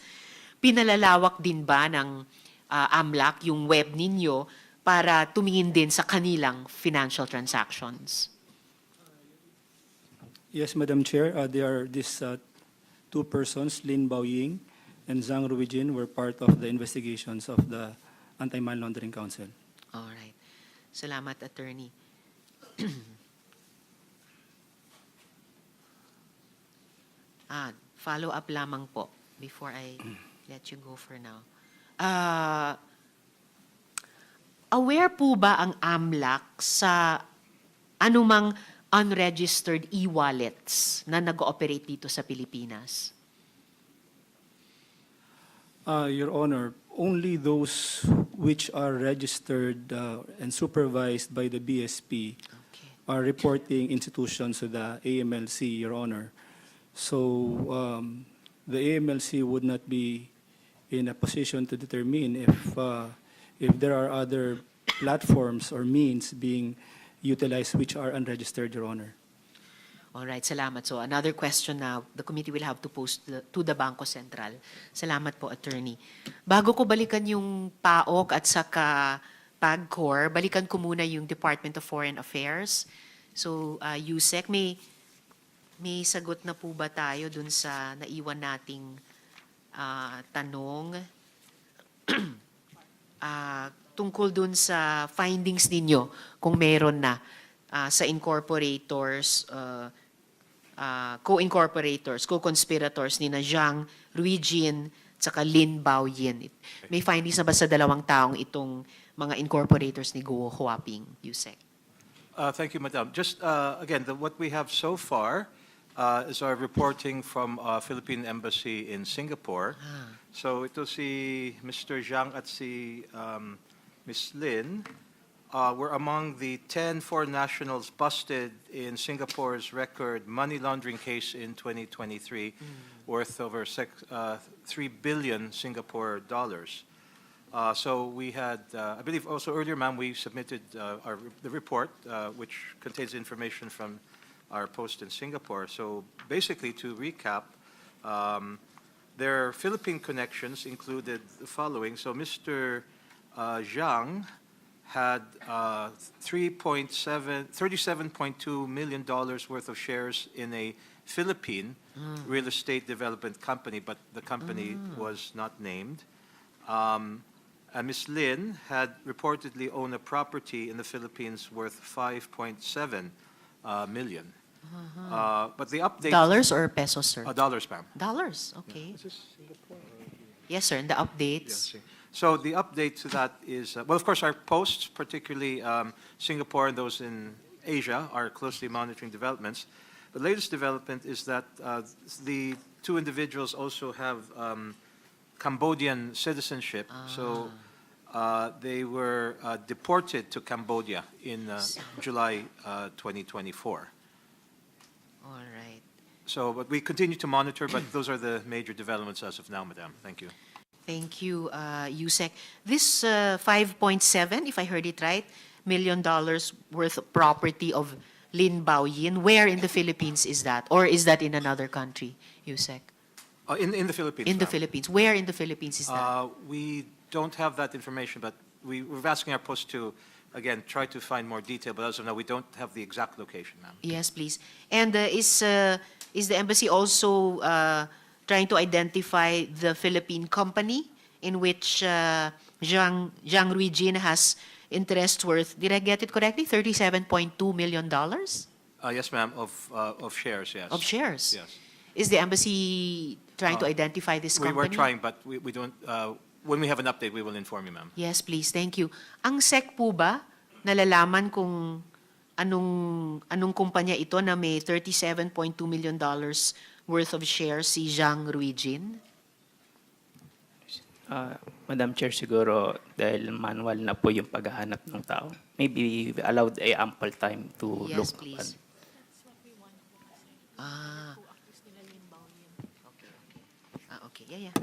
pinalalawak din ba ng AMLAC yung web ninyo para tumingin din sa kanilang financial transactions? Yes, Madam Chair, there are these two persons, Lin Baoying and Zhang Ruijin, were part of the investigations of the Anti-Money Laundering Council. All right. Salamat, Attorney. Follow-up lamang po before I let you go for now. Aware po ba ang AMLAC sa anumang unregistered e-wallets na nag-ooperate dito sa Pilipinas? Your Honor, only those which are registered and supervised by the BSP are reporting institutions to the AMLC, Your Honor. So the AMLC would not be in a position to determine if there are other platforms or means being utilized which are unregistered, Your Honor. All right, salamat. So another question now, the committee will have to post to the Bangko Sentral. Salamat po, Attorney. Bago ko balikan yung PAOK at saka PAGCOR, balikan ko muna yung Department of Foreign Affairs. So, Yusek, may sagot na po ba tayo dun sa naiwan nating tanong tungkol dun sa findings ninyo kung meron na sa incorporators, co-incorporators, co-conspirators ni na Zhang Ruijin tsaka Lin Baoyin. May findings na ba sa dalawang taong itong mga incorporators ni Guo Huaping, Yusek? Thank you, Madam. Just again, what we have so far is our reporting from Philippine Embassy in Singapore. So ito si Mr. Zhang at si Ms. Lin were among the 10 foreign nationals busted in Singapore's record money laundering case in 2023, worth over 3 billion Singapore dollars. So we had, I believe also earlier, ma'am, we submitted the report, which contains information from our post in Singapore. So basically, to recap, their Philippine connections included the following. So Mr. Zhang had $37.2 million worth of shares in a Philippine real estate development company, but the company was not named. And Ms. Lin had reportedly owned a property in the Philippines worth $5.7 million. But the update... Dollars or pesos, sir? Dollars, ma'am. Dollars, okay. Is this Singapore? Yes, sir, and the updates. Yes. So the update to that is, well, of course, our posts, particularly Singapore and those in Asia, are closely monitoring developments. The latest development is that the two individuals also have Cambodian citizenship. So they were deported to Cambodia in July 2024. All right. So, but we continue to monitor, but those are the major developments as of now, Madam. Thank you. Thank you, Yusek. This 5.7, if I heard it right, $1 million worth of property of Lin Baoyin, where in the Philippines is that? Or is that in another country, Yusek? In the Philippines. In the ma'am. Philippines. Where in the Philippines is that? We don't have that information, but we're asking our post to, again, try to find more detail, but as of now, we don't have the exact location, ma'am. Yes, please. And is the embassy also trying to identify the Philippine company in which Zhang Ruijin has interest worth, did I get it correctly, $37.2 million? Yes, ma'am, of shares, yes. Of shares? Yes. Is the embassy trying to identify this company? We were trying, but we don't, when we have an update, we will inform you, ma'am. Yes, please. Thank you. Ang SEC po ba, nalalaman kung anong kumpanya ito na may $37.2 million worth of shares si Zhang Ruijin? Madam Chair, siguro dahil manual na po yung paghahanap ng tao, maybe we allowed a ample time to Yes, look. please. Okay. Yeah.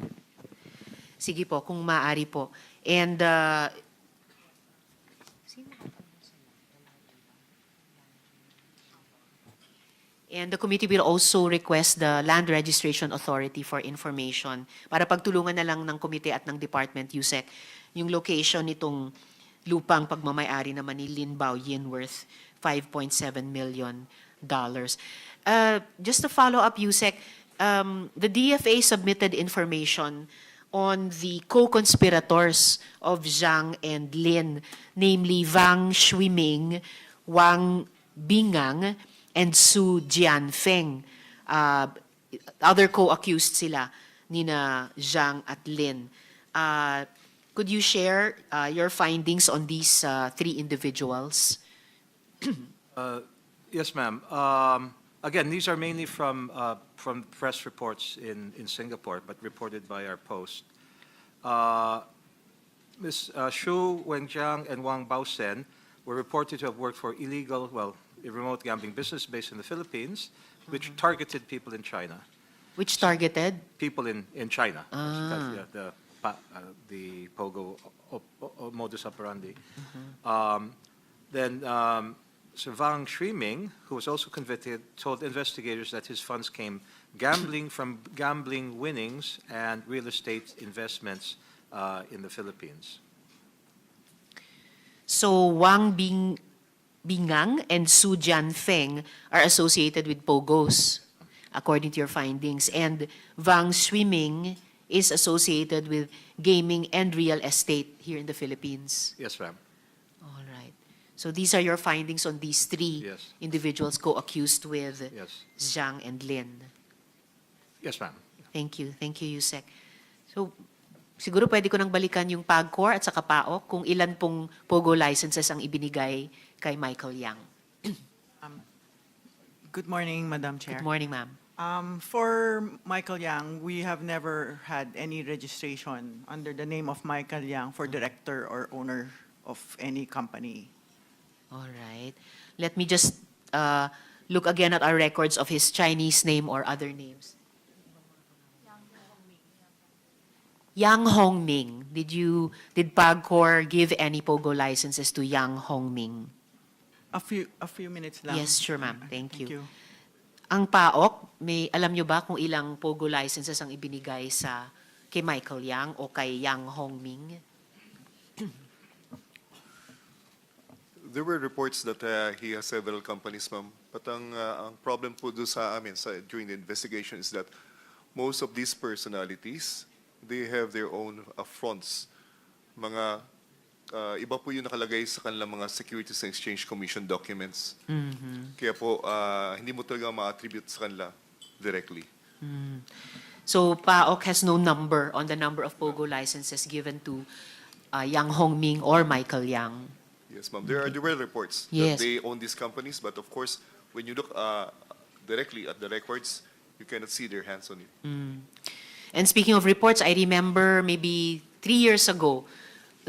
Sige po, kung maaari po. And the committee will also request the Land Registration Authority for information para pagtulungan na lang ng komite at ng Department USEC yung location nitong lupang pagmamayari naman ni Lin Baoyin worth $5.7 million. Just to follow up, USEC, the DFA submitted information on the co-conspirators of Zhang and Lin, namely Wang Shuiming, Wang Bingang, and Su Jianfeng. Other co-accused sila, Nina Zhang at Lin. Could you share your findings on these three individuals? Yes, ma'am. Again, these are mainly from press reports in Singapore, but reported by our post. Ms. Xu Wenjiang and Wang Baosen were reported to have worked for illegal, a remote gambling business based in the Philippines, which targeted people in China. Which targeted? People in China. The POGO modus operandi. Then Sir Wang, who was also convicted, told investigators that his funds came from gambling winnings and real estate investments in the Philippines. So Wang Bingang and Su Jianfeng are associated with POGOs, according to your findings, and Wang Swimming is associated with gaming and real estate here in the Philippines. Yes, ma'am. All right. So these are your findings on these three Yes. individuals co-accused with Yes. Zhang and Lin. Yes, ma'am. Thank you, Yusek. So, siguro pwede ko nang balikan yung PAGCOR at saka PAOK kung ilan pong POGO licenses ang ibinigay kay Michael Yang. Good morning, Madam Chair. Good morning, ma'am. For Michael Yang, we have never had any registration under the name of Michael Yang for director or owner of any company. All right. Let me just look again at our records of his Chinese name or other names. Yang Hongming. Did PAGCOR give any POGO licenses to Yang Hongming? A few minutes lang. Yes, sure, ma'am. Thank you. Ang PAOK, alam nyo ba kung ilang POGO licenses ang ibinigay kay Michael Yang o kay Yang Hongming? There were reports that he has several companies, ma'am. But ang problem po doon sa amin during the investigation is that most of these personalities, they have their own fronts. Mga iba po yung nakalagay sa kanilang mga Securities and Exchange Commission documents. Kaya po, hindi mo talaga ma-attribute sa kanila directly. So PAOK has no number on the number of POGO licenses given to Yang Hongming or Michael Yang. Yes, ma'am. There were reports Yes. that they own these companies, but of course, when you look directly at the records, you cannot see their hands on it. And speaking of reports, I remember maybe 3 years ago,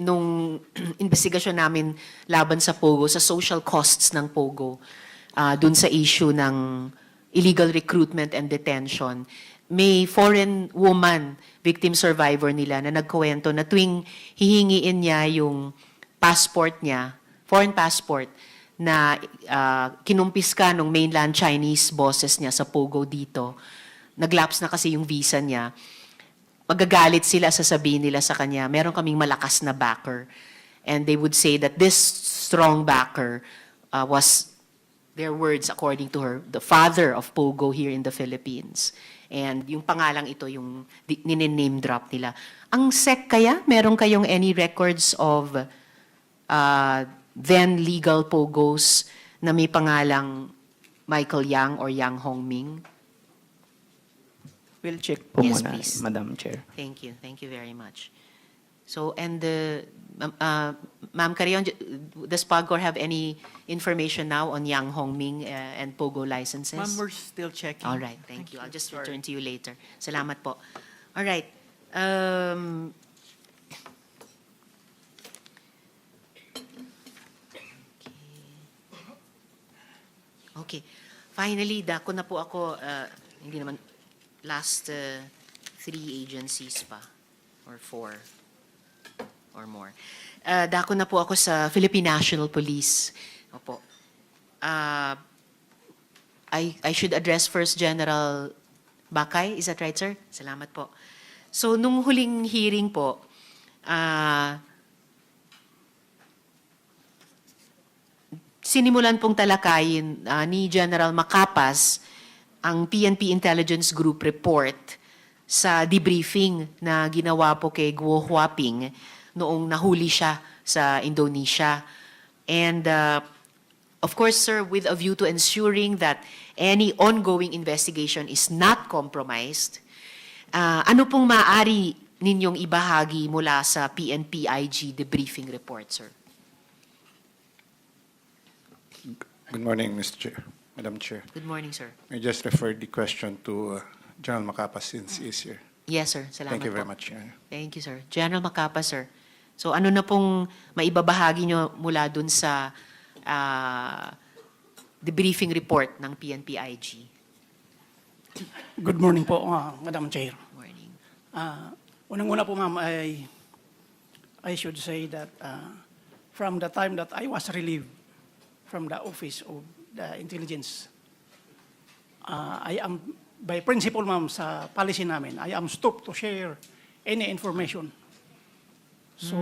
nung investigasyon namin laban sa POGO, sa social costs ng POGO, dun sa issue ng illegal recruitment and detention, may foreign woman, victim survivor nila, na nagkuwento na tuwing hihingiin niya yung passport niya, foreign passport, na kinumpiska ng mainland Chinese bosses niya sa POGO dito, naglaps na kasi yung visa niya, magagalit sila, sasabihin nila sa kanya, meron kaming malakas na backer. And they would say that this strong backer was, their words according to her, the father of POGO here in the Philippines. And yung pangalang ito, yung name drop nila. Ang SEC kaya, meron kayong any records of then legal POGOs na may pangalang Michael Yang or Yang Hongming? We'll check po Yes, muna, please. Madam Chair. Thank you. Thank you very much. So, and Ma'am Carion, does PAGCOR have any information now on Yang Hongming and POGO licenses? Ma'am, we're still checking. All right, thank you. I'll just Sorry. return to you later. Salamat po. All right. Okay. Finally, dako na po ako, hindi naman, last 3 agencies pa, or 4, or more. Dako na po ako sa Philippine National Police. Opo. I should address first General Bakay. Is that right, sir? Salamat po. So, nung huling hearing po, sinimulan pong talakayin ni General Macapas ang PNP Intelligence Group report sa debriefing na ginawa po kay Guo Huaping noong nahuli siya sa Indonesia. And of course, sir, with a view to ensuring that any ongoing investigation is not compromised, ano pong maaari ninyong ibahagi mula sa PNP-IG debriefing report, sir? Good morning, Mr. Chair, Madam Chair. Good morning, sir. I just referred the question to General Macapas since he's here. Yes, sir. Salamat Thank you very po. much. Thank you, sir. General Macapas, sir. So ano na pong maibabahagi nyo mula dun sa debriefing report ng PNP-IG? Good morning po, Madam Chair. Morning. Unang-una po, ma'am, I should say that from the time that I was relieved from the Office of the Intelligence. I am, by principle, ma'am, sa policy namin, I am stopped to share any information. So,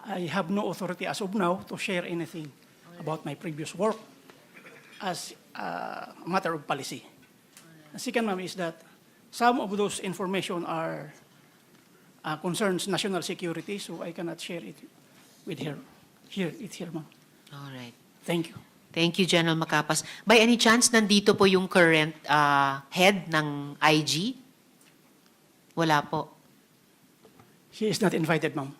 I have no authority as of now to share anything about my previous work as a matter of policy. The second, ma'am, is that some of those information are concerns national security, so I cannot share it with her. Here, ma'am. All right. Thank you. Thank you, General Macapas. By any chance, nandito po yung current head ng IG? Wala po. She is not invited, ma'am.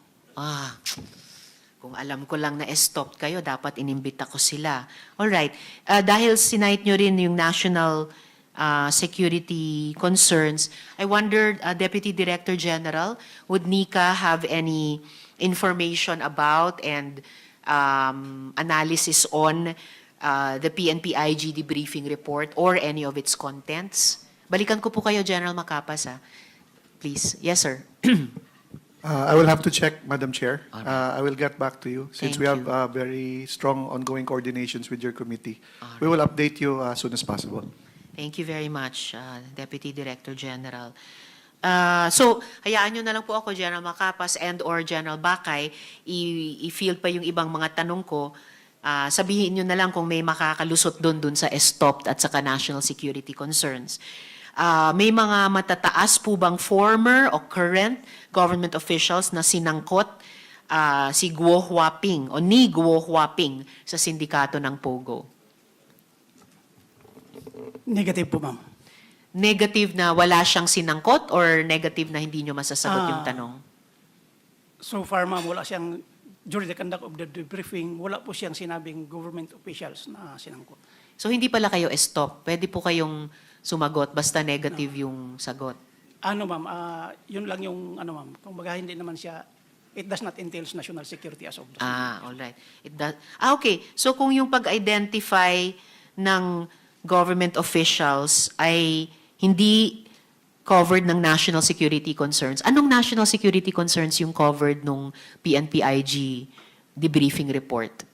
Kung alam ko lang na stopped kayo, dapat inimbita ko sila. Alright. Dahil sinight nyo rin yung national security concerns, I wondered, Deputy Director General, would NICA have any information about and analysis on the PNP-IG debriefing report or any of its contents? Balikan ko po kayo, General Macapas, please. Yes, sir. I will have to check, Madam Chair. All right. I will get back to you since Thank we have very strong ongoing coordinations with your committee. We will update you as soon as possible. Thank you very much, Deputy Director General. So, hayaan nyo na lang po ako, General Macapas and or General Bakay, i-field pa yung ibang mga tanong ko. Sabihin nyo na lang kung may makakalusot dun sa stopped at saka national security concerns. May mga matataas po bang former o current government officials na sinangkot si Guo Huaping o ni Guo Huaping sa sindikato ng POGO? Negative po, ma'am. Negative na wala siyang sinangkot or negative na hindi nyo masasagot yung tanong? So far, ma'am, wala siyang, during the conduct of the debriefing, wala po siyang sinabing government officials na sinangkot. So hindi pala kayo stop. Pwede po kayong sumagot basta negative yung sagot. Ano, ma'am, yun lang yung, ma'am, kung baga hindi naman siya, it does not entail national security as of now. All right. It does. Okay. So kung yung pag-identify ng government officials ay hindi covered ng national security concerns, anong national security concerns yung covered nung PNP-IG debriefing report?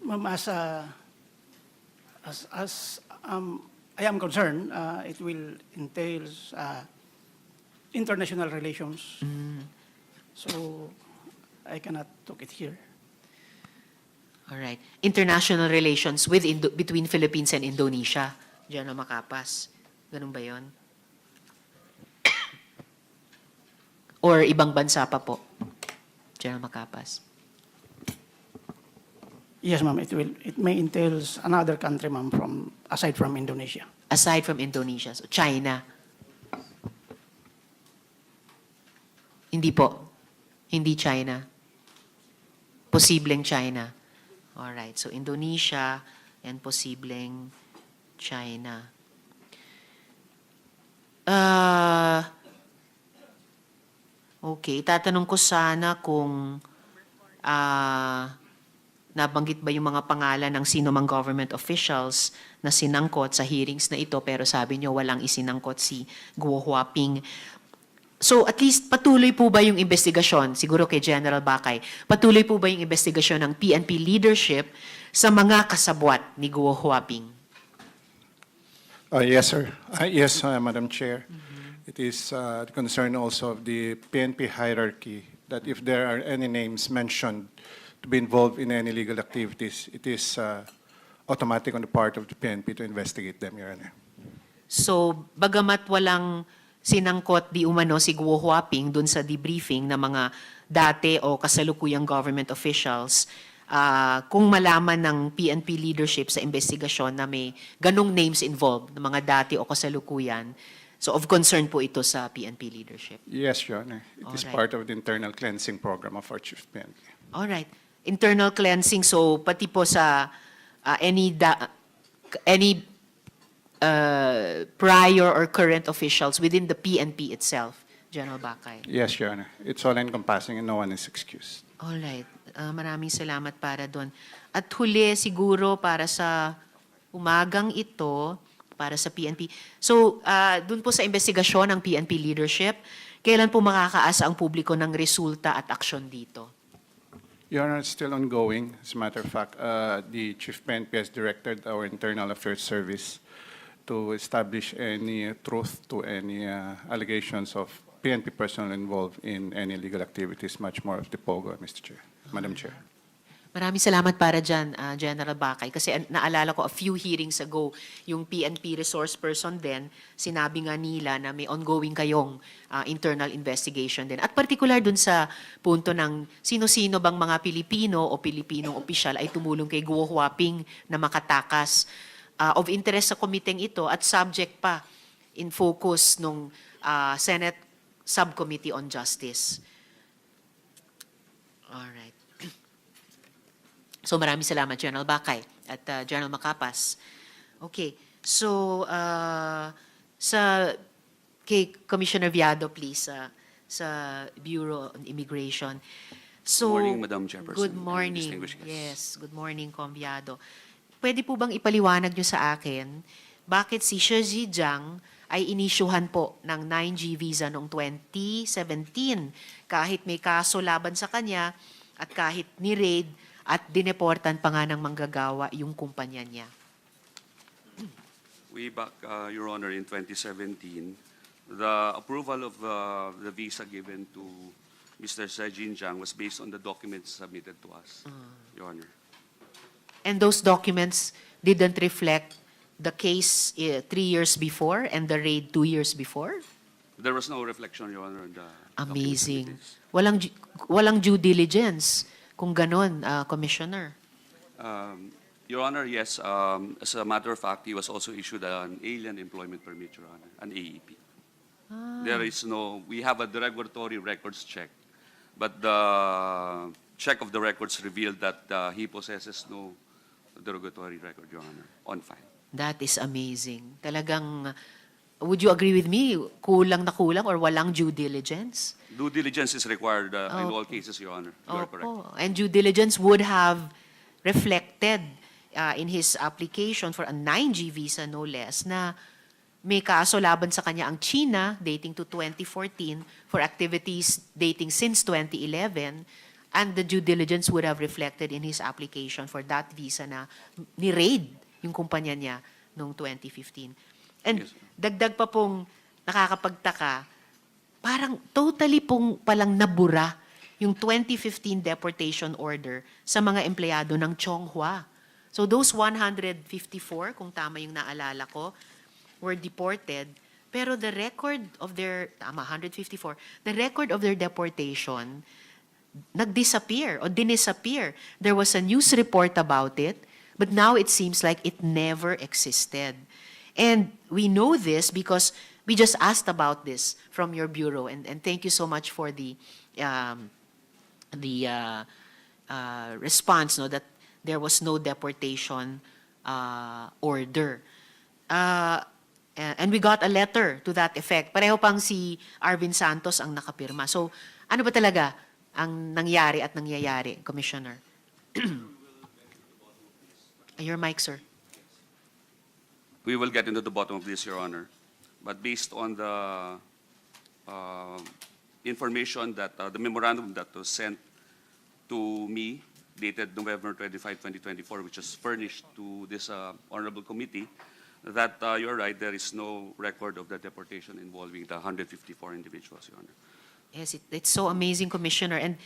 Ma'am, I am concerned, it will entail international relations. So I cannot talk it here. All right. International relations between Philippines and Indonesia. General Macapas. Ganun ba yun? Or ibang bansa pa po? General Macapas. Yes, ma'am, it may entail another country, ma'am, aside from Indonesia. Aside from Indonesia. So China. Hindi po. Hindi China. Posibleng China. Alright, so Indonesia and posibleng China. Okay, tatanong ko sana kung nabanggit ba yung mga pangalan ng sino mang government officials na sinangkot sa hearings na ito, pero sabi nyo walang isinangkot si Guo Huaping. So at least patuloy po ba yung investigasyon, siguro kay General Bakay, patuloy po ba yung investigasyon ng PNP leadership sa mga kasabwat ni Guo Huaping? Yes, sir. Yes, Madam Chair. It is the concern also of the PNP hierarchy that if there are any names mentioned to be involved in any legal activities, it is automatic on the part of the PNP to investigate them, Your Honor. So bagamat walang sinangkot di umano si Guo Huaping dun sa debriefing ng mga dati o kasalukuyang government officials, kung malaman ng PNP leadership sa investigasyon na may ganong names involved ng mga dati o kasalukuyan, so of concern po ito sa PNP leadership? Yes, Your Honor. It is Alright. part of the internal cleansing program of our chief PNP. Alright. Internal cleansing, so pati po sa any prior or current officials within the PNP itself, General Bakay. Yes, Your Honor. It's all encompassing and no one is excused. Alright. Maraming salamat para doon. At huli siguro para sa umagang ito, para sa PNP. So, doon po sa investigasyon ng PNP leadership, Kailan po makakaasa ang publiko ng resulta at aksyon dito? Your Honor, it's still ongoing. As a matter of fact, the Chief PNP has directed our Internal Affairs Service to establish any truth to any allegations of PNP personnel involved in any illegal activities, much more of the POGO, Mr. Chair, Madam Chair. Maraming salamat para dyan, General Bakay. Kasi naalala ko a few hearings ago, yung PNP resource person din, sinabi nga nila na may ongoing kayong internal investigation din. At particular dun sa punto ng sino-sino bang mga Pilipino o Pilipinong opisyal ay tumulong kay Guo Huaping na makatakas. Of interest sa komiteng ito at subject pa in focus nung Senate Subcommittee on Justice. Alright. So maraming salamat, General Bakay at General Macapas. Okay, so kay Commissioner Viado, please, sa Bureau on Immigration. So, Good morning, Madam Chairperson. Good and morning. distinguished guests. Yes, good morning, Conviado. Pwede po bang ipaliwanag nyo sa akin bakit si Shi Zhejiang ay inisyuhan po ng 9G visa noong 2017 kahit may kaso laban sa kanya at kahit ni-raid at dineportan pa nga ng manggagawa yung kumpanya niya? Way back, Your Honor, in 2017, the approval of the visa given to Mr. Zhejiang was based on the documents submitted to us, Your Honor. And those documents didn't reflect the case 3 years before and the raid 2 years before? There was no reflection, Your Honor, on the Amazing. documents. Walang due diligence kung ganon, Commissioner. Your Honor, yes. As a matter of fact, he was also issued an alien employment permit, Your Honor, an AEP. There is no, we have a derogatory records check, but the check of the records revealed that he possesses no derogatory record, Your Honor, on file. That is amazing. Talagang, would you agree with me, kulang na kulang or walang due diligence? Due diligence is required in all cases, Your Honor. You are correct. Opo. And due diligence would have reflected in his application for a 9G visa, no less, na may kaso laban sa kanya ang China dating to 2014 for activities dating since 2011, and the due diligence would have reflected in his application for that visa na ni-raid yung kumpanya niya noong 2015. And Yes. dagdag pa pong nakakapagtaka, parang totally pong palang nabura yung 2015 deportation order sa mga empleyado ng Chonghua. So those 154, kung tama yung naalala ko, were deported, pero the record of their, 154, the record of their deportation nag-disappear o dinisappear. There was a news report about it, but now it seems like it never existed. And we know this because we just asked about this from your bureau, and thank you so much for the response, no, that there was no deportation order. And we got a letter to that effect. Pareho pang si Arvin Santos ang nakapirma. So ano ba talaga ang nangyari at nangyayari, Commissioner? Your mic, sir. We will get into the bottom of this, Your Honor. But based on the information that, the memorandum that was sent to me, dated November 25, 2024, which was furnished to this honorable committee, that you're right, there is no record of the deportation involving the 154 individuals, Your Honor. Yes, it's so amazing, Commissioner. And